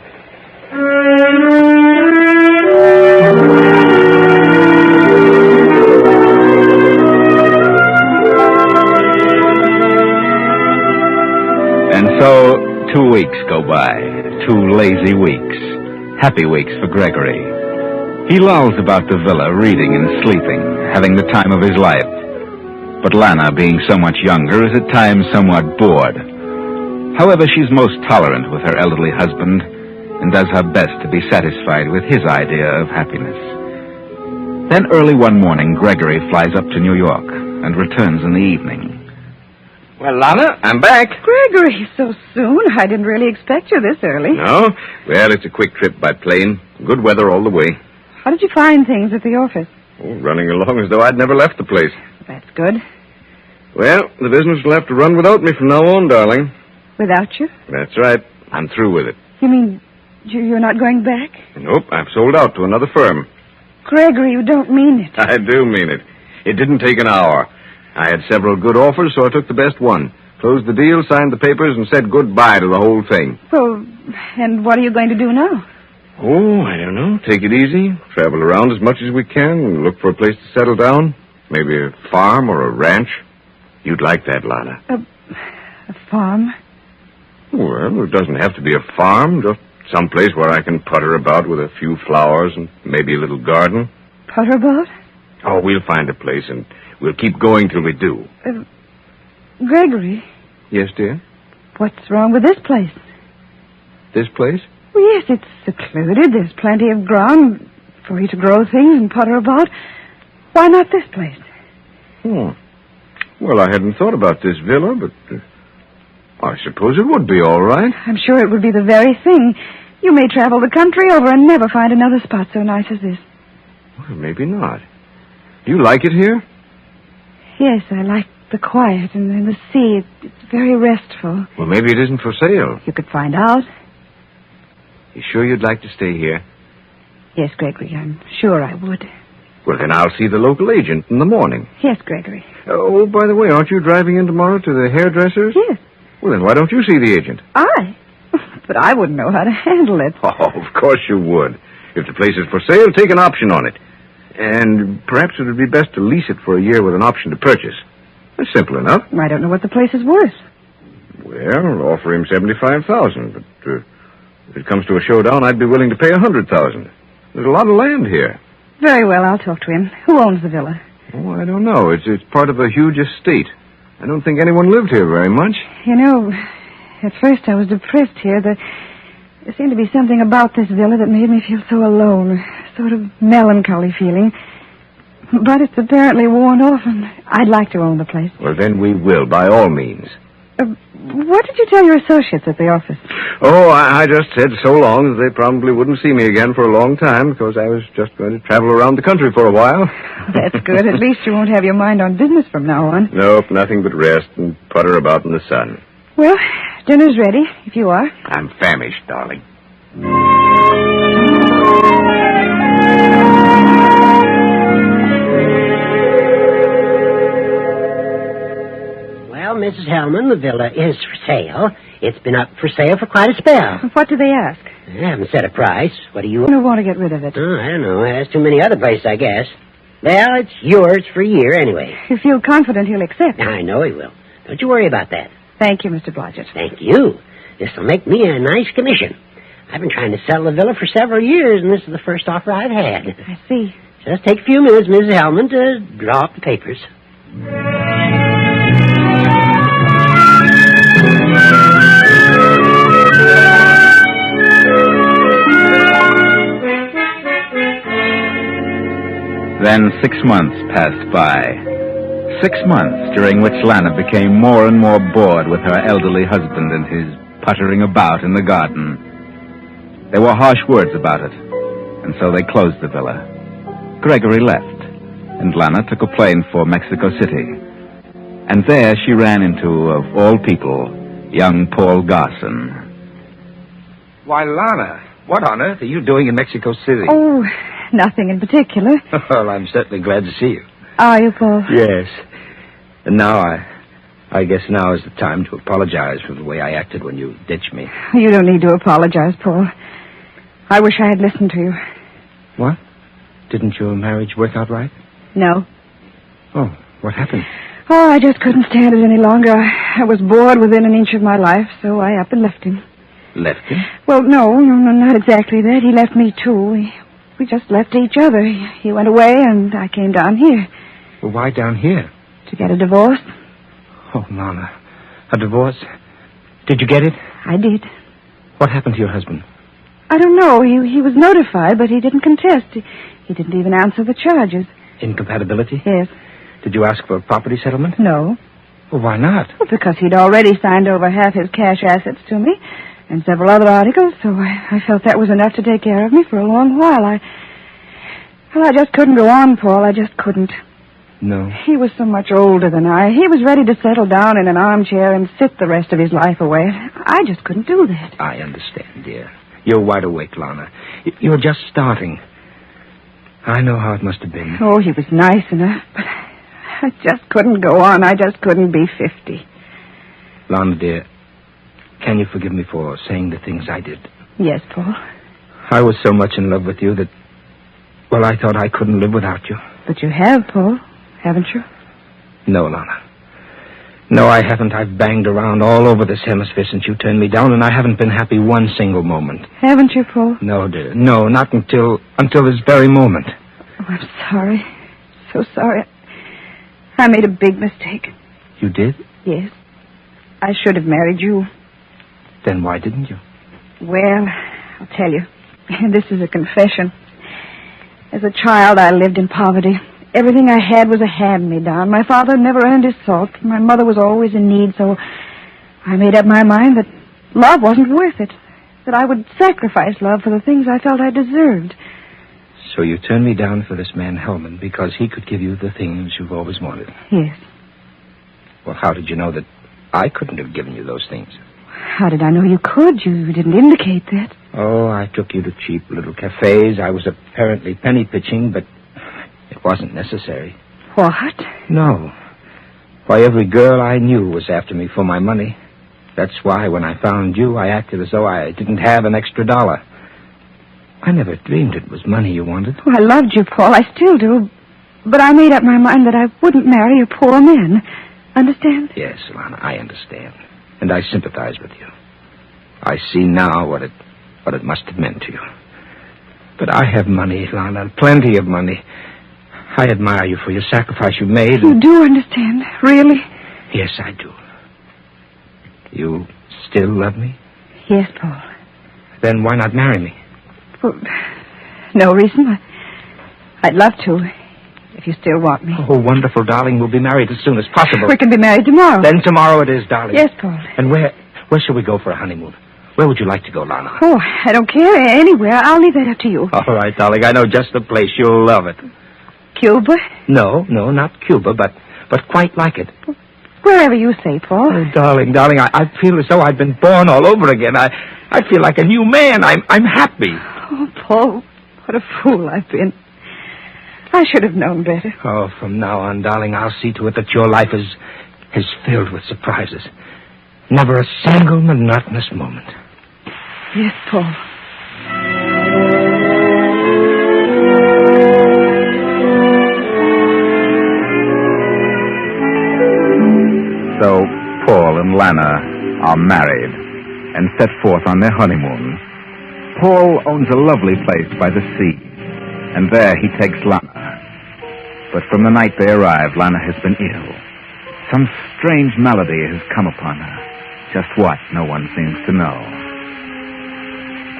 And so 2 weeks go by. 2 lazy weeks. Happy weeks for Gregory. He lolls about the villa, reading and sleeping, having the time of his life. But Lana, being so much younger, is at times somewhat bored. However, she's most tolerant with her elderly husband and does her best to be satisfied with his idea of happiness. Then early one morning, Gregory flies up to New York and returns in the evening. Well, Lana, I'm back. Gregory, so soon? I didn't really expect you this early. No? Well, it's a quick trip by plane. Good weather all the way. How did you find things at the office? Oh, running along as though I'd never left the place. That's good. Well, the business will have to run without me from now on, darling. Without you? That's right. I'm through with it. You mean you're not going back? Nope, I've sold out to another firm. Gregory, you don't mean it. I do mean it. It didn't take an hour. I had several good offers, so I took the best one. Closed the deal, signed the papers, and said goodbye to the whole thing. Well, and what are you going to do now? Oh, I don't know. Take it easy. Travel around as much as we can and look for a place to settle down. Maybe a farm or a ranch. You'd like that, Lana. A farm? Well, it doesn't have to be a farm. Just someplace where I can putter about with a few flowers and maybe a little garden. Putter about? Oh, we'll find a place and we'll keep going till we do. Gregory? Yes, dear? What's wrong with this place? This place? Well, yes, it's secluded. There's plenty of ground for you to grow things and putter about. Why not this place? Well, I hadn't thought about this villa, but... I suppose it would be all right. I'm sure it would be the very thing. You may travel the country over and never find another spot so nice as this. Well, maybe not. Do you like it here? Yes, I like the quiet and the sea. It's very restful. Well, maybe it isn't for sale. You could find out. You sure you'd like to stay here? Yes, Gregory, I'm sure I would. Well, then I'll see the local agent in the morning. Yes, Gregory. Oh, by the way, aren't you driving in tomorrow to the hairdresser's? Yes. Well, then why don't you see the agent? I? But I wouldn't know how to handle it. Oh, of course you would. If the place is for sale, take an option on it. And perhaps it would be best to lease it for a year with an option to purchase. That's simple enough. I don't know what the place is worth. Well, offer him $75,000, but if it comes to a showdown, I'd be willing to pay $100,000. There's a lot of land here. Very well, I'll talk to him. Who owns the villa? Oh, I don't know. It's part of a huge estate. I don't think anyone lived here very much. You know, at first I was depressed here. There seemed to be something about this villa that made me feel so alone. A sort of melancholy feeling. But it's apparently worn off, and I'd like to own the place. Well, then we will, by all means. What did you tell your associates at the office? Oh, I just said so long that they probably wouldn't see me again for a long time because I was just going to travel around the country for a while. That's good. At least you won't have your mind on business from now on. Nope, nothing but rest and putter about in the sun. Well, dinner's ready, if you are. I'm famished, darling. Well, Mrs. Hellman, the villa is for sale. It's been up for sale for quite a spell. What do they ask? I haven't set a price. What do you... I don't want to get rid of it. Oh, I don't know. There's too many other places, I guess. Well, it's yours for a year anyway. You feel confident he'll accept? I know he will. Don't you worry about that. Thank you, Mr. Blodgett. Thank you. This will make me a nice commission. I've been trying to sell the villa for several years, and this is the first offer I've had. I see. Just take a few minutes, Mrs. Hellman, to draw up the papers. Then 6 months passed by. 6 months during which Lana became more and more bored with her elderly husband and his puttering about in the garden. There were harsh words about it, and so they closed the villa. Gregory left, and Lana took a plane for Mexico City. And there she ran into, of all people, young Paul Garson. Why, Lana, what on earth are you doing in Mexico City? Oh, nothing in particular. Well, I'm certainly glad to see you. Are you, Paul? Yes. And now I guess now is the time to apologize for the way I acted when you ditched me. You don't need to apologize, Paul. I wish I had listened to you. What? Didn't your marriage work out right? No. Oh, what happened? Oh, I just couldn't stand it any longer. I was bored within an inch of my life, so I up and left him. Left him? Well, no, not exactly that. He left me, too. We just left each other. He went away, and I came down here. Well, why down here? To get a divorce. Oh, Lana. A divorce? Did you get it? I did. What happened to your husband? I don't know. He was notified, but he didn't contest. He didn't even answer the charges. Incompatibility? Yes. Did you ask for a property settlement? No. Well, why not? Well, because he'd already signed over half his cash assets to me and several other articles, so I felt that was enough to take care of me for a long while. I just couldn't go on, Paul. I just couldn't. No. He was so much older than I. He was ready to settle down in an armchair and sit the rest of his life away. I just couldn't do that. I understand, dear. You're wide awake, Lana. You're just starting. I know how it must have been. Oh, he was nice enough, but I just couldn't go on. I just couldn't be 50. Lana, dear, can you forgive me for saying the things I did? Yes, Paul. I was so much in love with you that, well, I thought I couldn't live without you. But you have, Paul, haven't you? No, Lana. No, I haven't. I've banged around all over this hemisphere since you turned me down, and I haven't been happy one single moment. Haven't you, Paul? No, dear. No, not until this very moment. Oh, I'm sorry. So sorry. I made a big mistake. You did? Yes. I should have married you. Then why didn't you? Well, I'll tell you. This is a confession. As a child, I lived in poverty. Everything I had was a hand-me-down. My father never earned his salt. My mother was always in need, so I made up my mind that love wasn't worth it, that I would sacrifice love for the things I felt I deserved. So you turned me down for this man Hellman because he could give you the things you've always wanted? Yes. Well, how did you know that I couldn't have given you those things? How did I know you could? You didn't indicate that. Oh, I took you to cheap little cafes. I was apparently penny pitching, but it wasn't necessary. What? No. Why, every girl I knew was after me for my money. That's why when I found you, I acted as though I didn't have an extra dollar. I never dreamed it was money you wanted. Oh, I loved you, Paul. I still do. But I made up my mind that I wouldn't marry a poor man. Understand? Yes, Lana, I understand. And I sympathize with you. I see now what it must have meant to you. But I have money, Lana, plenty of money. I admire you for your sacrifice you made. You do understand, really? Yes, I do. You still love me? Yes, Paul. Then why not marry me? For no reason. I'd love to, if you still want me. Oh, wonderful, darling. We'll be married as soon as possible. We can be married tomorrow. Then tomorrow it is, darling. Yes, Paul. And where shall we go for a honeymoon? Where would you like to go, Lana? Oh, I don't care. Anywhere. I'll leave that up to you. All right, darling. I know just the place. You'll love it. Cuba? No, not Cuba, but quite like it. Wherever you say, Paul. Oh, darling, I feel as though I'd been born all over again. I feel like a new man. I'm happy. Oh, Paul, what a fool I've been. I should have known better. Oh, from now on, darling, I'll see to it that your life is filled with surprises. Never a single monotonous moment. Yes, Paul. So Paul and Lana are married and set forth on their honeymoon. Paul owns a lovely place by the sea, and there he takes Lana. But from the night they arrive, Lana has been ill. Some strange malady has come upon her. Just what, no one seems to know.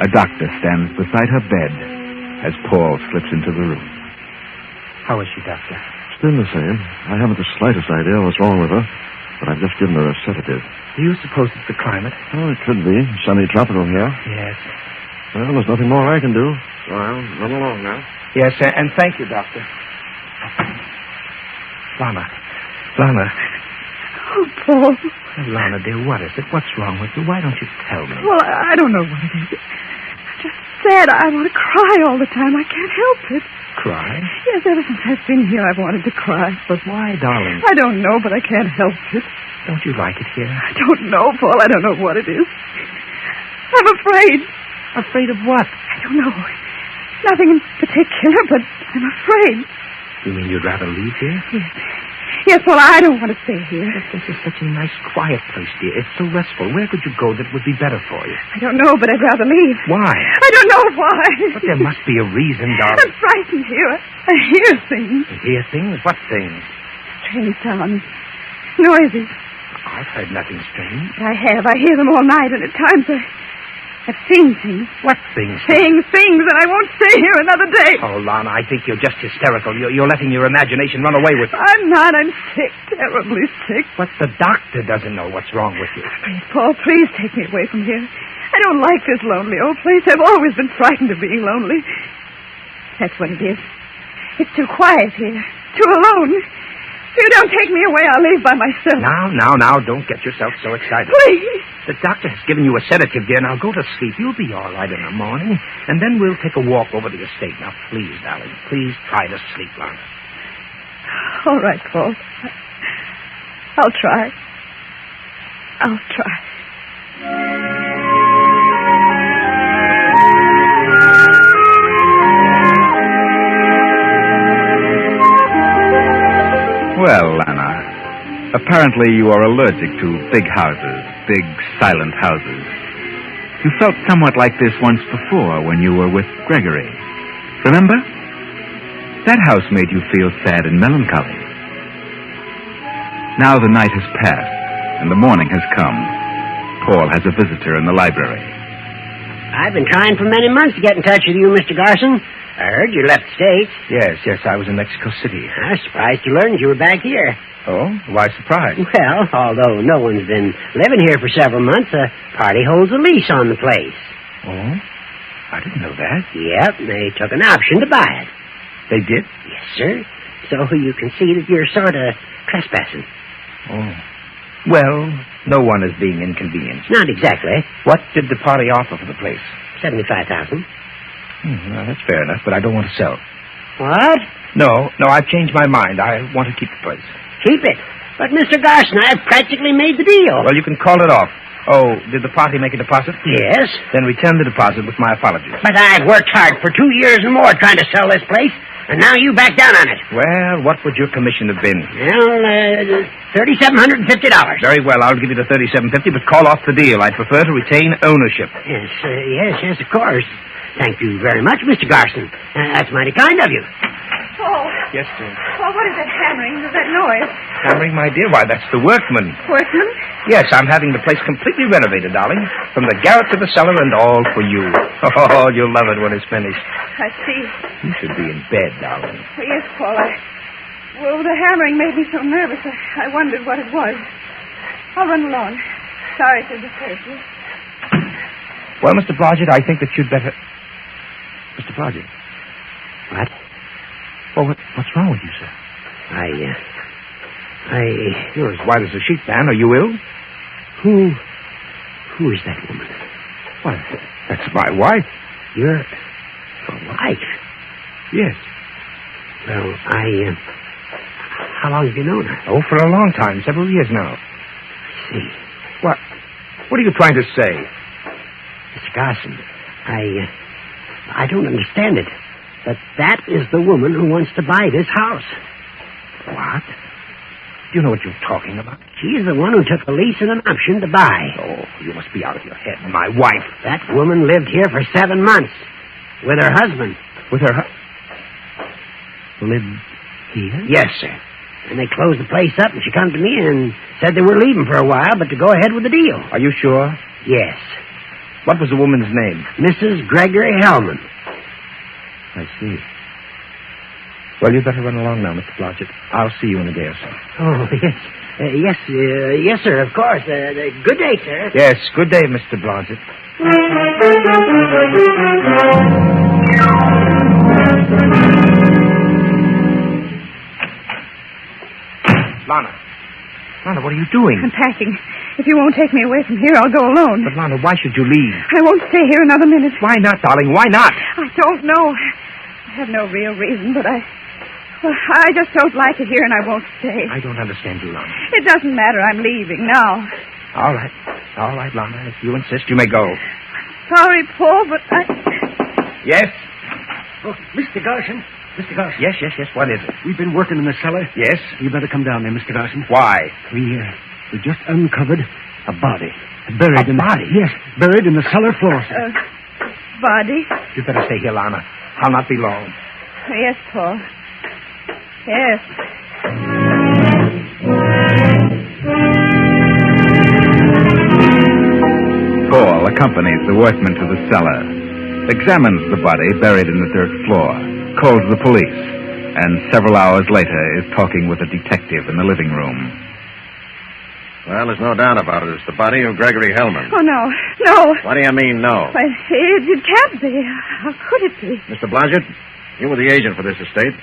A doctor stands beside her bed as Paul slips into the room. How is she, Doctor? Still the same. I haven't the slightest idea what's wrong with her, but I've just given her a sedative. Do you suppose it's the climate? Oh, it could be. Sunny tropical here. Yes. Well, there's nothing more I can do, so I'll run along now. Yes, and thank you, Doctor. Lana. Oh, Paul. Lana, dear, what is it? What's wrong with you? Why don't you tell me? Well, I don't know what it is. I'm just sad. I want to cry all the time. I can't help it. Cry? Yes, ever since I've been here, I've wanted to cry. But why, darling? I don't know, but I can't help it. Don't you like it here? I don't know, Paul. I don't know what it is. I'm afraid. Afraid of what? I don't know. Nothing in particular, but I'm afraid. You mean you'd rather leave here? Yes. Yes, well, I don't want to stay here. This is such a nice, quiet place, dear. It's so restful. Where could you go that would be better for you? I don't know, but I'd rather leave. Why? I don't know why. But there must be a reason, darling. I'm frightened here. I hear things. You hear things? What things? Strange sounds. Noises. I've heard nothing strange. I have. I hear them all night, and at times I've seen things. What things? Things, and I won't stay here another day. Oh, Lana, I think you're just hysterical. You're letting your imagination run away with you. I'm not. I'm sick, terribly sick. But the doctor doesn't know what's wrong with you. Please, Paul, please take me away from here. I don't like this lonely old place. I've always been frightened of being lonely. That's what it is. It's too quiet here. Too alone. If you don't take me away, I'll leave by myself. Now, don't get yourself so excited. Please. The doctor has given you a sedative, dear. Now go to sleep. You'll be all right in the morning. And then we'll take a walk over the estate. Now, please, darling, please try to sleep, Lana. All right, Paul. I'll try. I'll try. Well, Lana, apparently you are allergic to big houses, big, silent houses. You felt somewhat like this once before when you were with Gregory. Remember? That house made you feel sad and melancholy. Now the night has passed, and the morning has come. Paul has a visitor in the library. I've been trying for many months to get in touch with you, Mr. Garson. I heard you left the States. Yes, I was in Mexico City. I was surprised to learn you were back here. Oh? Why surprised? Well, although no one's been living here for several months, the party holds a lease on the place. Oh? I didn't know that. Yep, they took an option to buy it. They did? Yes, sir. So you can see that you're sort of trespassing. Oh. Well, no one is being inconvenienced. Not exactly. What did the party offer for the place? $75,000. Well, that's fair enough, but I don't want to sell. What? No, I've changed my mind. I want to keep the place. Keep it. But, Mr. Garson, I've practically made the deal. Well, you can call it off. Oh, did the party make a deposit? Yes. Then return the deposit with my apologies. But I've worked hard for 2 years and more trying to sell this place, and now you back down on it. Well, what would your commission have been? Well, $3,750. Very well, I'll give you the $3,750, but call off the deal. I prefer to retain ownership. Yes, of course. Thank you very much, Mr. Garson. That's mighty kind of you. Oh. Yes, sir. Oh, what is that hammering? Is that noise? Hammering, my dear? Why, that's the workman. Workman? Yes, I'm having the place completely renovated, darling. From the garret to the cellar and all for you. Oh, you'll love it when it's finished. I see. You should be in bed, darling. Well, yes, Paul. Well, the hammering made me so nervous. I wondered what it was. I'll run along. Sorry to disturb you. Well, Mr. Blodgett, I think that you'd better... Mr. Blodgett. What? Well, what's wrong with you, sir? You're as white as a sheet, man. Are you ill? Who is that woman? Why, that's my wife. Your wife? Yes. Well, how long have you known her? Oh, for a long time. Several years now. I see. What are you trying to say? Mr. Garson, I don't understand it. But that is the woman who wants to buy this house. What? Do you know what you're talking about? She's the one who took a lease and an option to buy. Oh, you must be out of your head. My wife. That woman lived here for 7 months with her husband. With her lived here? Yes, sir. And they closed the place up, and she come to me and said they were leaving for a while, but to go ahead with the deal. Are you sure? Yes. What was the woman's name? Mrs. Gregory Hellman. I see. Well, you'd better run along now, Mr. Blodgett. I'll see you in a day or so. Oh, yes. Yes, sir, of course. Good day, sir. Yes, good day, Mr. Blodgett. Lana, what are you doing? I'm packing. If you won't take me away from here, I'll go alone. But, Lana, why should you leave? I won't stay here another minute. Why not, darling? Why not? I don't know. I have no real reason, but I just don't like it here, and I won't stay. I don't understand you, Lana. It doesn't matter. I'm leaving now. All right, Lana. If you insist, you may go. Sorry, Paul, but Yes? Oh, Mr. Garson. Mr. Garson. Yes. What is it? We've been working in the cellar. Yes? You better come down there, Mr. Garson. Why? We just uncovered a body. Buried in body? Yes, buried in the cellar floor, sir. body? You'd better stay here, Lana. I'll not be long. Yes, Paul. Yes. Paul accompanies the workmen to the cellar, examines the body buried in the dirt floor, calls the police, and several hours later is talking with a detective in the living room. Well, there's no doubt about it. It's the body of Gregory Hellman. Oh, no. What do you mean, no? Why, it can't be. How could it be? Mr. Blodgett, you were the agent for this estate.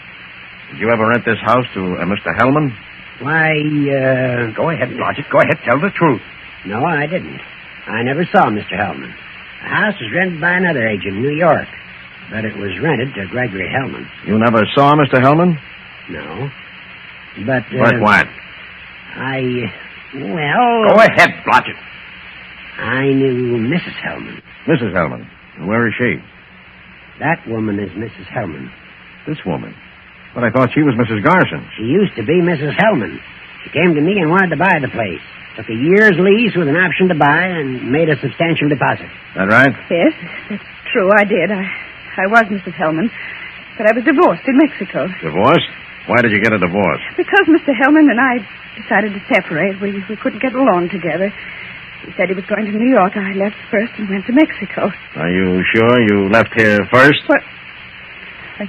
Did you ever rent this house to Mr. Hellman? Why, Go ahead, Blodgett. Go ahead. Tell the truth. No, I didn't. I never saw Mr. Hellman. The house was rented by another agent in New York, but it was rented to Gregory Hellman. You never saw Mr. Hellman? No. But, But what? Well... Go ahead, Blodgett. I knew Mrs. Hellman. Mrs. Hellman. And where is she? That woman is Mrs. Hellman. This woman? But I thought she was Mrs. Garson. She used to be Mrs. Hellman. She came to me and wanted to buy the place. Took a year's lease with an option to buy and made a substantial deposit. That right? Yes, that's true. I did. I was Mrs. Hellman, but I was divorced in Mexico. Divorced? Why did you get a divorce? Because Mr. Hellman and I decided to separate. We couldn't get along together. He said he was going to New York. I left first and went to Mexico. Are you sure you left here first?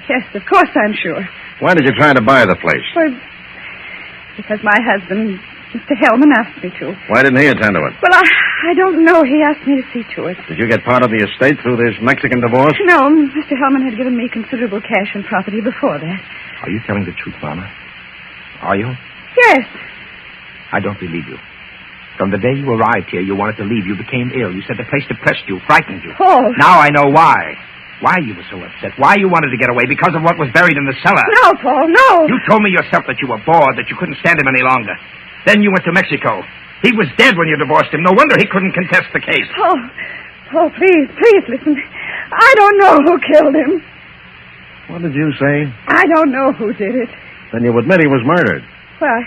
Yes, of course I'm sure. Why did you try to buy the place? Well, because my husband, Mr. Hellman, asked me to. Why didn't he attend to it? Well, I don't know. He asked me to see to it. Did you get part of the estate through this Mexican divorce? No, Mr. Hellman had given me considerable cash and property before that. Are you telling the truth, Lana? Are you? Yes. I don't believe you. From the day you arrived here, you wanted to leave. You became ill. You said the place depressed you, frightened you. Paul. Now I know why. Why you were so upset. Why you wanted to get away. Because of what was buried in the cellar. No, Paul, no. You told me yourself that you were bored, that you couldn't stand him any longer. Then you went to Mexico. He was dead when you divorced him. No wonder he couldn't contest the case. Paul, please listen. I don't know who killed him. What did you say? I don't know who did it. Then you admit he was murdered. Well,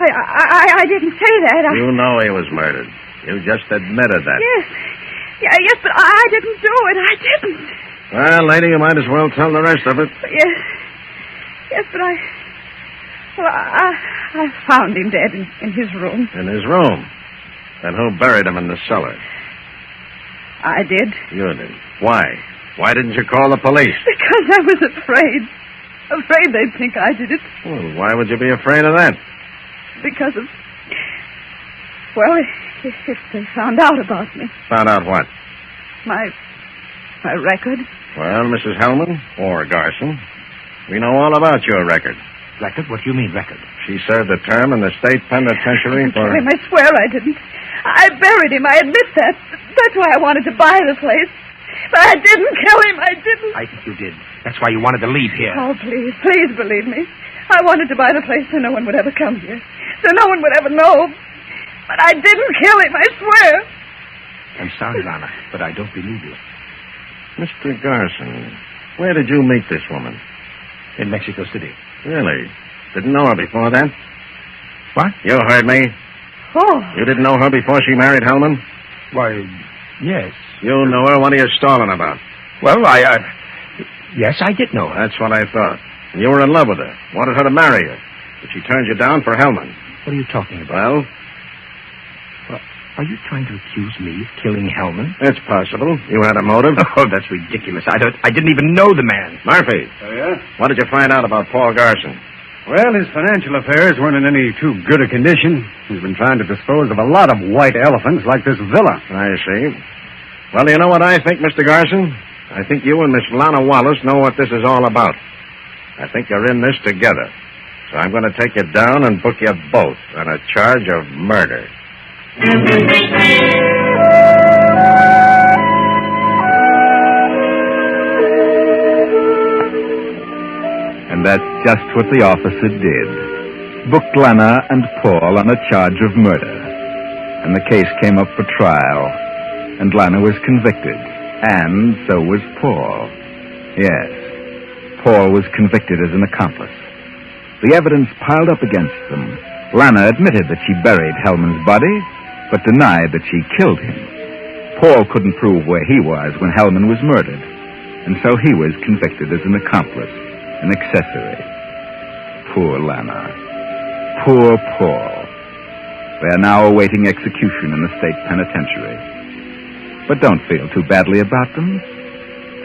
I didn't say that. You know he was murdered. You just admitted that. Yes, but I didn't do it. I didn't. Well, lady, you might as well tell the rest of it. Yes, but I found him dead in his room. In his room? Then who buried him in the cellar? I did. You did. Why? Why didn't you call the police? Because I was afraid. Afraid they'd think I did it. Well, why would you be afraid of that? Because of... Well, if they found out about me. Found out what? My record. Well, Mrs. Hellman, or Garson, we know all about your record. Record? What do you mean, record? She served a term in the state penitentiary for... I swear I didn't. I buried him. I admit that. That's why I wanted to buy the place. But I didn't kill him. I didn't. I think you did. That's why you wanted to leave here. Oh, please believe me. I wanted to buy the place so no one would ever come here. So no one would ever know. But I didn't kill him, I swear. I'm sorry, Lana, but I don't believe you. Mr. Garson, where did you meet this woman? In Mexico City. Really? Didn't know her before that? What? You heard me. Oh. You didn't know her before she married Hellman? Why, yes. You know her? What are you stalling about? Well, yes, I did know her. That's what I thought. You were in love with her. Wanted her to marry you. But she turned you down for Hellman. What are you talking about? Well, are you trying to accuse me of killing Hellman? It's possible. You had a motive. Oh, that's ridiculous. I didn't even know the man. Murphy. Oh, yeah? What did you find out about Paul Garson? Well, his financial affairs weren't in any too good a condition. He's been trying to dispose of a lot of white elephants like this villa. I see. Well, you know what I think, Mr. Garson? I think you and Miss Lana Wallace know what this is all about. I think you're in this together. So I'm going to take you down and book you both on a charge of murder. And that's just what the officer did. Booked Lana and Paul on a charge of murder. And the case came up for trial. And Lana was convicted. And so was Paul. Yes, Paul was convicted as an accomplice. The evidence piled up against them. Lana admitted that she buried Hellman's body, but denied that she killed him. Paul couldn't prove where he was when Hellman was murdered, and so he was convicted as an accomplice, an accessory. Poor Lana. Poor Paul. They are now awaiting execution in the state penitentiary. But don't feel too badly about them,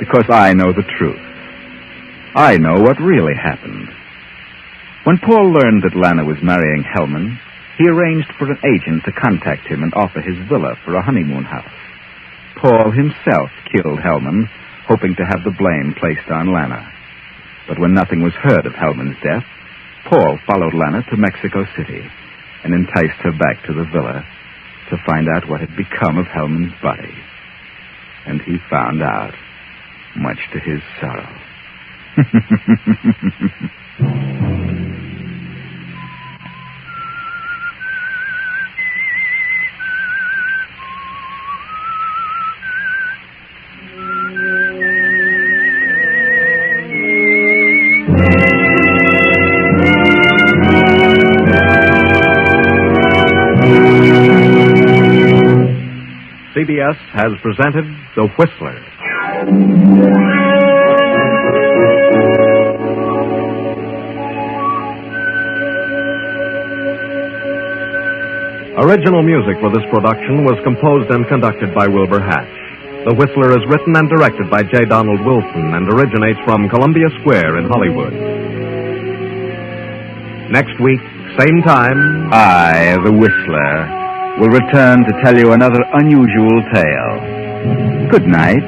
because I know the truth. I know what really happened. When Paul learned that Lana was marrying Hellman, he arranged for an agent to contact him and offer his villa for a honeymoon house. Paul himself killed Hellman, hoping to have the blame placed on Lana. But when nothing was heard of Hellman's death, Paul followed Lana to Mexico City and enticed her back to the villa to find out what had become of Hellman's body. And he found out, much to his sorrow. CBS has presented The Whistler. Original music for this production was composed and conducted by Wilbur Hatch. The Whistler is written and directed by J. Donald Wilson and originates from Columbia Square in Hollywood. Next week, same time, I, the Whistler, will return to tell you another unusual tale. Good night.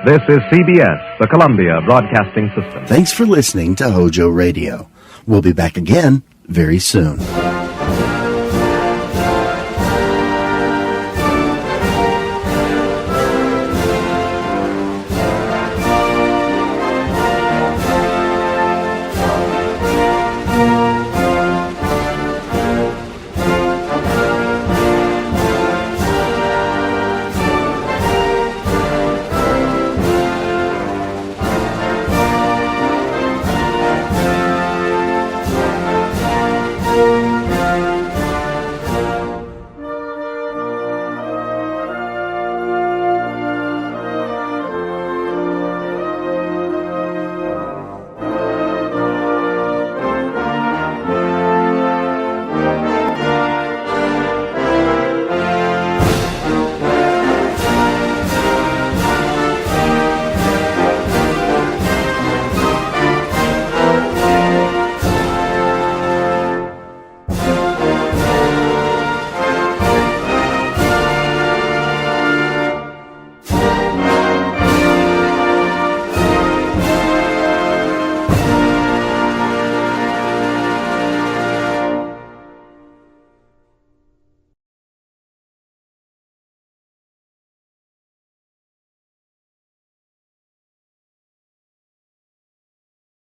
This is CBS, the Columbia Broadcasting System. Thanks for listening to HOJO Radio. We'll be back again very soon.